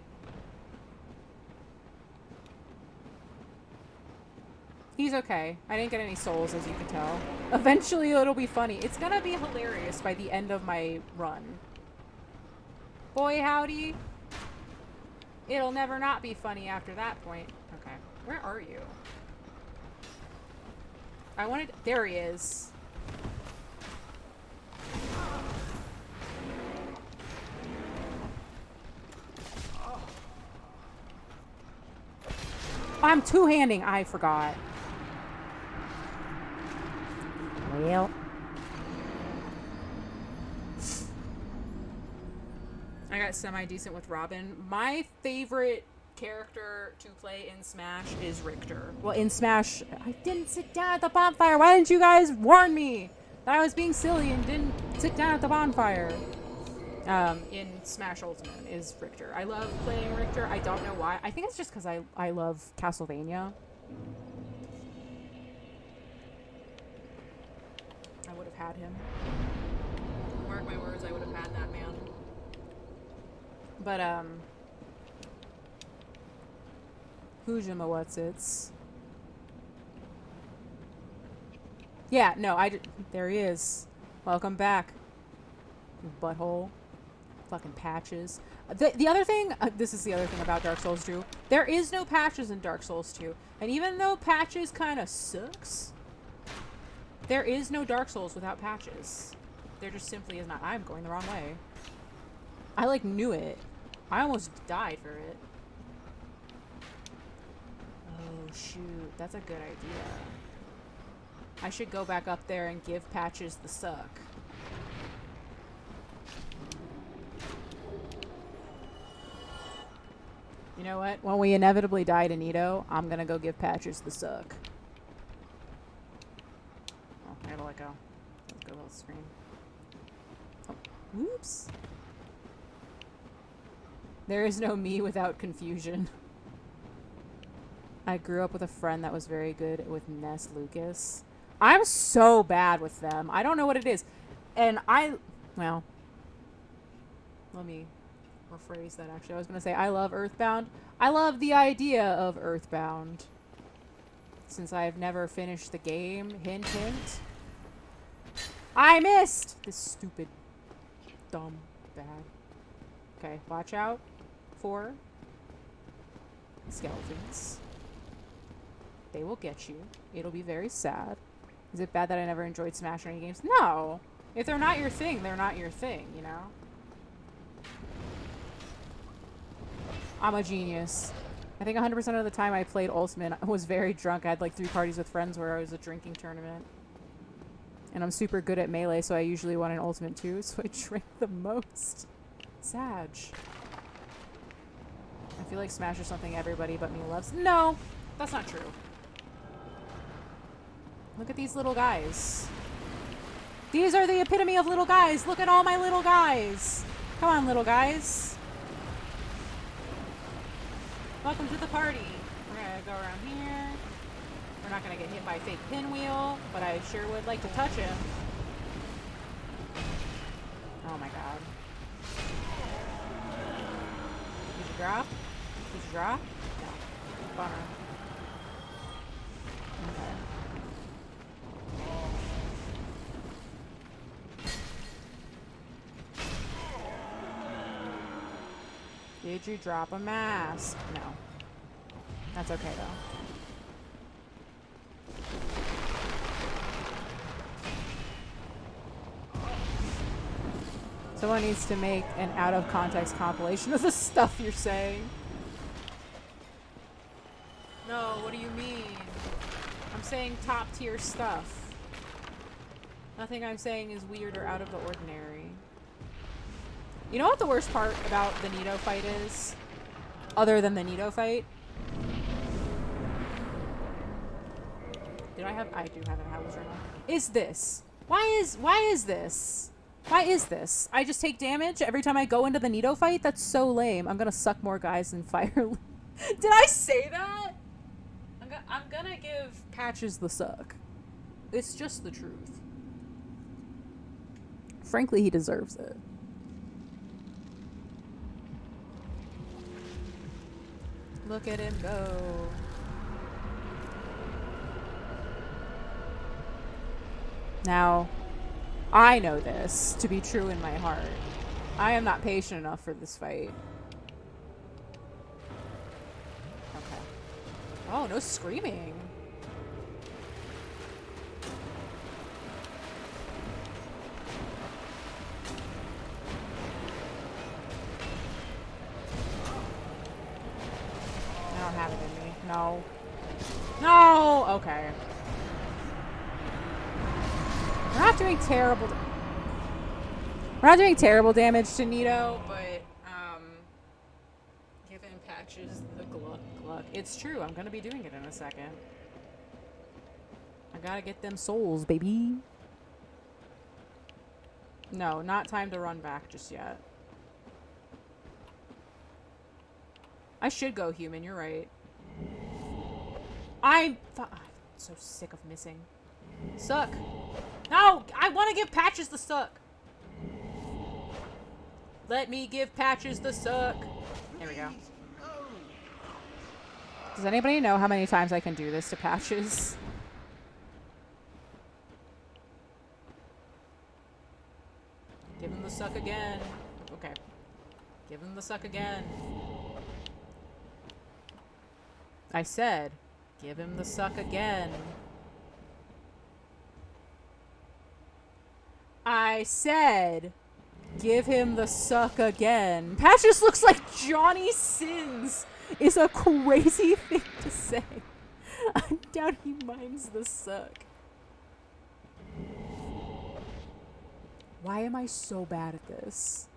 He's okay. I didn't get any souls, as you can tell. Eventually, it'll be funny. It's gonna be hilarious by the end of my run. Boy, howdy. It'll never not be funny after that point. Okay. Where are you? I wanted... there he is. I'm two-handing. I forgot. Well. I got semi-decent with Robin. My favorite character to play in Smash is Richter. Well, in Smash, I didn't sit down at the bonfire. Why didn't you guys warn me that I was being silly and didn't sit down at the bonfire? In Smash Ultimate is Richter. I love playing Richter. I don't know why. I think it's just because I love Castlevania. I would have had him. Mark my words, I would have had that man. But, Hujima what's-its. Yeah, no, there he is. Welcome back. You butthole. Fucking patches. The other thing, this is the other thing about Dark Souls 2. There is no patches in Dark Souls 2. And even though patches kind of sucks, there is no Dark Souls without patches. There just simply is not. I'm going the wrong way. I, like, knew it. I almost died for it. Oh, shoot. That's a good idea. I should go back up there and give patches the suck. You know what? When we inevitably die to Nito, I'm gonna go give patches the suck. Oh, I gotta let go. Let's go to the screen. Oh, whoops. There is no me without confusion. I grew up with a friend that was very good with Ness Lucas. I'm so bad with them. I don't know what it is. And well, let me rephrase that actually. I was going to say I love Earthbound. I love the idea of Earthbound. Since I have never finished the game. Hint, hint. I missed! This stupid, dumb, bad. Okay, watch out for skeletons. They will get you. It'll be very sad. Is it bad that I never enjoyed Smash or any games? No! If they're not your thing, they're not your thing, you know? I'm a genius. I think 100% of the time I played Ultimate, I was very drunk. I had like 3 parties with friends where I was a drinking tournament. And I'm super good at Melee, so I usually won an Ultimate too, so I drink the most. Sag. I feel like Smash is something everybody but me loves. No! That's not true. Look at these little guys. These are the epitome of little guys. Look at all my little guys. Come on, little guys. Welcome to the party. We're gonna go around here. We're not gonna get hit by a fake pinwheel, but I sure would like to touch him. Oh my god. Did you drop? Did you drop? No. Bummer. Okay. Did you drop a mask? No. That's okay though. Someone needs to make an out-of-context compilation of the stuff you're saying. No, what do you mean? I'm saying top-tier stuff. Nothing I'm saying is weird or out of the ordinary. You know what the worst part about the Nito fight is? Other than the Nito fight? I do have a house right now. Is this? Why is this? Why is this? I just take damage every time I go into the Nito fight? That's so lame. I'm gonna suck more guys than fire. Did I say that? I'm gonna give Patches the suck. It's just the truth. Frankly, he deserves it. Look at him go. Now, I know this to be true in my heart. I am not patient enough for this fight. Okay. Oh, no screaming. I don't have it in me. No. No! Okay. We're not doing terrible. We're not doing terrible damage to Nito, but giving Patches the gluck gluck. It's true, I'm gonna be doing it in a second. I gotta get them souls, baby. No, not time to run back just yet. I should go human, you're right. I'm so sick of missing. Suck. No! I want to give Patches the suck. Let me give Patches the suck. There we go. Does anybody know how many times I can do this to Patches? Give him the suck again. Okay. Give him the suck again. I said, give him the suck again. I said, give him the suck again. Patches looks like Johnny Sins is a crazy thing to say. I doubt he minds the suck. Why am I so bad at this?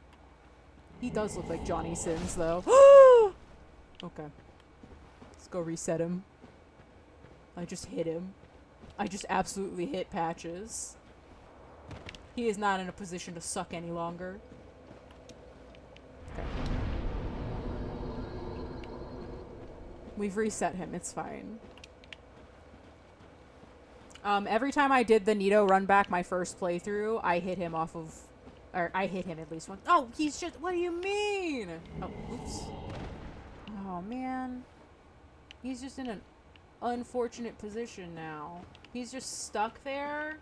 He does look like Johnny Sins, though. Okay. Let's go reset him. I just hit him. I just absolutely hit Patches. He is not in a position to suck any longer. Okay. We've reset him. It's fine. Every time I did the Nito run back my first playthrough, I hit him off of... Or, I hit him at least once. Oh, he's just... What do you mean? Oh, oops. Oh, man. He's just in an unfortunate position now. He's just stuck there.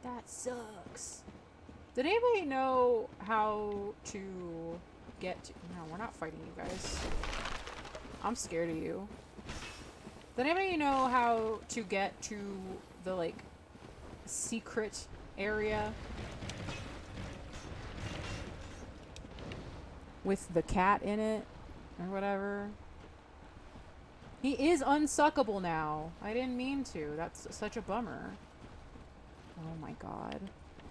That sucks. Did anybody know how to get to... No, we're not fighting you guys. I'm scared of you. Did anybody know how to get to the, like, secret area? With the cat in it? Or whatever? He is unsuckable now. I didn't mean to. That's such a bummer. Oh my god.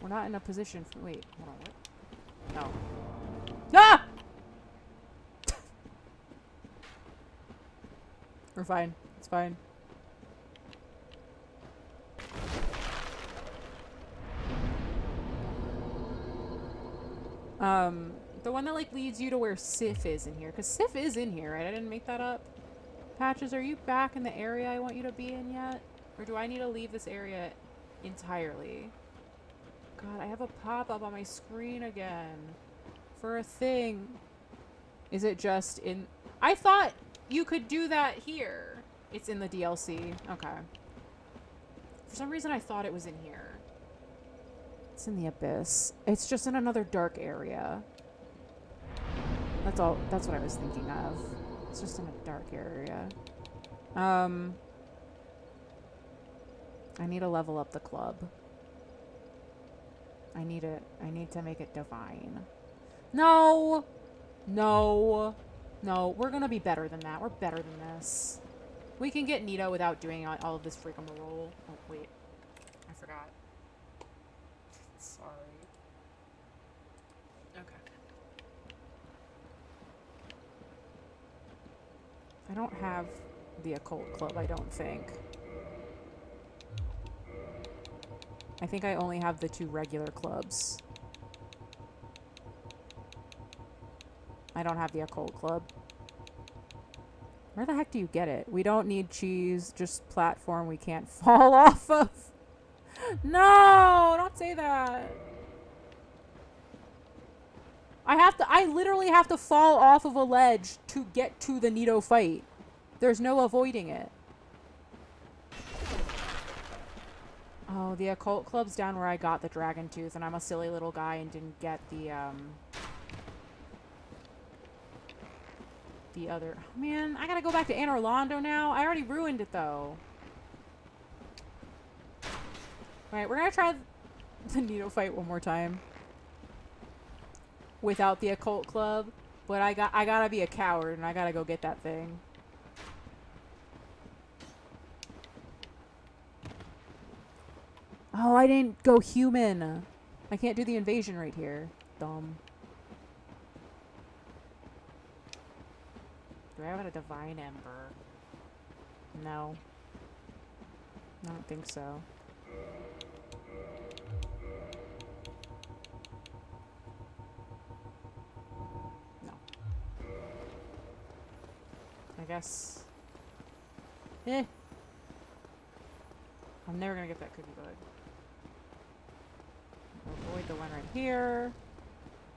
We're not in a position for... Wait, hold on. What? No. Ah! We're fine. It's fine. The one that, like, leads you to where Sif is in here. Because Sif is in here, right? I didn't make that up. Patches, are you back in the area I want you to be in yet? Or do I need to leave this area entirely? God, I have a pop-up on my screen again. For a thing. Is it just in... I thought you could do that here. It's in the DLC. Okay. For some reason I thought it was in here. It's in the Abyss. It's just in another dark area. That's all. That's what I was thinking of. It's just in a dark area. I need to level up the club. I need to make it divine. No! No! No, we're gonna be better than that. We're better than this. We can get Nito without doing all of this rigmarole. Oh, wait. I forgot. Sorry. Okay. I don't have the occult club, I don't think. I think I only have the 2 regular clubs. I don't have the occult club. Where the heck do you get it? We don't need cheese, just platform we can't fall off of. No, don't say that. I literally have to fall off of a ledge to get to the Nito fight. There's no avoiding it. Oh, the occult club's down where I got the dragon tooth, and I'm a silly little guy and didn't get the other... Oh, man, I gotta go back to Anne Orlando now? I already ruined it, though. Alright, we're gonna try the Nito fight one more time. Without the occult club. But I gotta be a coward, and I gotta go get that thing. Oh, I didn't go human. I can't do the invasion right here. Dumb. Do Do I have a divine ember? No. I don't think so. No. I guess. Eh. I'm never gonna get that cookie bug. Avoid the one right here.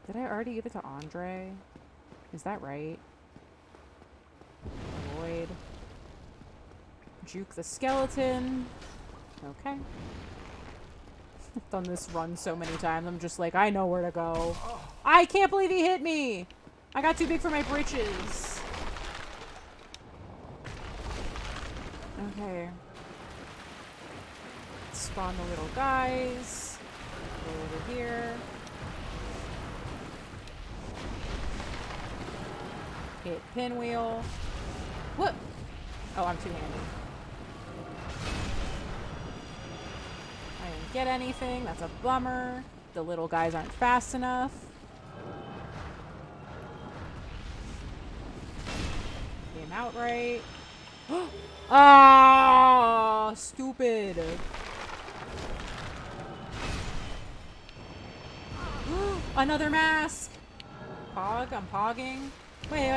Did I already give it to Andre? Is that right? Avoid. Juke the skeleton. Okay. I've done this run so many times. I'm just like, I know where to go. I can't believe he hit me! I got too big for my britches. Okay. Spawn the little guys. Go over here. Hit pinwheel. What? Oh, I'm two-handed. I didn't get anything. That's a bummer. The little guys aren't fast enough. Game outright. Ah, stupid. Another mask. Pog, I'm pogging. Wait,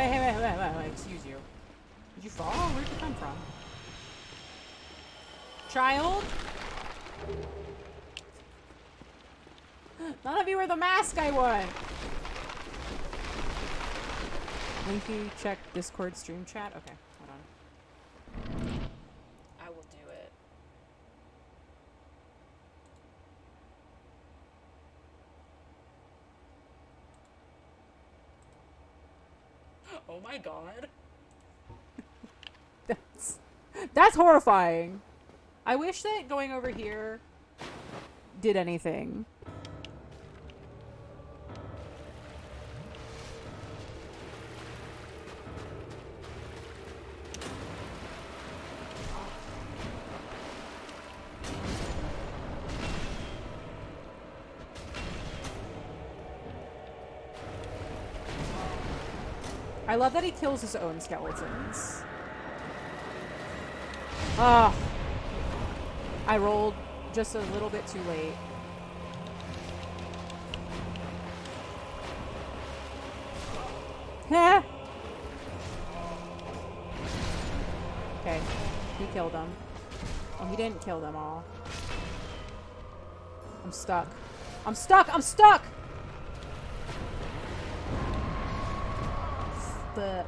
excuse you. Did you fall? Where'd you come from? Child? None of you are the mask I want. Linky, check Discord stream chat. Okay, hold on. I will do it. Oh my god. That's horrifying. I wish that going over here did anything. I love that he kills his own skeletons. Ah, I rolled just a little bit too late. Heh. Okay, he killed them. Oh, he didn't kill them all. I'm stuck. I'm stuck! I'm stuck! Fuck.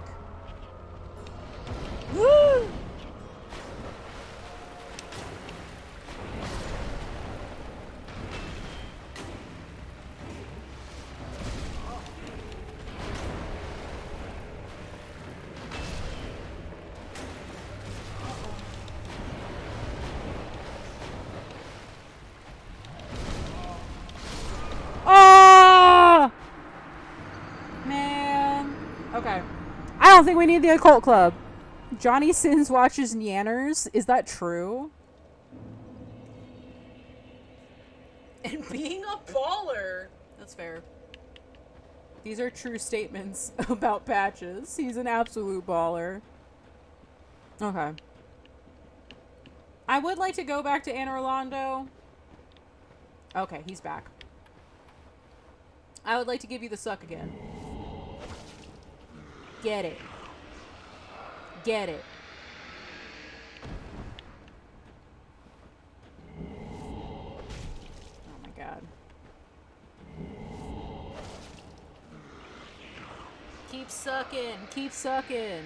Woo! Oh! Man. Okay. I don't think we need the occult club. Johnny Sins watches Nyanners. Is that true? And being a baller. That's fair. These are true statements about Patches. He's an absolute baller. Okay. I would like to go back to Anne Orlando. Okay, he's back. I would like to give you the suck again. Get it. Get it. Oh my god. Keep sucking. Keep sucking.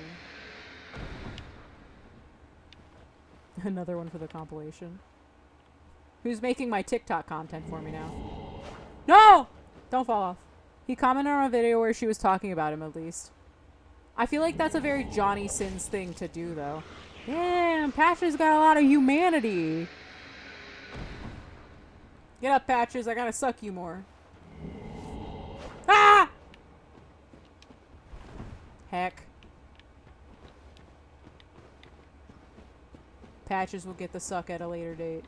Another one for the compilation. Who's making my TikTok content for me now? No! Don't fall off. He commented on a video where she was talking about him, at least. I feel like that's a very Johnny Sins thing to do, though. Damn, Patches got a lot of humanity. Get up, Patches. I gotta suck you more. Ah! Heck. Patches will get the suck at a later date.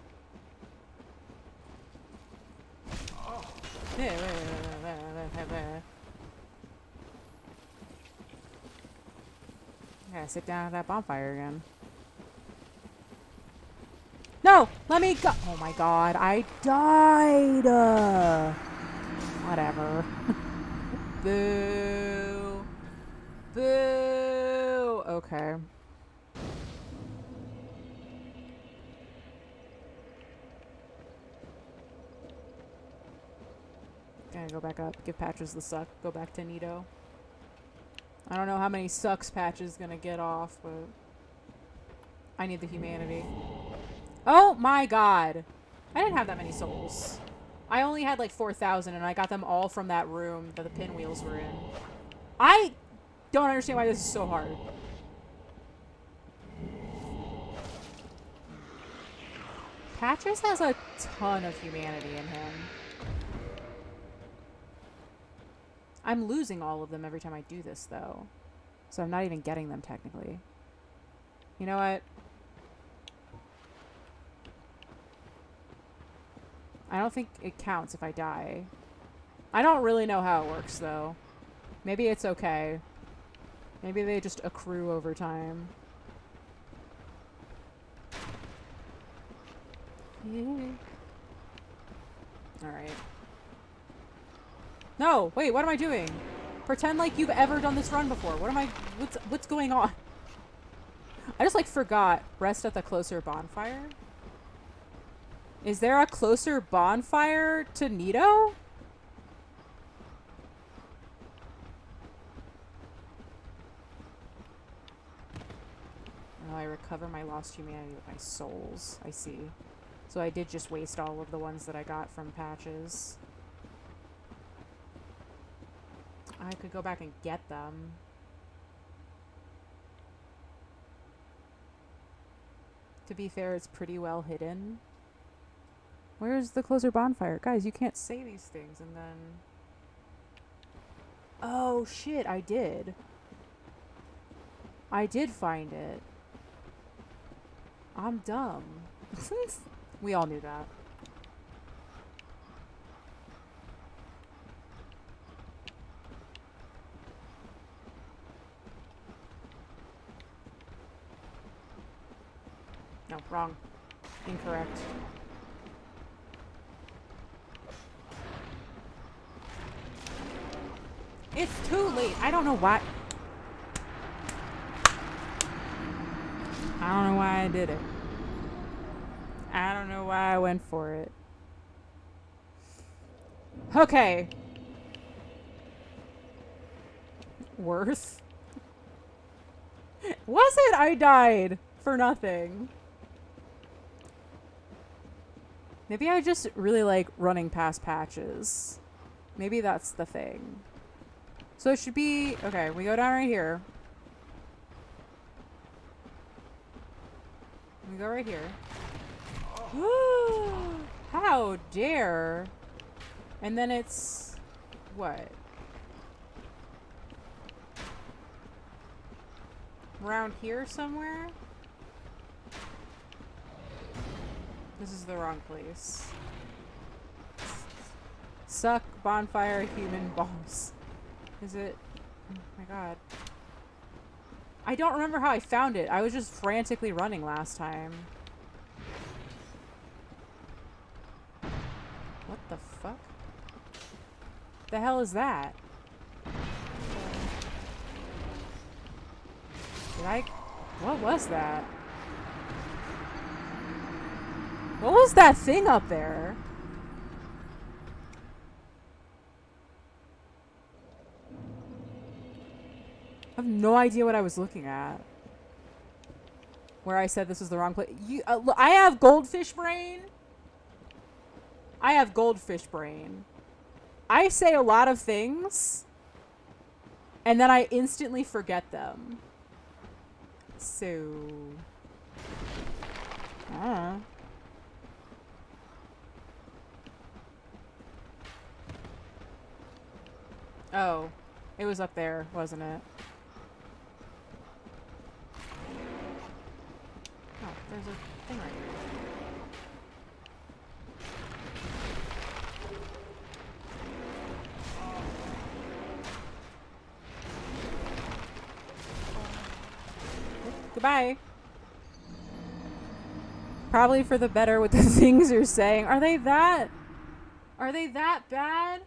gotta sit down at that bonfire again. No! Let me go! Oh my god, I died! Whatever. Boo. Boo! Okay. Gotta go back up. Give Patches the suck. Go back to Nito. I don't know how many sucks Patches is gonna get off, but I need the humanity. Oh my god! I didn't have that many souls. I only had like 4,000 and I got them all from that room that the pinwheels were in. I don't understand why this is so hard. Patches has a ton of humanity in him. I'm losing all of them every time I do this, though. So I'm not even getting them, technically. You know what? I don't think it counts if I die. I don't really know how it works, though. Maybe it's okay. Maybe they just accrue over time. Alright. No! Wait, what am I doing? Pretend like you've ever done this run before. What am I... What's going on? I just, like, forgot. Rest at the closer bonfire? Is there a closer bonfire to Nito? Oh, I recover my lost humanity with my souls. I see. So I did just waste all of the ones that I got from Patches. I could go back and get them. To be fair, it's pretty well hidden. Where's the closer bonfire? Guys, you can't say these things and then... Oh, shit, I did. I did find it. I'm dumb. We all knew that. No, wrong. Incorrect. It's too late. I don't know why. I don't know why I did it. I don't know why I went for it. Okay. Worth? Was it? I died for nothing. Maybe I just really like running past Patches. Maybe that's the thing. So it should be... Okay, we go down right here. We go right here. How dare. And then it's... What? Around here somewhere? This is the wrong place. Suck, bonfire, human bombs. Is it? Oh my god. I don't remember how I found it. I was just frantically running last time. What the fuck? The hell is that? Did I... What was that? What was that thing up there? I have no idea what I was looking at. Where I said this was the wrong place. I have goldfish brain. I have goldfish brain. I say a lot of things, and then I instantly forget them. So... I don't know. Oh. It was up there, wasn't it? Oh, there's a thing right here. Goodbye. Probably for the better with the things you're saying. Are they that bad?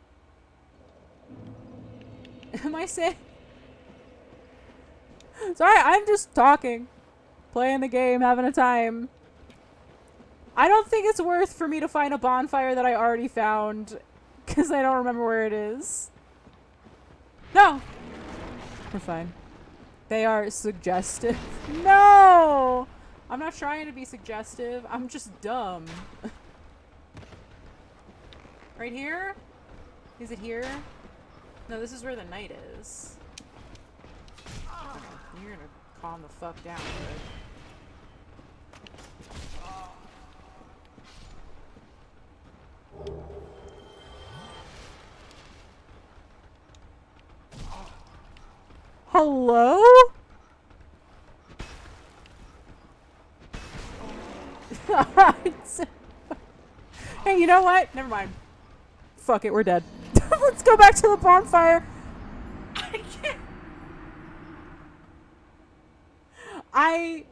Am I saying? Sorry, I'm just talking. Playing the game, having a time. I don't think it's worth for me to find a bonfire that I already found. Because I don't remember where it is. No! We're fine. They are suggestive. No! I'm not trying to be suggestive. I'm just dumb. Right here? Is it here? No, this is where the knight is. Okay, you're gonna calm the fuck down, bud. Hello? Hey, you know what? Never mind. Fuck it, we're dead. Let's go back to the bonfire. I can't. I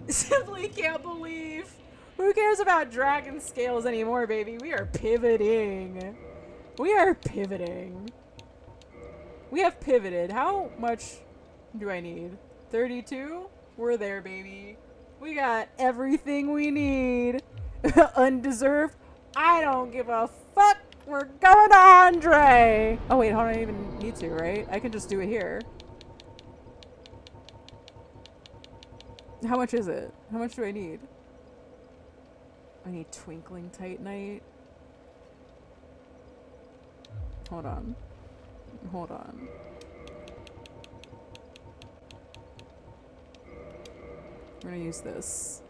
simply can't believe. Who cares about dragon scales anymore, baby? We are pivoting. We are pivoting. We have pivoted. How much do I need? 32? We're there, baby. We got everything we need. Undeserved. I don't give a fuck. We're going to Andre. Oh, wait. I don't even need to, right? I can just do it here. How much is it? How much do I need? I need Twinkling Titanite. Hold on. Hold on. We're gonna use this.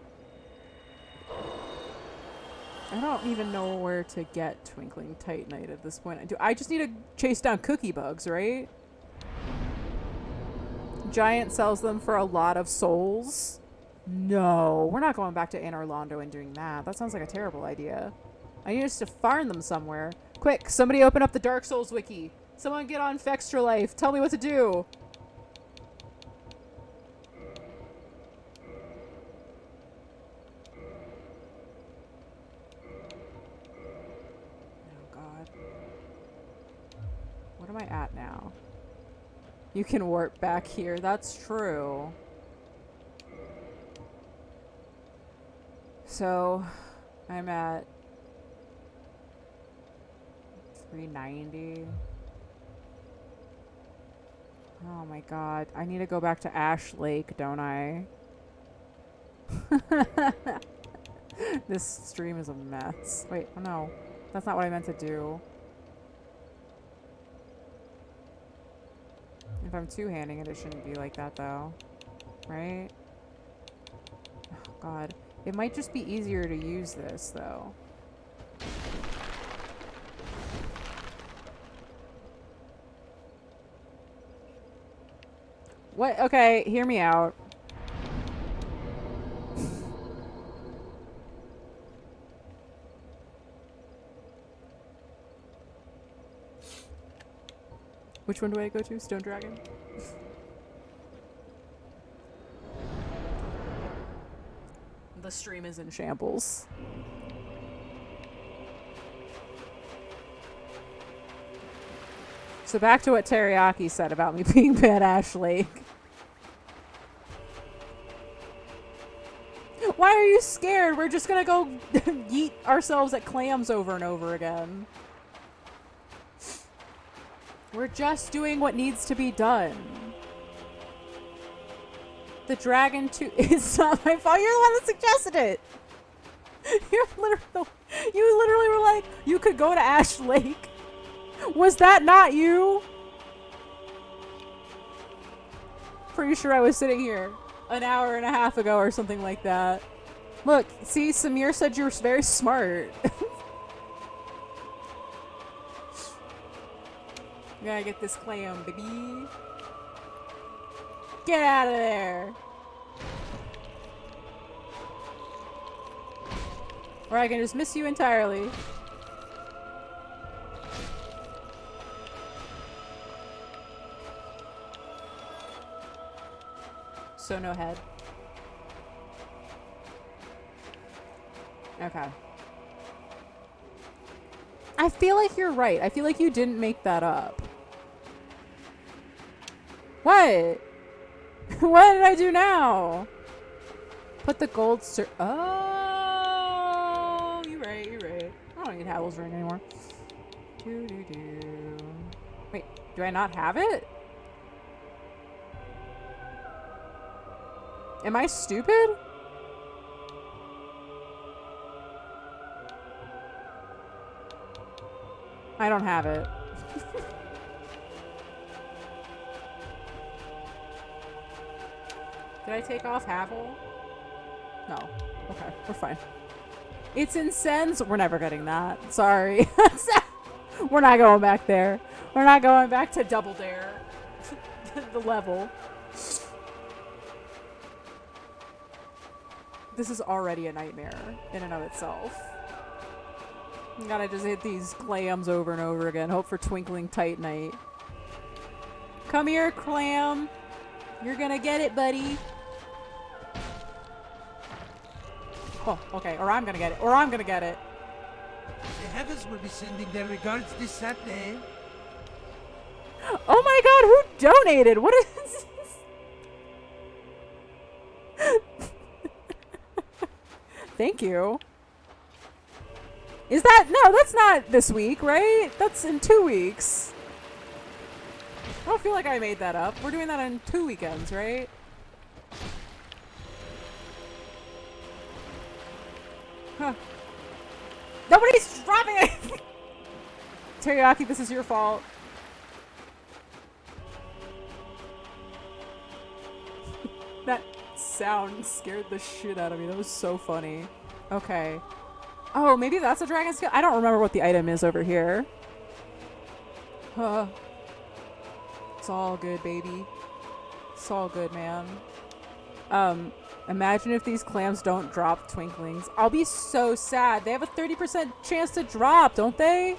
I don't even know where to get Twinkling Titanite at this point. I just need to chase down cookie bugs, right? Giant sells them for a lot of souls. No, we're not going back to Anor Londo and doing that. That sounds like a terrible idea. I need us to farm them somewhere. Quick, somebody open up the Dark Souls wiki. Someone get on Fextra Life. Tell me what to do. Oh, God. What am I at now? You can warp back here. That's true. So, I'm at 390. Oh my god. I need to go back to Ash Lake, don't I? This stream is a mess. Wait, oh no. That's not what I meant to do. If I'm two-handing it, it shouldn't be like that though. Right? Oh god. It might just be easier to use this though. What? Okay, hear me out. Which one do I go to? Stone Dragon? The stream is in shambles. So back to what Teriyaki said about me being bad Ash Lake. Why are you scared? We're just gonna go yeet ourselves at clams over and over again. We're just doing what needs to be done. The dragon too. It's not my fault. You're the one that suggested it. You literally were like, you could go to Ash Lake. Was that not you? Pretty sure I was sitting here an hour and a half ago or something like that. Look, see, Samir said you were very smart. Gotta get this clam, baby. Get out of there. Or I can just miss you entirely. So no head. Okay. I feel like you're right. I feel like you didn't make that up. What? What did I do now? Put the gold oh, you're right, you're right. I don't need Havel's ring anymore. Wait, do I not have it? Am I stupid? I don't have it. Did I take off Havel? No. Okay, we're fine. It's incense. We're never getting that. Sorry. We're not going back there. We're not going back to Double Dare. The level. This is already a nightmare in and of itself. You gotta just hit these clams over and over again. Hope for twinkling titanite. Come here, clam. You're gonna get it, buddy. Oh, okay. Or I'm gonna get it. Or I'm gonna get it. The heavens will be sending their regards this Saturday. Oh my god, who donated? What is this? Thank you. Is that... No, that's not this week, right? That's in 2 weeks. I don't feel like I made that up. We're doing that on 2 weekends, right? Huh. Nobody's dropping it! Teriyaki, this is your fault. That sound scared the shit out of me. That was so funny. Okay. Oh, maybe that's a dragon scale? I don't remember what the item is over here. It's all good, baby. It's all good, man. Imagine if these clams don't drop twinklings. I'll be so sad. They have a 30% chance to drop, don't they?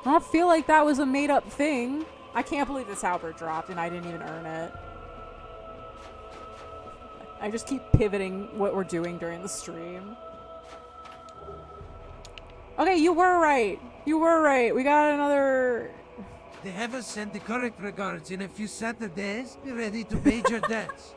I don't feel like that was a made-up thing. I can't believe this halberd dropped and I didn't even earn it. I just keep pivoting what we're doing during the stream. Okay, you were right. You were right. We got another... The heavens send the correct regards. In a few Saturdays, be ready to pay your debts.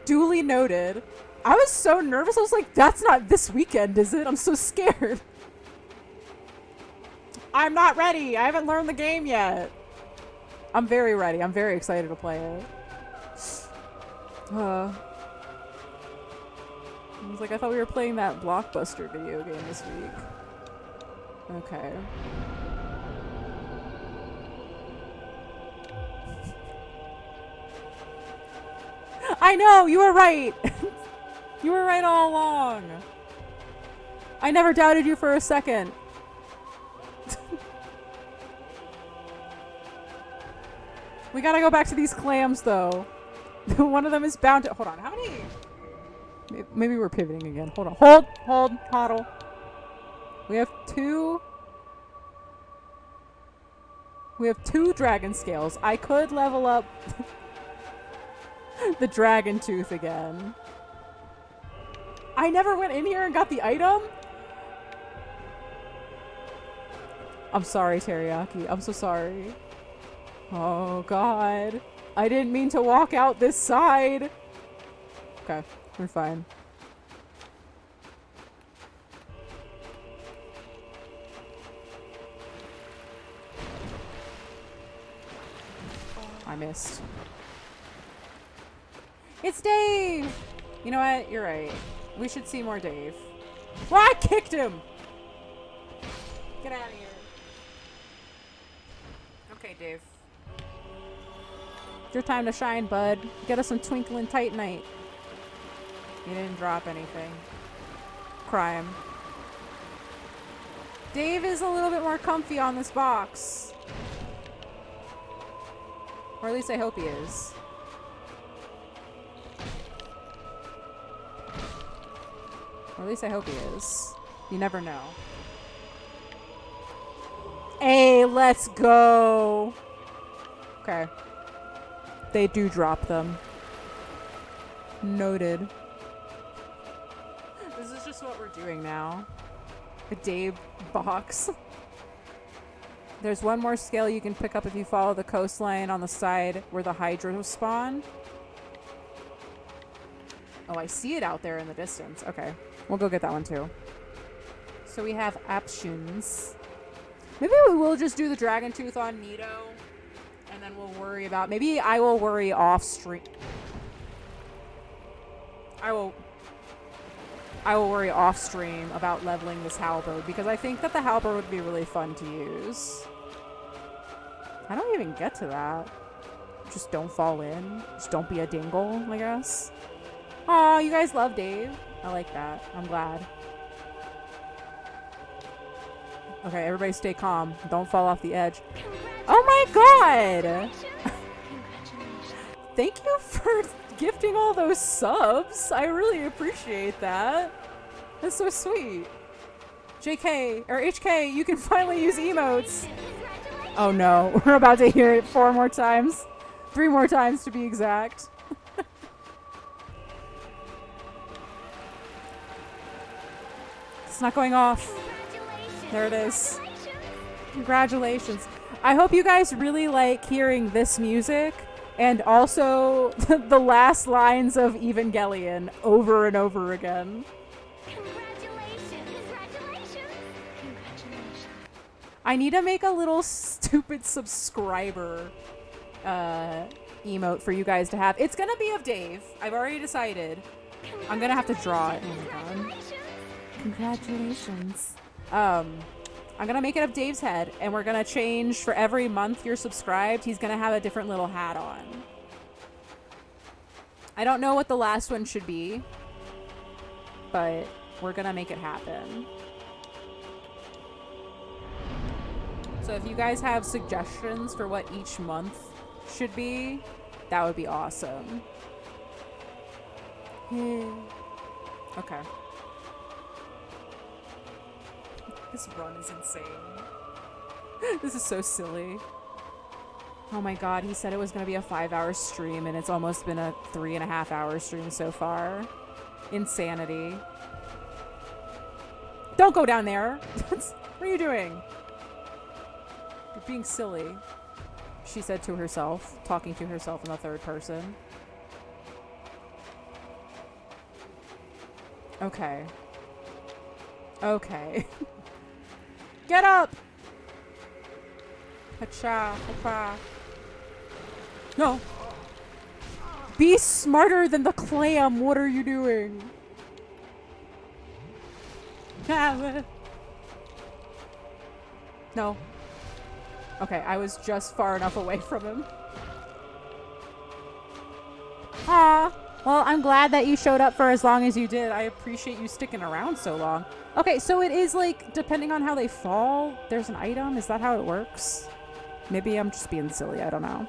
Duly noted. I was so nervous. I was like, that's not this weekend, is it? I'm so scared. I'm not ready. I haven't learned the game yet. I'm very ready. I'm very excited to play it. I was like, I thought we were playing that Blockbuster video game this week. Okay. I know! You were right! You were right all along! I never doubted you for a second. We gotta go back to these clams, though. One of them is bound to... Hold on, how many... Maybe we're pivoting again. Hold on. Hold, hodl. We have two... We have 2 dragon scales. I could level up the dragon tooth again. I never went in here and got the item? I'm sorry, Teriyaki. I'm so sorry. Oh, God. I didn't mean to walk out this side. Okay, we're fine. I missed. It's Dave! You know what? You're right. We should see more Dave. Well, I kicked him! Get out of here. Okay, Dave. It's your time to shine, bud. Get us some twinkling titanite. You didn't drop anything. Crime. Dave is a little bit more comfy on this box. Or at least I hope he is. Or at least I hope he is. You never know. Hey, let's go! Okay. They do drop them. Noted. This is just what we're doing now. A Dave box. There's one more scale you can pick up if you follow the coastline on the side where the hydros spawn. Oh, I see it out there in the distance. Okay. We'll go get that one too. So we have options. Maybe we will just do the Dragon Tooth on Nito. And then we'll worry about... Maybe I will worry off stream. I will worry off stream about leveling this halberd. Because I think that the halberd would be really fun to use. I don't even get to that. Just don't fall in. Just don't be a dingle, I guess. Aw, you guys love Dave. I like that. I'm glad. Okay, everybody stay calm. Don't fall off the edge. Oh my god! Thank you for gifting all those subs. I really appreciate that. That's so sweet. JK, or HK, you can finally use emotes. Oh no, we're about to hear it 4 more times. 3 more times to be exact. It's not going off. There it is. Congratulations. I hope you guys really like hearing this music and also the last lines of Evangelion over and over again. I need to make a little stupid subscriber emote for you guys to have. It's gonna be of Dave. I've already decided. I'm gonna have to draw it. Oh my god. Congratulations. I'm gonna make it of Dave's head, and we're gonna change for every month you're subscribed. He's gonna have a different little hat on. I don't know what the last one should be, but we're gonna make it happen. So if you guys have suggestions for what each month should be, that would be awesome. Okay. This run is insane. This is so silly. Oh my god, he said it was going to be a 5-hour stream, and it's almost been a 3.5-hour stream so far. Insanity. Don't go down there! What are you doing? You're being silly. She said to herself, talking to herself in the third person. Okay. Okay. Get up! Hacha, hacha. No! Be smarter than the clam! What are you doing? No. Okay, I was just far enough away from him. Ah! Well, I'm glad that you showed up for as long as you did. I appreciate you sticking around so long. Okay, so it is like, depending on how they fall, there's an item? Is that how it works? Maybe I'm just being silly, I don't know.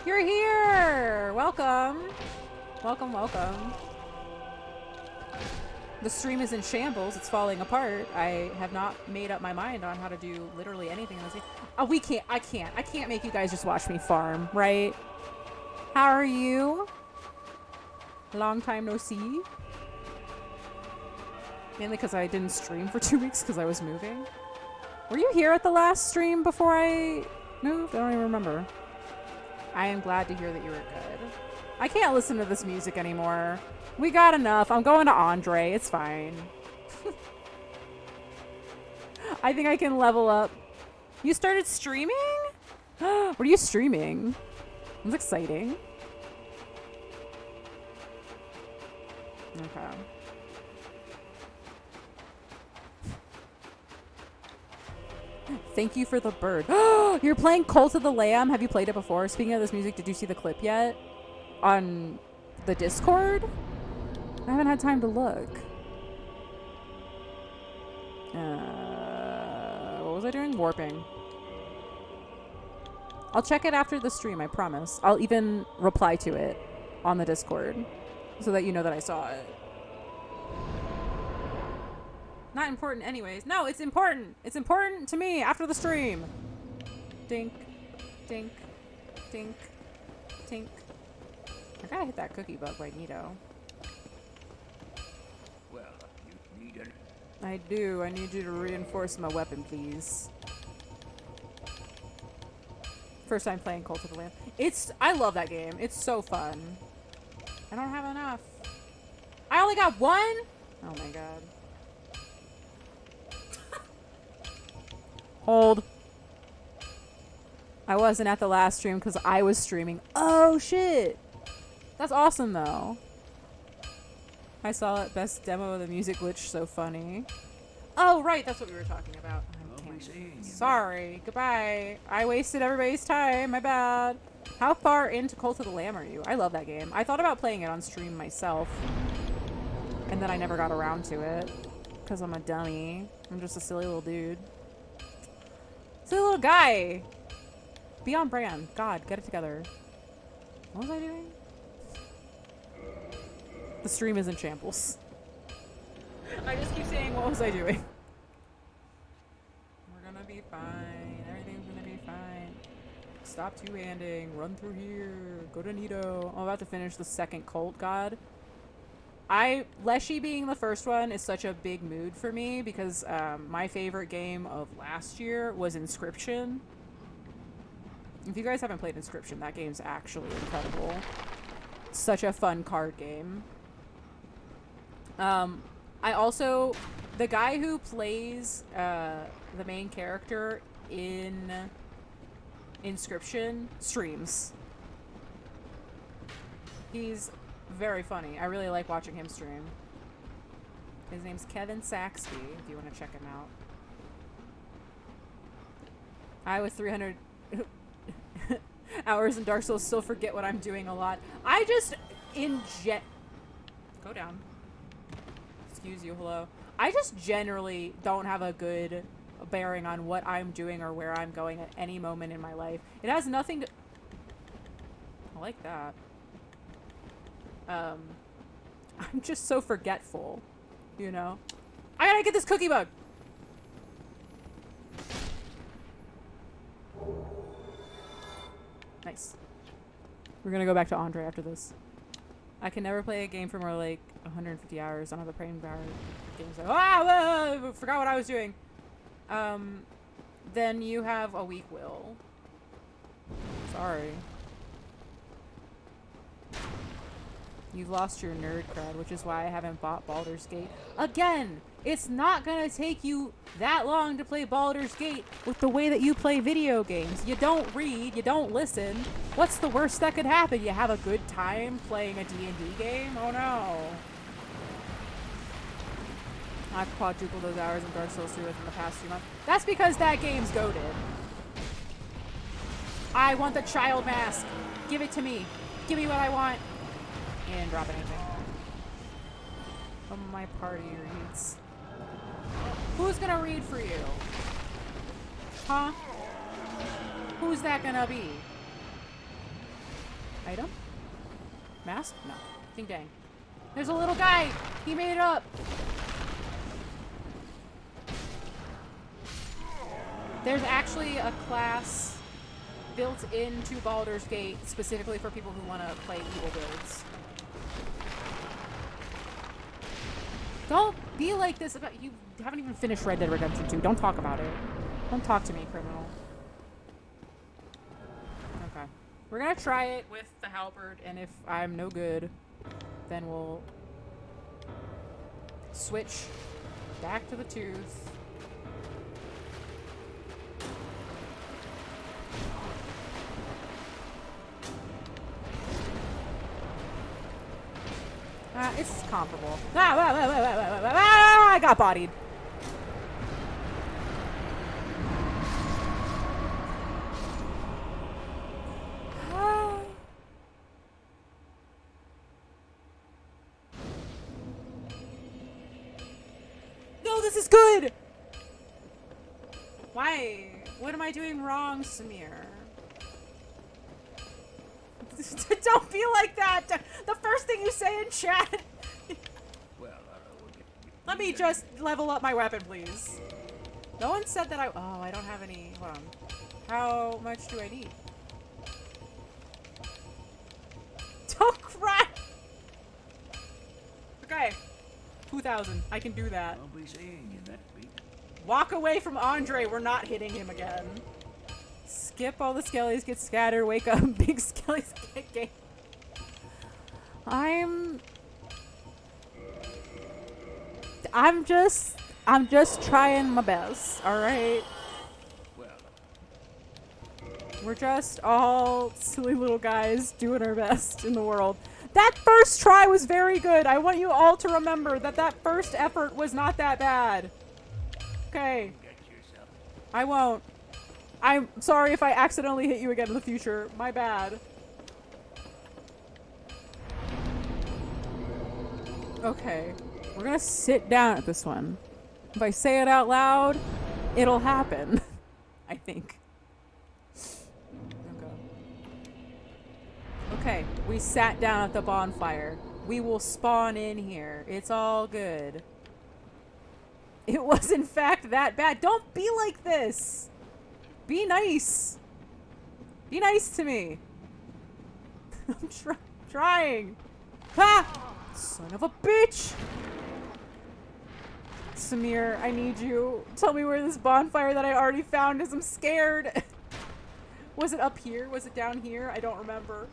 You're here! Welcome! Welcome, welcome. The stream is in shambles. It's falling apart. I have not made up my mind on how to do literally anything in this game. Oh, I can't make you guys just watch me farm, right? How are you? Long time no see. Mainly because I didn't stream for 2 weeks because I was moving. Were you here at the last stream before I moved? I don't even remember. I am glad to hear that you were good. I can't listen to this music anymore. We got enough. I'm going to Andre. It's fine. I think I can level up. You started streaming? What are you streaming? That's exciting. Okay. Thank you for the bird. You're playing Cult of the Lamb? Have you played it before? Speaking of this music, did you see the clip yet? On the Discord? I haven't had time to look. What was I doing? Warping. I'll check it after the stream, I promise. I'll even reply to it on the Discord so that you know that I saw it. Not important anyways. No, it's important. It's important to me after the stream. Dink. Dink. Dink. Tink. I gotta hit that cookie bug by Nito. Well, you need an... I do. I need you to reinforce my weapon, please. First time playing Cult of the Lamb. I love that game. It's so fun. I don't have enough. I only got one? Oh my god. Hold. I wasn't at the last stream because I was streaming. Oh shit! That's awesome though. I saw it. Best demo of the music glitch. So funny. Oh right, that's what we were talking about. Lovely seeing you. Sorry. Goodbye. I wasted everybody's time. My bad. How far into Cult of the Lamb are you? I love that game. I thought about playing it on stream myself. And then I never got around to it. Because I'm a dummy. I'm just a silly little dude. Silly little guy. Be on brand. God, get it together. What was I doing? The stream is in shambles. I just keep saying, what was I doing? We're gonna be fine. Everything's gonna be fine. Stop two-handing. Run through here. Go to Nito. I'm about to finish the second Cult God. Leshy being the first one is such a big mood for me because my favorite game of last year was Inscription. If you guys haven't played Inscription, that game's actually incredible. Such a fun card game. I also, the guy who plays the main character in Inscription streams. He's very funny. I really like watching him stream. His name's Kevin Saxby, if you want to check him out. I, with 300 hours in Dark Souls, still forget what I'm doing a lot. I just, go down. Excuse you, hello. I just generally don't have a good bearing on what I'm doing or where I'm going at any moment in my life. It has nothing to... I like that. I'm just so forgetful, you know? I gotta get this cookie bug! Nice. We're gonna go back to Andre after this. I can never play a game for more like 150 hours. I don't have the brain power. Games like, ah, forgot what I was doing. Then you have a weak will. Sorry. You've lost your nerd cred, which is why I haven't bought Baldur's Gate. Again, it's not gonna take you that long to play Baldur's Gate with the way that you play video games. You don't read, you don't listen. What's the worst that could happen? You have a good time playing a D&D game? Oh no. I've quadrupled those hours in Dark Souls 3 within the past few months. That's because that game's goated. I want the child mask. Give it to me. Give me what I want. And drop anything. From my party reads. Who's gonna read for you? Huh? Who's that gonna be? Item? Mask? No. Ding dang. There's a little guy! He made it up! There's actually a class built into Baldur's Gate specifically for people who want to play evil builds. Don't be like this about you. Haven't even finished Red Dead Redemption 2. Don't talk about it. Don't talk to me, criminal. Okay. We're gonna try it with the halberd, and if I'm no good, then we'll switch back to the tooth. It's comparable. I got bodied. No, this is good! Why? What am I doing wrong, Samir? Don't be like that! The first thing you say in chat! Well, Let me just level up my weapon, please. No one said that oh, I don't have any. Hold on. How much do I need? Don't cry! Okay. 2,000. I can do that. I'll be seeing you next week. Walk away from Andre. We're not hitting him again. Skip all the skellies, get scattered, wake up, big skellies get game. I'm just trying my best, alright? Well, We're just all silly little guys doing our best in the world. That first try was very good. I want you all to remember that that first effort was not that bad. Okay. get yourself. I won't. I'm sorry if I accidentally hit you again in the future. My bad. Okay. We're gonna sit down at this one. If I say it out loud, it'll happen. I think. Okay, we sat down at the bonfire. We will spawn in here. It's all good. It was in fact that bad. Don't be like this. Be nice. Be nice to me. I'm trying. Ha! Son of a bitch! Samir, I need you. Tell me where this bonfire that I already found is. I'm scared. Was it up here? Was it down here? I don't remember.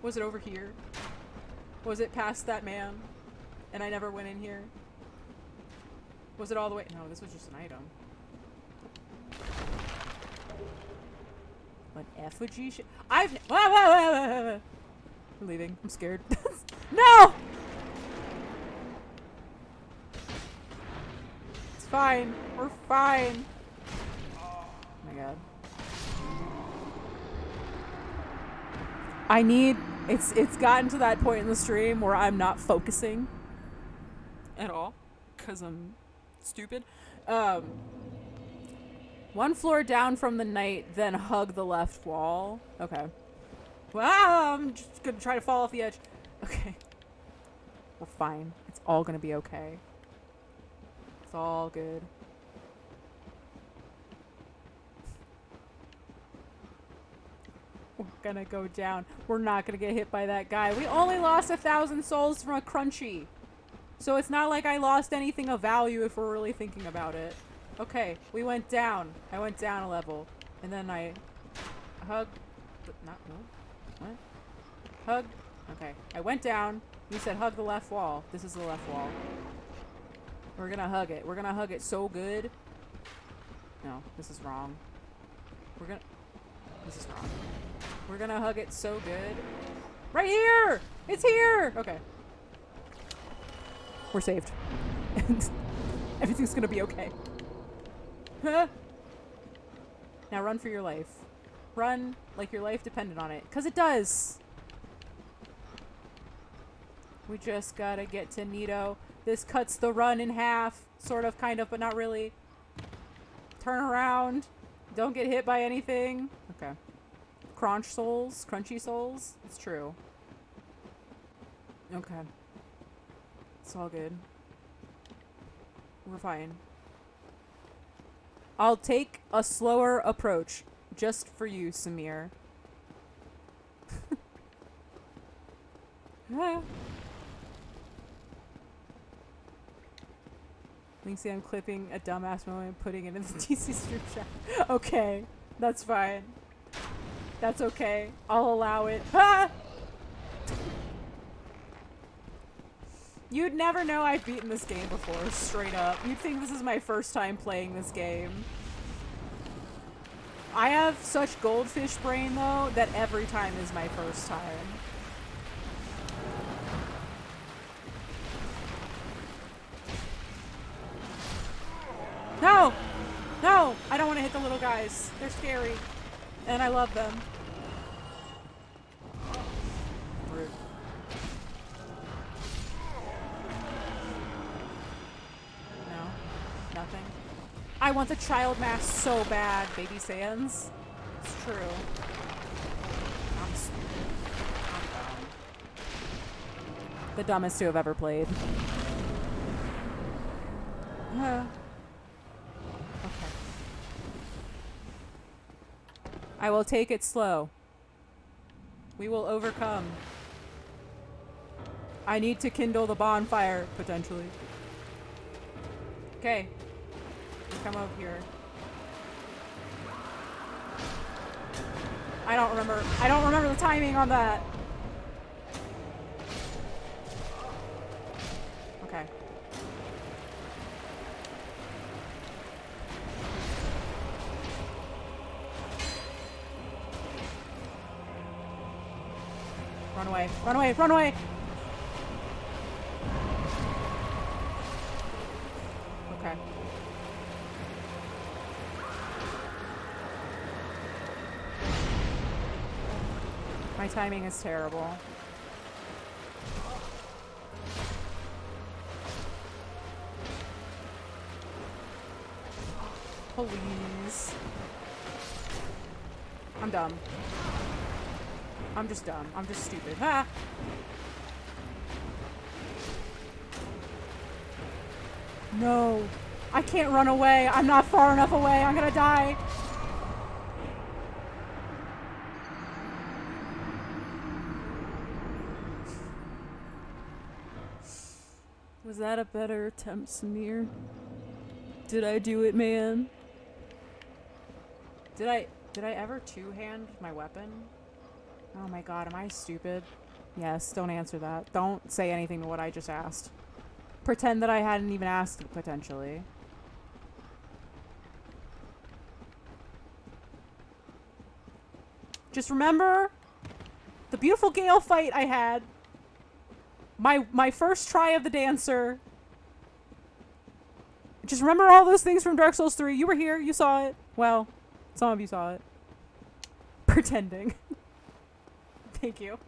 Was it over here? Was it past that man? And I never went in here? Was it all the way? No, this was just an item. An effigy? I've. I'm leaving. I'm scared. No! It's fine. We're fine. Oh my god. I need. It's gotten to that point in the stream where I'm not focusing at all because I'm stupid. One floor down from the knight, then hug the left wall. Okay. Wow, I'm just gonna try to fall off the edge. Okay. We're fine. It's all gonna be okay. It's all good. We're gonna go down. We're not gonna get hit by that guy. We only lost 1,000 souls from a crunchy. So it's not like I lost anything of value if we're really thinking about it. Okay, we went down. I went down a level. And then I hugged. Not. No. What? Hug. Okay. I went down. You said hug the left wall. This is the left wall. We're gonna hug it. We're gonna hug it so good. No, this is wrong. This is wrong. We're gonna hug it so good. Right here! It's here! Okay. We're saved. Everything's gonna be okay. Huh? Now run for your life. Run like your life depended on it. 'Cause it does! We just gotta get to Nito. This cuts the run in half. Sort of, kind of, but not really. Turn around. Don't get hit by anything. Okay. Crunch souls? Crunchy souls? It's true. Okay. It's all good. We're fine. I'll take a slower approach. Just for you, Samir. Lynxicat, I'm clipping a dumbass moment and putting it in the DC stream chat. Okay. That's fine. That's okay. I'll allow it. Ah! You'd never know I've beaten this game before, straight up. You'd think this is my first time playing this game. I have such goldfish brain, though, that every time is my first time. No! No! I don't want to hit the little guys. They're scary. And I love them. Rude. No? Nothing? I want the child mask so bad, Baby Sans. It's true. I'm dumb. The dumbest to have ever played. Okay. I will take it slow. We will overcome. I need to kindle the bonfire, potentially. Okay. Come over here. I don't remember the timing on that. Okay. Run away, run away, run away! Okay. My timing is terrible. Please. I'm dumb. I'm just dumb. I'm just stupid. Ah! No. I can't run away. I'm not far enough away. I'm gonna die. Was that a better attempt, Samir? Did I do it, man? Did I ever two-hand my weapon? Oh my god, am I stupid? Yes, don't answer that. Don't say anything to what I just asked. Pretend that I hadn't even asked, potentially. Just remember the beautiful Gale fight I had. My first try of the dancer. Just remember all those things from Dark Souls 3. You were here, you saw it. Well, some of you saw it. Pretending. Thank you.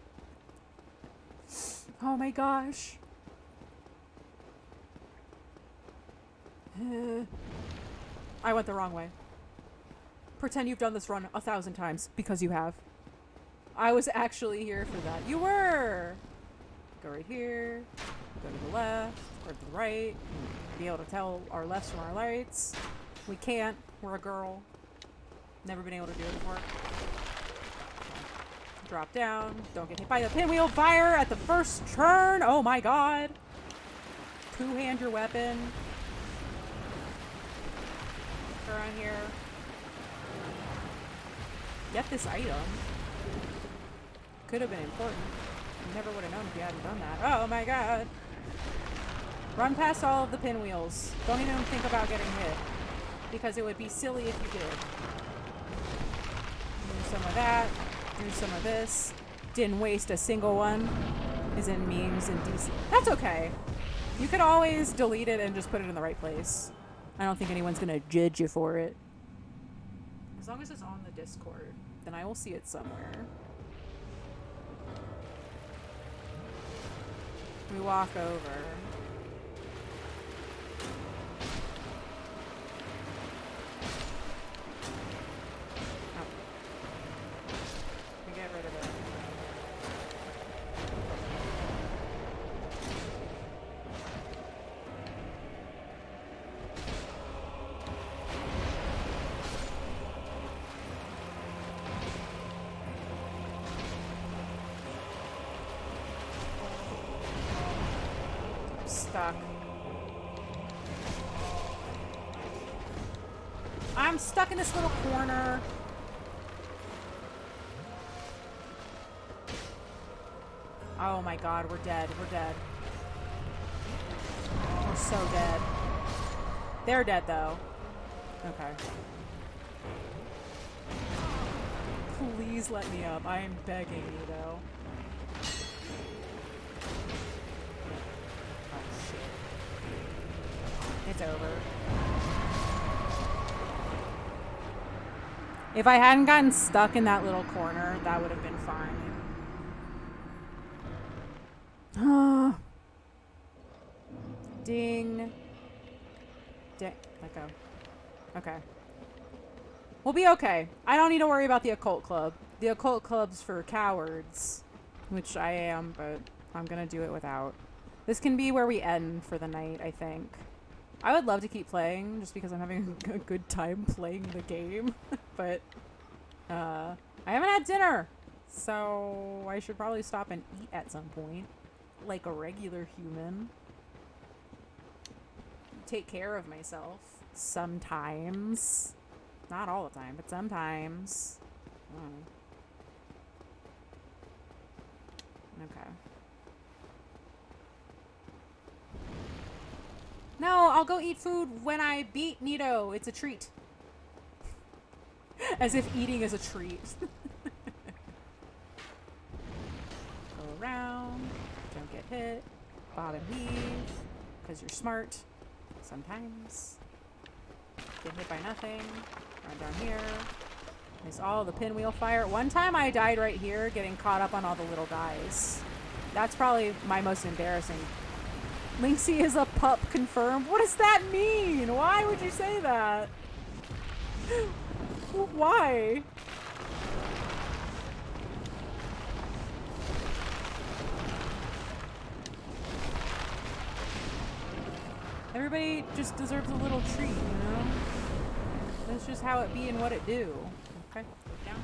Oh my gosh. I went the wrong way. Pretend you've done this run 1,000 times, because you have. I was actually here for that. You were! Go right here, go to the left, or to the right, be able to tell our lefts from our rights. We can't, we're a girl. Never been able to do it before. Drop down, don't get hit by the pinwheel, fire at the first turn! Oh my god! Two-hand your weapon. Turn here. Get this item. Could have been important. You never would have known if you hadn't done that. Oh my god! Run past all of the pinwheels. Don't even think about getting hit. Because it would be silly if you did. Do some of that. Do some of this. Didn't waste a single one. Is in memes and DC. That's okay. You could always delete it and just put it in the right place. I don't think anyone's gonna judge you for it. As long as it's on the Discord, then I will see it somewhere. We walk over. Oh. We get rid of it. Stuck. I'm stuck in this little corner. Oh my god, we're dead. We're dead. We're so dead. They're dead though. Okay. Please let me up. I am begging you though. It's over. If I hadn't gotten stuck in that little corner, that would have been fine. Ding. Ding. Let go. Okay. We'll be okay. I don't need to worry about the occult club. The occult club's for cowards. Which I am, but I'm gonna do it without. This can be where we end for the night, I think. I would love to keep playing, just because I'm having a good time playing the game, but I haven't had dinner, so I should probably stop and eat at some point, like a regular human. Take care of myself sometimes. Not all the time, but sometimes. Okay. No, I'll go eat food when I beat Nito. It's a treat. As if eating is a treat. Go around. Don't get hit. Bob and weave. Because you're smart. Sometimes. Get hit by nothing. Run down here. Miss all the pinwheel fire. One time I died right here getting caught up on all the little guys. That's probably my most embarrassing. Lynxie is a pup confirmed. What does that mean? Why would you say that? Why? Everybody just deserves a little treat, you know? That's just how it be and what it do. Okay, go down.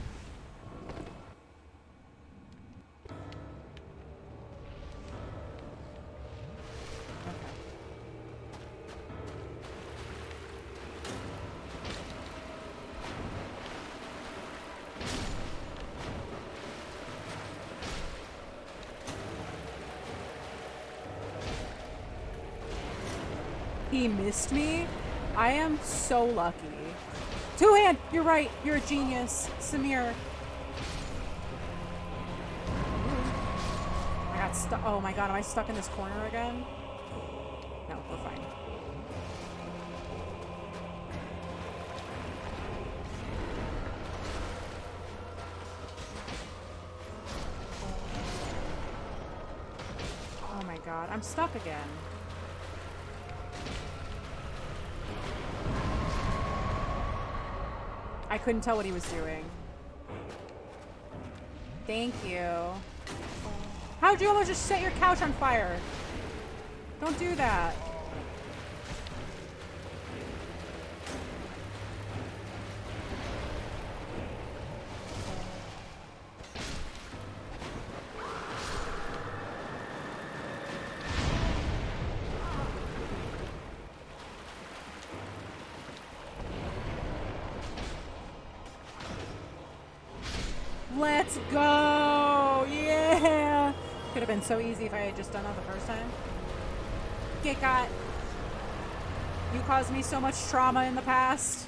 He missed me. I am so lucky. Two-hand! You're right. You're a genius. Samir. I got stuck. Oh my god, am I stuck in this corner again? No, we're fine. Oh my god, I'm stuck again. I couldn't tell what he was doing. Thank you. How'd you almost just set your couch on fire? Don't do that. Let's go! Yeah! Could have been so easy if I had just done that the first time. Get got. You caused me so much trauma in the past.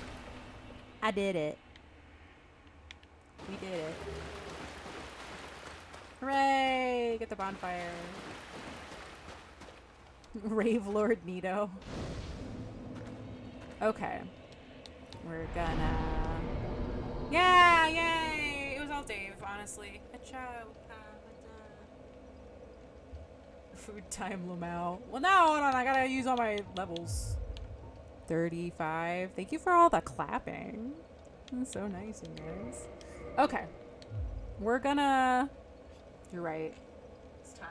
I did it. We did it. Hooray! Get the bonfire. Rave Lord Nito. Okay. We're gonna... Yeah! Yay! It was all Dave, honestly. Food time, Lamau. Well, no, hold on. I gotta use all my levels. 35. Thank you for all the clapping. That's so nice, you guys. Okay. We're gonna... You're right. It's time.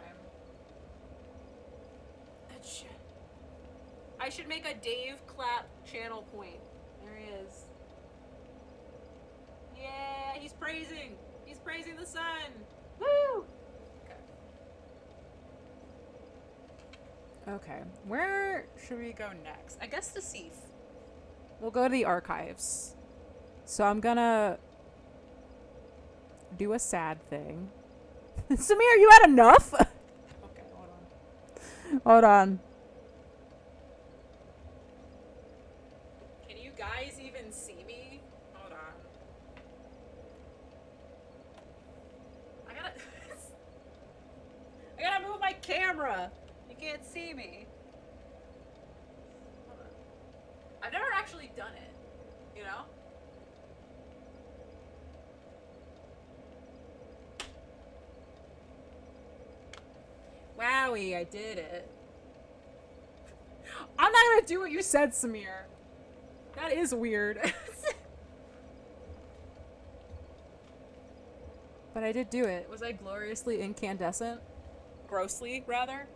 I should make a Dave clap channel point. There he is. Yeah, he's praising. He's praising the sun. Woo! Okay. Where should we go next? I guess the Seaf. We'll go to the archives. So I'm gonna do a sad thing. Samir, you had enough? Okay, hold on. Hold on. Can you guys even see me? Hold on. I gotta move my camera. You can't see me. Hold on. I've never actually done it, you know? Wowie, I did it. I'm not gonna do what you said, Samir. That is weird. But I did do it. Was I gloriously incandescent? Grossly, rather?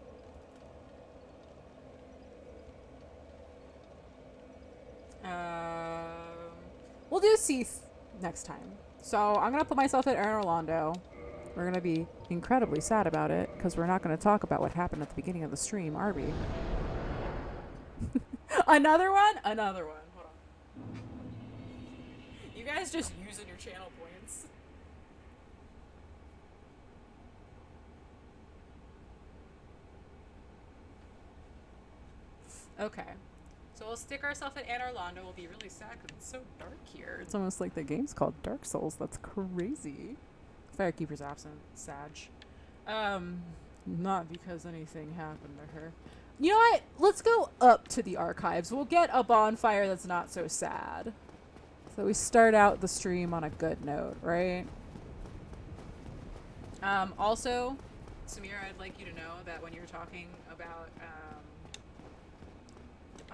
We'll do Seaf next time. So I'm gonna put myself at Aaron Orlando. We're gonna be incredibly sad about it because we're not gonna talk about what happened at the beginning of the stream, are we? Another one? Another one. Hold on. You guys just using your channel points. Okay. So we'll stick ourselves at Anne Orlando. We'll be really sad because it's so dark here. It's almost like the game's called Dark Souls. That's crazy. Firekeeper's absent. Sag. Not because anything happened to her. You know what? Let's go up to the archives. We'll get a bonfire that's not so sad. So we start out the stream on a good note, right? Also, Samira, I'd like you to know that when you're talking about,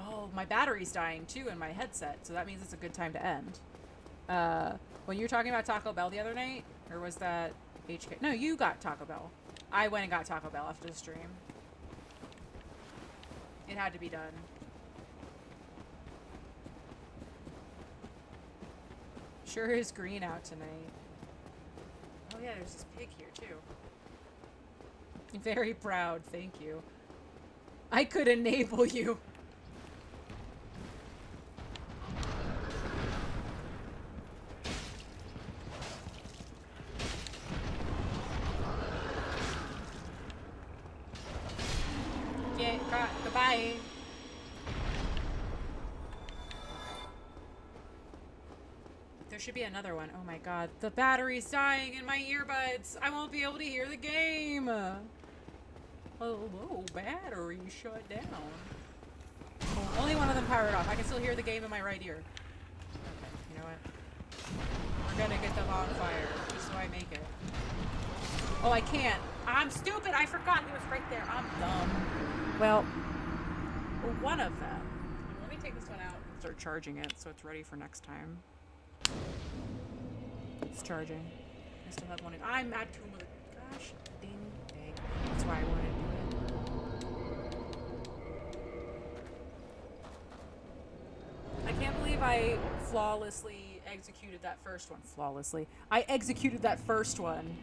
oh, my battery's dying too in my headset, so that means it's a good time to end. When you were talking about Taco Bell the other night, or was that HK? No, you got Taco Bell. I went and got Taco Bell after the stream. It had to be done. Sure is green out tonight. Oh yeah, there's this pig here too. Very proud, thank you. I could enable you. Goodbye. There should be another one. Oh my god. The battery's dying in my earbuds. I won't be able to hear the game. Hello, battery shut down. Oh, only one of them powered off. I can still hear the game in my right ear. Okay, you know what? We're gonna get the bonfire just so I make it. Oh, I can't. I'm stupid. I forgot he was right there. I'm dumb. Well, one of them. Let me take this one out and start charging it so it's ready for next time. It's charging. I still have one in. I'm at 2 with it. Gosh, ding, dang. That's why I wanted to do it. I can't believe I flawlessly executed that first one. Flawlessly. I executed that first one.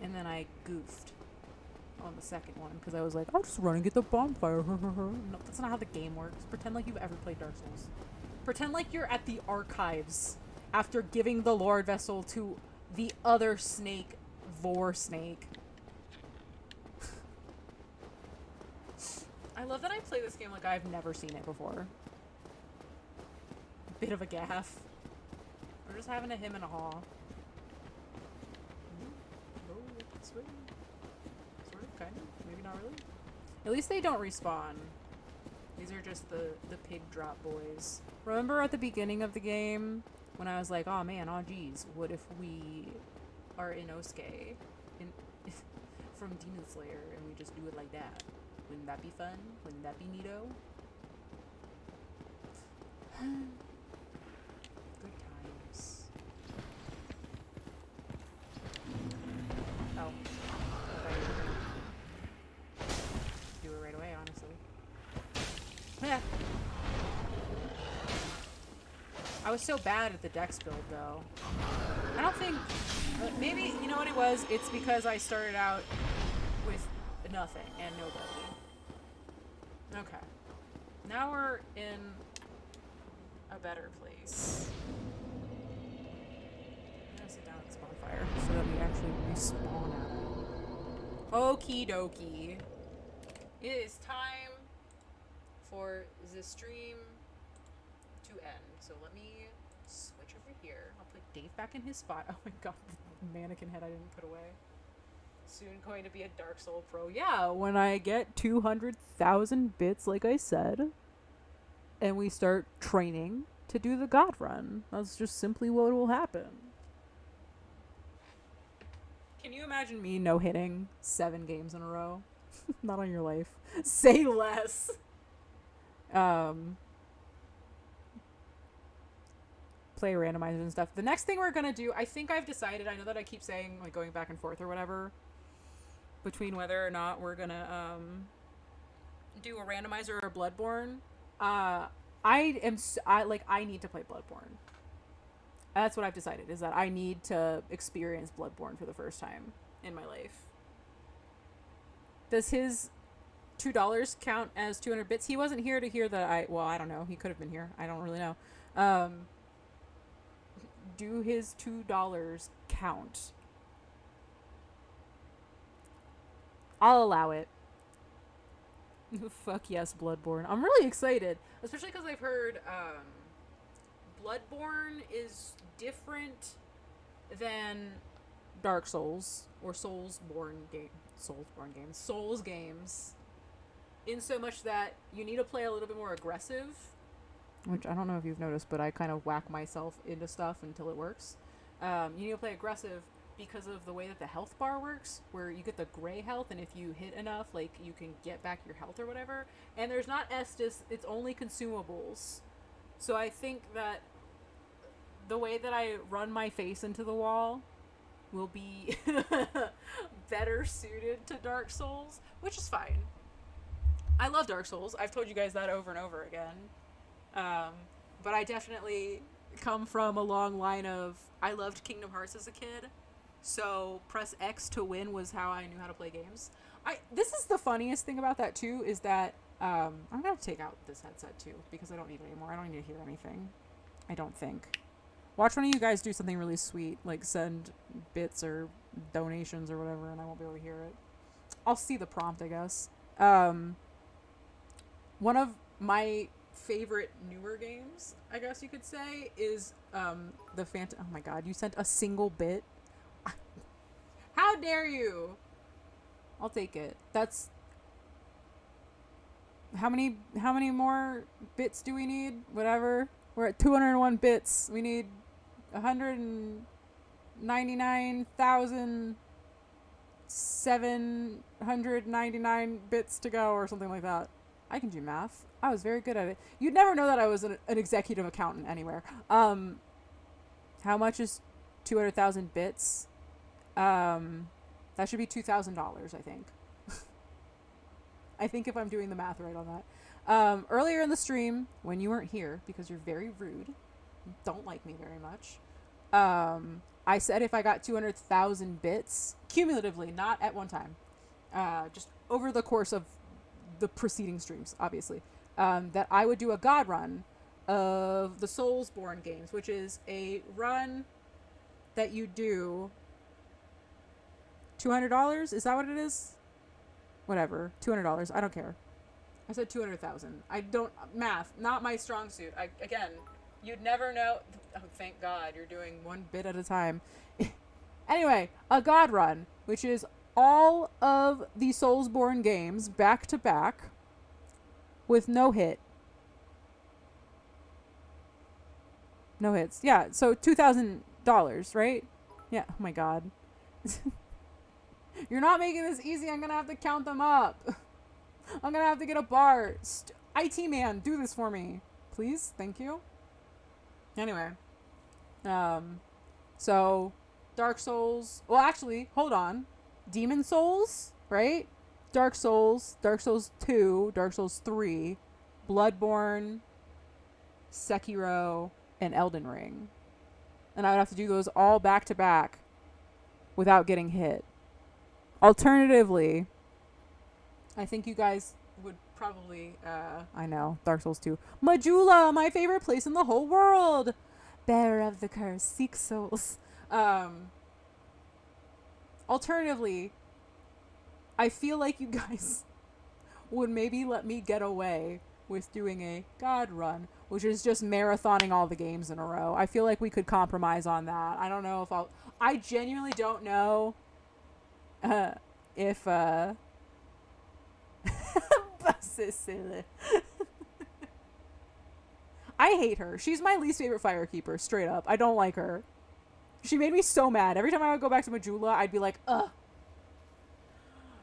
And then I goofed on the second one because I was like, I'll just run and get the bonfire. No, that's not how the game works. Pretend like you've ever played Dark Souls. Pretend like you're at the archives after giving the Lord Vessel to the other snake, Vor Snake. I love that I play this game like I've never seen it before. Bit of a gaff. We're just having a him and a haw. Sort of, kind of, maybe not really. At least they don't respawn. These are just the pig drop boys. Remember at the beginning of the game when I was like, oh man, oh geez, what if we are in Osuke from Demon Slayer and we just do it like that? Wouldn't that be fun? Wouldn't that be neato? Good times. Oh. Do it right away, honestly. Yeah. I was so bad at the dex build, though. I don't think... maybe, you know what it was? It's because I started out with nothing and nobody. Okay. Now we're in a better place. I'm gonna sit down at this bonfire so that we actually respawn at it. Okie dokie. It is time for the stream to end. So let me switch over here. I'll put Dave back in his spot. Oh my god, the mannequin head I didn't put away. Soon going to be a Dark Soul Pro. Yeah, when I get 200,000 bits, like I said, and we start training to do the God Run. That's just simply what will happen. Can you imagine me no-hitting 7 games in a row? Not on your life. Say less. Play randomizers and stuff. The next thing we're gonna do, I think I've decided, I know that I keep saying, like, going back and forth or whatever, between whether or not we're gonna, do a randomizer or Bloodborne. I need to play Bloodborne. That's what I've decided, is that I need to experience Bloodborne for the first time in my life. Does his $2 count as 200 bits? He wasn't here to hear that well, I don't know. He could have been here. I don't really know. Do his $2 count? I'll allow it. Fuck yes, Bloodborne. I'm really excited, especially because I've heard Bloodborne is different than Dark Souls or Souls games, in so much that you need to play a little bit more aggressive, which I don't know if you've noticed, but I kind of whack myself into stuff until it works. You need to play aggressive because of the way that the health bar works, where you get the gray health, and if you hit enough, like, you can get back your health or whatever. And there's not Estus, it's only consumables. So I think that the way that I run my face into the wall will be better suited to Dark Souls, which is fine. I love Dark Souls. I've told you guys that over and over again. But I definitely come from a long line of, I loved Kingdom Hearts as a kid. So press X to win was how I knew how to play games. This is the funniest thing about that too, is that I'm gonna have to take out this headset too, because I don't need it anymore. I don't need to hear anything. I don't think. Watch one of you guys do something really sweet, like send bits or donations or whatever, and I won't be able to hear it. I'll see the prompt, I guess. One of my favorite newer games, I guess you could say, is the Phantom. Oh my god, you sent a single bit? How dare you? I'll take it. That's how many more bits do we need? Whatever. We're at 201 bits. We need 199,799 bits to go, or something like that. I can do math. I was very good at it. You'd never know that I was an executive accountant anywhere. How much is 200,000 bits? That should be $2,000, I think. I think if I'm doing the math right on that. Earlier in the stream, when you weren't here, because you're very rude, you don't like me very much, I said if I got 200,000 bits, cumulatively, not at one time, just over the course of the preceding streams, obviously, that I would do a god run of the Soulsborne games, which is a run that you do $200? Is that what it is? Whatever. $200. I don't care. I said 200,000. I don't... Math. Not my strong suit. Again, you'd never know... Oh, thank God. You're doing one bit at a time. Anyway, a god run, which is all of the Soulsborne games back to back with no hit. No hits. Yeah, so $2,000, right? Yeah. Oh my God. You're not making this easy. I'm gonna have to count them up. I'm gonna have to get a bar. IT man, do this for me, please. Thank you. Anyway, so Dark Souls. Well, actually, hold on. Demon Souls, right? Dark Souls 2, Dark Souls 3, Bloodborne, Sekiro, and Elden Ring. And I would have to do those all back to back without getting hit. Alternatively, I think you guys would probably, I know, Dark Souls 2. Majula, my favorite place in the whole world! Bearer of the curse, seek souls. Alternatively, I feel like you guys would maybe let me get away with doing a god run, which is just marathoning all the games in a row. I feel like we could compromise on that. I don't know if I genuinely don't know if I hate her. She's my least favorite firekeeper, straight up. I don't like her. She made me so mad. Every time I would go back to Majula, I'd be like, ugh.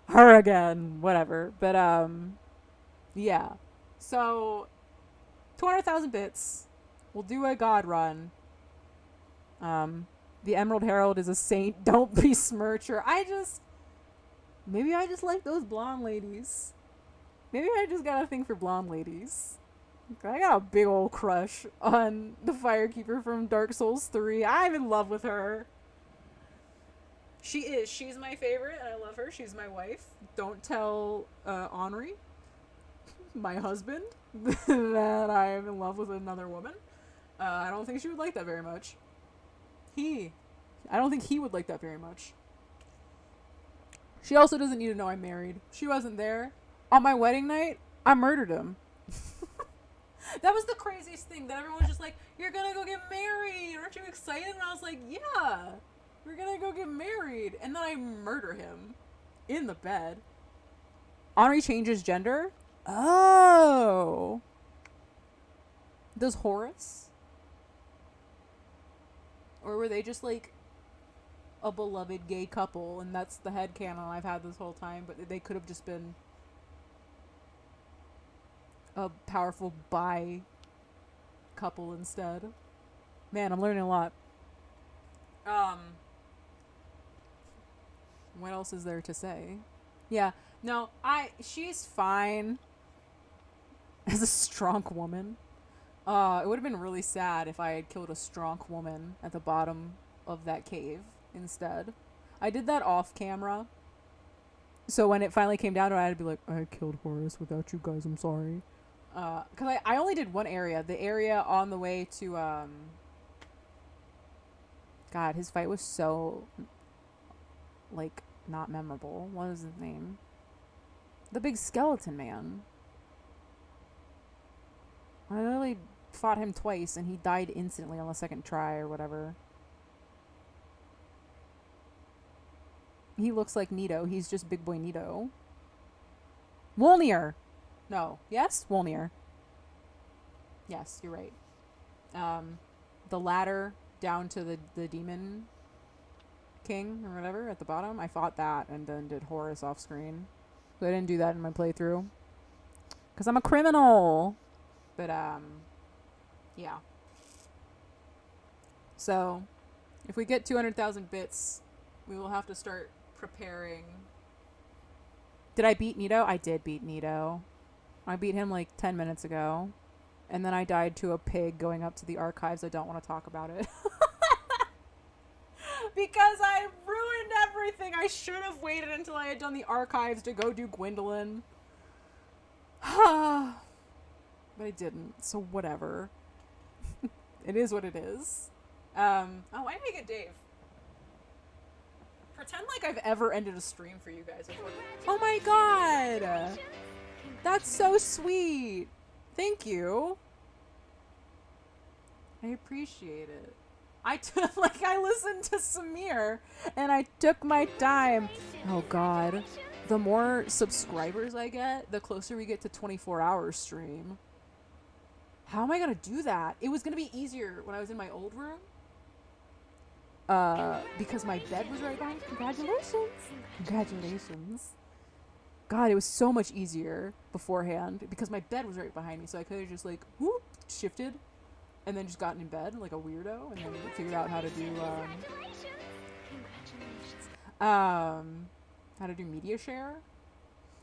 Her again. Whatever. But, yeah. So, 200,000 bits. We'll do a god run. The Emerald Herald is a saint. Don't besmirch her. Maybe I just like those blonde ladies. Maybe I just got a thing for blonde ladies. I got a big old crush on the Firekeeper from Dark Souls 3. I'm in love with her. She is. She's my favorite, and I love her. She's my wife. Don't tell Henri, my husband, that I am in love with another woman. I don't think she would like that very much. I don't think he would like that very much. She also doesn't need to know I'm married. She wasn't there. On my wedding night, I murdered him. That was the craziest thing, that everyone was just like, you're gonna go get married, aren't you excited? And I was like, yeah, we're gonna go get married. And then I murder him in the bed. Henri changes gender? Oh. Does Horace? Or were they just like a beloved gay couple, and that's the headcanon I've had this whole time, but they could have just been a powerful bi couple instead. Man, I'm learning a lot. What else is there to say? Yeah, no, she's fine as a strong woman. It would have been really sad if I had killed a strong woman at the bottom of that cave instead. I did that off camera. So when it finally came down to it, I had to be like, I killed Horace without you guys, I'm sorry. Because I only did one area. The area on the way to, God, his fight was so, like, not memorable. What is his name? The big skeleton man. I literally fought him twice, and he died instantly on the second try or whatever. He looks like Nito. He's just Big Boy Nito. Wolnir! No. Yes? Wolnir. Yes, you're right. The ladder down to the demon king or whatever at the bottom, I fought that and then did Horus off screen. So I didn't do that in my playthrough. Because I'm a criminal! But, yeah. So, if we get 200,000 bits, we will have to start preparing. Did I beat Nito? I did beat Nito. I beat him like 10 minutes ago. And then I died to a pig going up to the archives. I don't want to talk about it. Because I ruined everything. I should have waited until I had done the archives to go do Gwendolyn. But I didn't, so whatever. It is what it is. Oh, why did I get Dave? Pretend like I've ever ended a stream for you guys before. Oh my god! That's so sweet! Thank you. I appreciate it. I listened to Samir, and I took my time. Oh god. The more subscribers I get, the closer we get to 24-hour stream. How am I gonna do that? It was gonna be easier when I was in my old room. Because my bed was right behind. Congratulations. Congratulations. God, it was so much easier beforehand because my bed was right behind me, so I could have just like whoop shifted and then just gotten in bed like a weirdo and then figured out how to do how to do media share.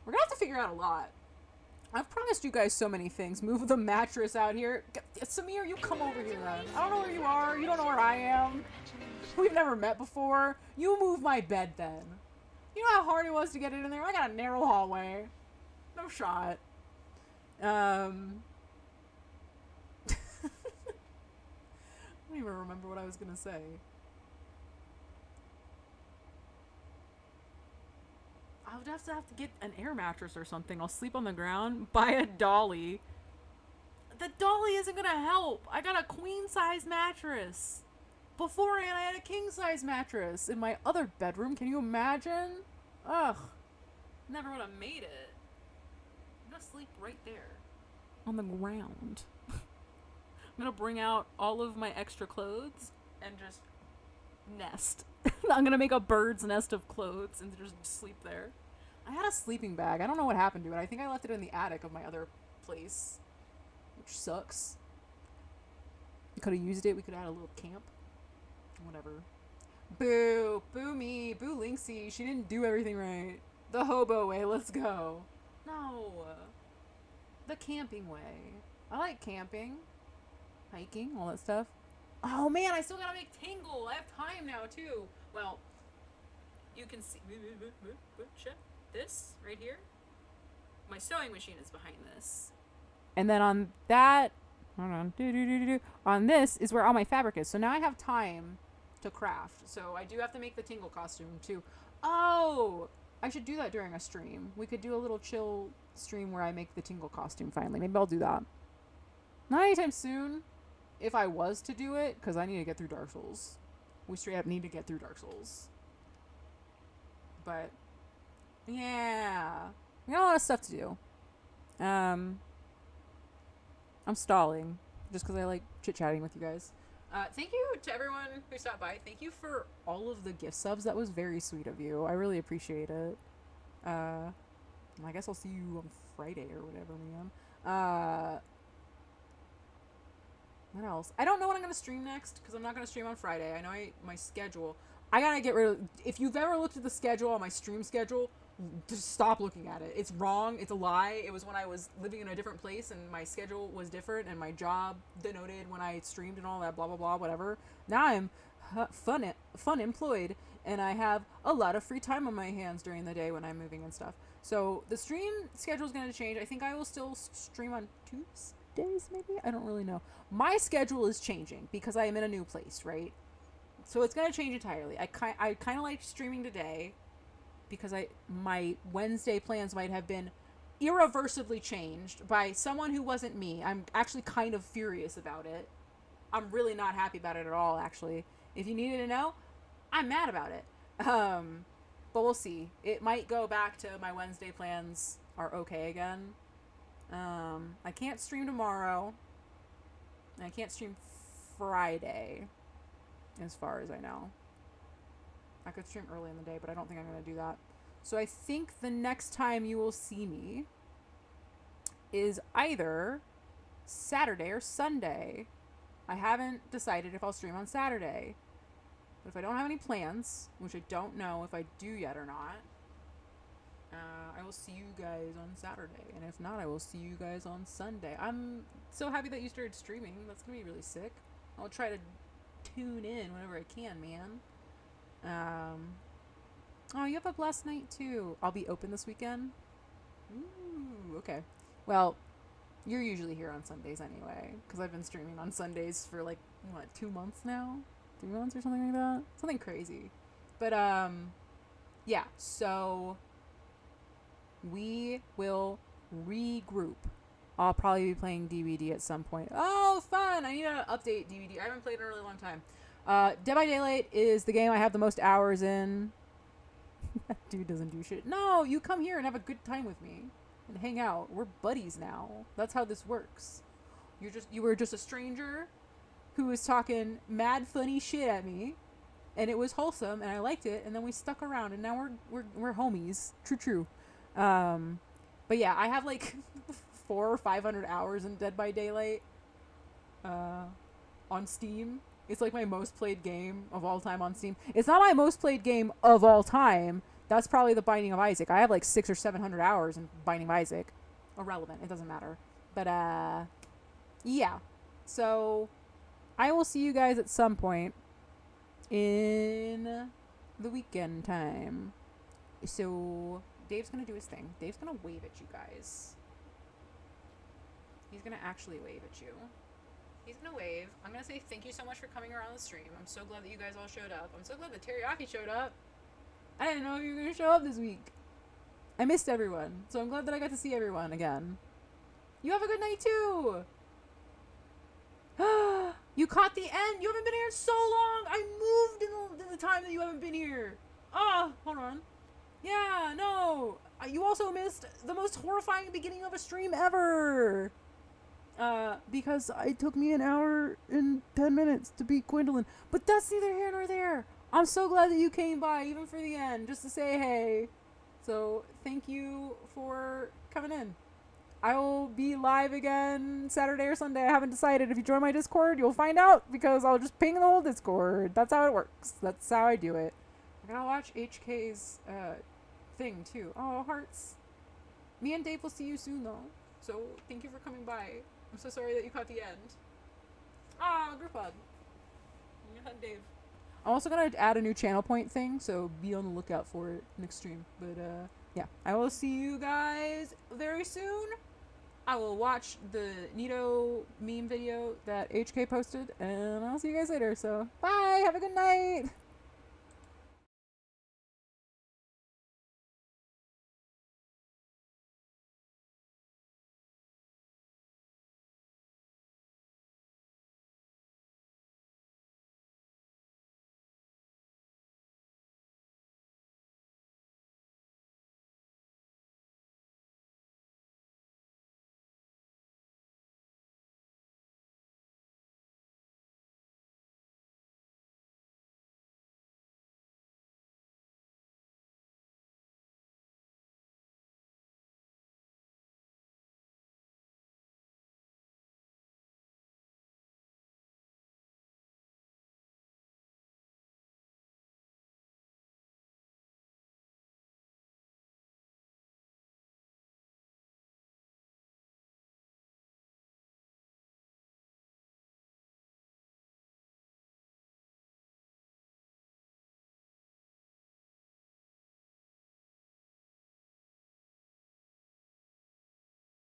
We're gonna have to figure out a lot. I've promised you guys so many things. Move the mattress out here. Samir, you come over here then. I don't know where you are. You don't know where I am. We've never met before. You move my bed then. You know how hard it was to get it in there? I got a narrow hallway. No shot. I don't even remember what I was gonna say. I would have to get an air mattress or something. I'll sleep on the ground. Buy a dolly. The dolly isn't gonna help. I got a queen-size mattress. Beforehand, I had a king-size mattress in my other bedroom. Can you imagine? Ugh. Never would have made it. I'm gonna sleep right there. On the ground. I'm gonna bring out all of my extra clothes and just nest. I'm gonna make a bird's nest of clothes and just sleep there. I had a sleeping bag. I don't know what happened to it. I think I left it in the attic of my other place, which sucks. We could have used it. We could have had a little camp. Whatever. Boo. Boo me. Boo Lynxie. She didn't do everything right. The hobo way. Let's go. No. the camping way. I like camping, hiking, all that stuff. Oh man, I still gotta make Tingle. I have time now too. Well, you can see this right here. My sewing machine is behind this. And then on that, hold on, on this is where all my fabric is. So now I have time to craft. So I do have to make the Tingle costume too. Oh, I should do that during a stream. We could do a little chill stream where I make the Tingle costume finally. Maybe I'll do that. Not anytime soon, if I was to do it, because I need to get through Dark Souls. We straight up need to get through Dark Souls. But, yeah. We got a lot of stuff to do. I'm stalling, just because I like chit-chatting with you guys. Thank you to everyone who stopped by. Thank you for all of the gift subs. That was very sweet of you. I really appreciate it. I guess I'll see you on Friday or whatever, man. What else? I don't know what I'm going to stream next, because I'm not going to stream on Friday. I know my schedule. I got to get rid of... If you've ever looked at the schedule on my stream schedule, just stop looking at it. It's wrong. It's a lie. It was when I was living in a different place, and my schedule was different, and my job denoted when I streamed and all that, blah, blah, blah, whatever. Now I'm fun employed, and I have a lot of free time on my hands during the day when I'm moving and stuff. So the stream schedule is going to change. I think I will still stream on Tuesdays, maybe? I don't really know. My schedule is changing because I am in a new place, right? So it's going to change entirely. I kind of like streaming today because my Wednesday plans might have been irreversibly changed by someone who wasn't me. I'm actually kind of furious about it. I'm really not happy about it at all, actually. If you needed to know, I'm mad about it. But we'll see. It might go back to my Wednesday plans are okay again. I can't stream tomorrow. And I can't stream Friday, as far as I know. I could stream early in the day, but I don't think I'm going to do that. So I think the next time you will see me is either Saturday or Sunday. I haven't decided if I'll stream on Saturday. But if I don't have any plans, which I don't know if I do yet or not, I will see you guys on Saturday. And if not, I will see you guys on Sunday. I'm so happy that you started streaming. That's going to be really sick. I'll try to tune in whenever I can, man. Oh, you have a blessed night too. I'll be open this weekend. Ooh, okay. Well, you're usually here on Sundays anyway, because I've been streaming on Sundays for like, what, 2 months now? 3 months or something like that? Something crazy. But, yeah, so we will regroup. I'll probably be playing DVD at some point. Oh, fun! I need to update DVD. I haven't played in a really long time. Dead by Daylight is the game I have the most hours in. That dude doesn't do shit. No, you come here and have a good time with me and hang out. We're buddies now. That's how this works. You were just a stranger who was talking mad funny shit at me, and it was wholesome and I liked it, and then we stuck around and now we're homies. True. But yeah, I have like 400 or 500 hours in Dead by Daylight on Steam. It's like my most played game of all time on Steam. It's not my most played game of all time. That's probably The Binding of Isaac. I have like 600 or 700 hours in Binding of Isaac. Irrelevant. It doesn't matter. But, yeah. So, I will see you guys at some point in the weekend time. So, Dave's going to do his thing. Dave's going to wave at you guys. He's going to actually wave at you. He's gonna wave. I'm gonna say thank you so much for coming around the stream. I'm so glad that you guys all showed up. I'm so glad that Teriyaki showed up. I didn't know you were gonna show up this week. I missed everyone, so I'm glad that I got to see everyone again. You have a good night too. You caught the end. You haven't been here in so long. I moved in the time that you haven't been here. Oh, hold on. Yeah, no. You also missed the most horrifying beginning of a stream ever. Because it took me an hour and 10 minutes to beat Gwendolyn. But that's neither here nor there. I'm so glad that you came by, even for the end, just to say hey. So, thank you for coming in. I will be live again Saturday or Sunday. I haven't decided. If you join my Discord, you'll find out, because I'll just ping the whole Discord. That's how it works. That's how I do it. I'm gonna watch HK's, thing, too. Oh, hearts. Me and Dave will see you soon, though. So thank you for coming by. I'm so sorry that you caught the end. Ah, group hug. Dave. I'm also gonna add a new channel point thing, so be on the lookout for it next stream. But yeah, I will see you guys very soon. I will watch the Nito meme video that HK posted, and I'll see you guys later. So bye, have a good night.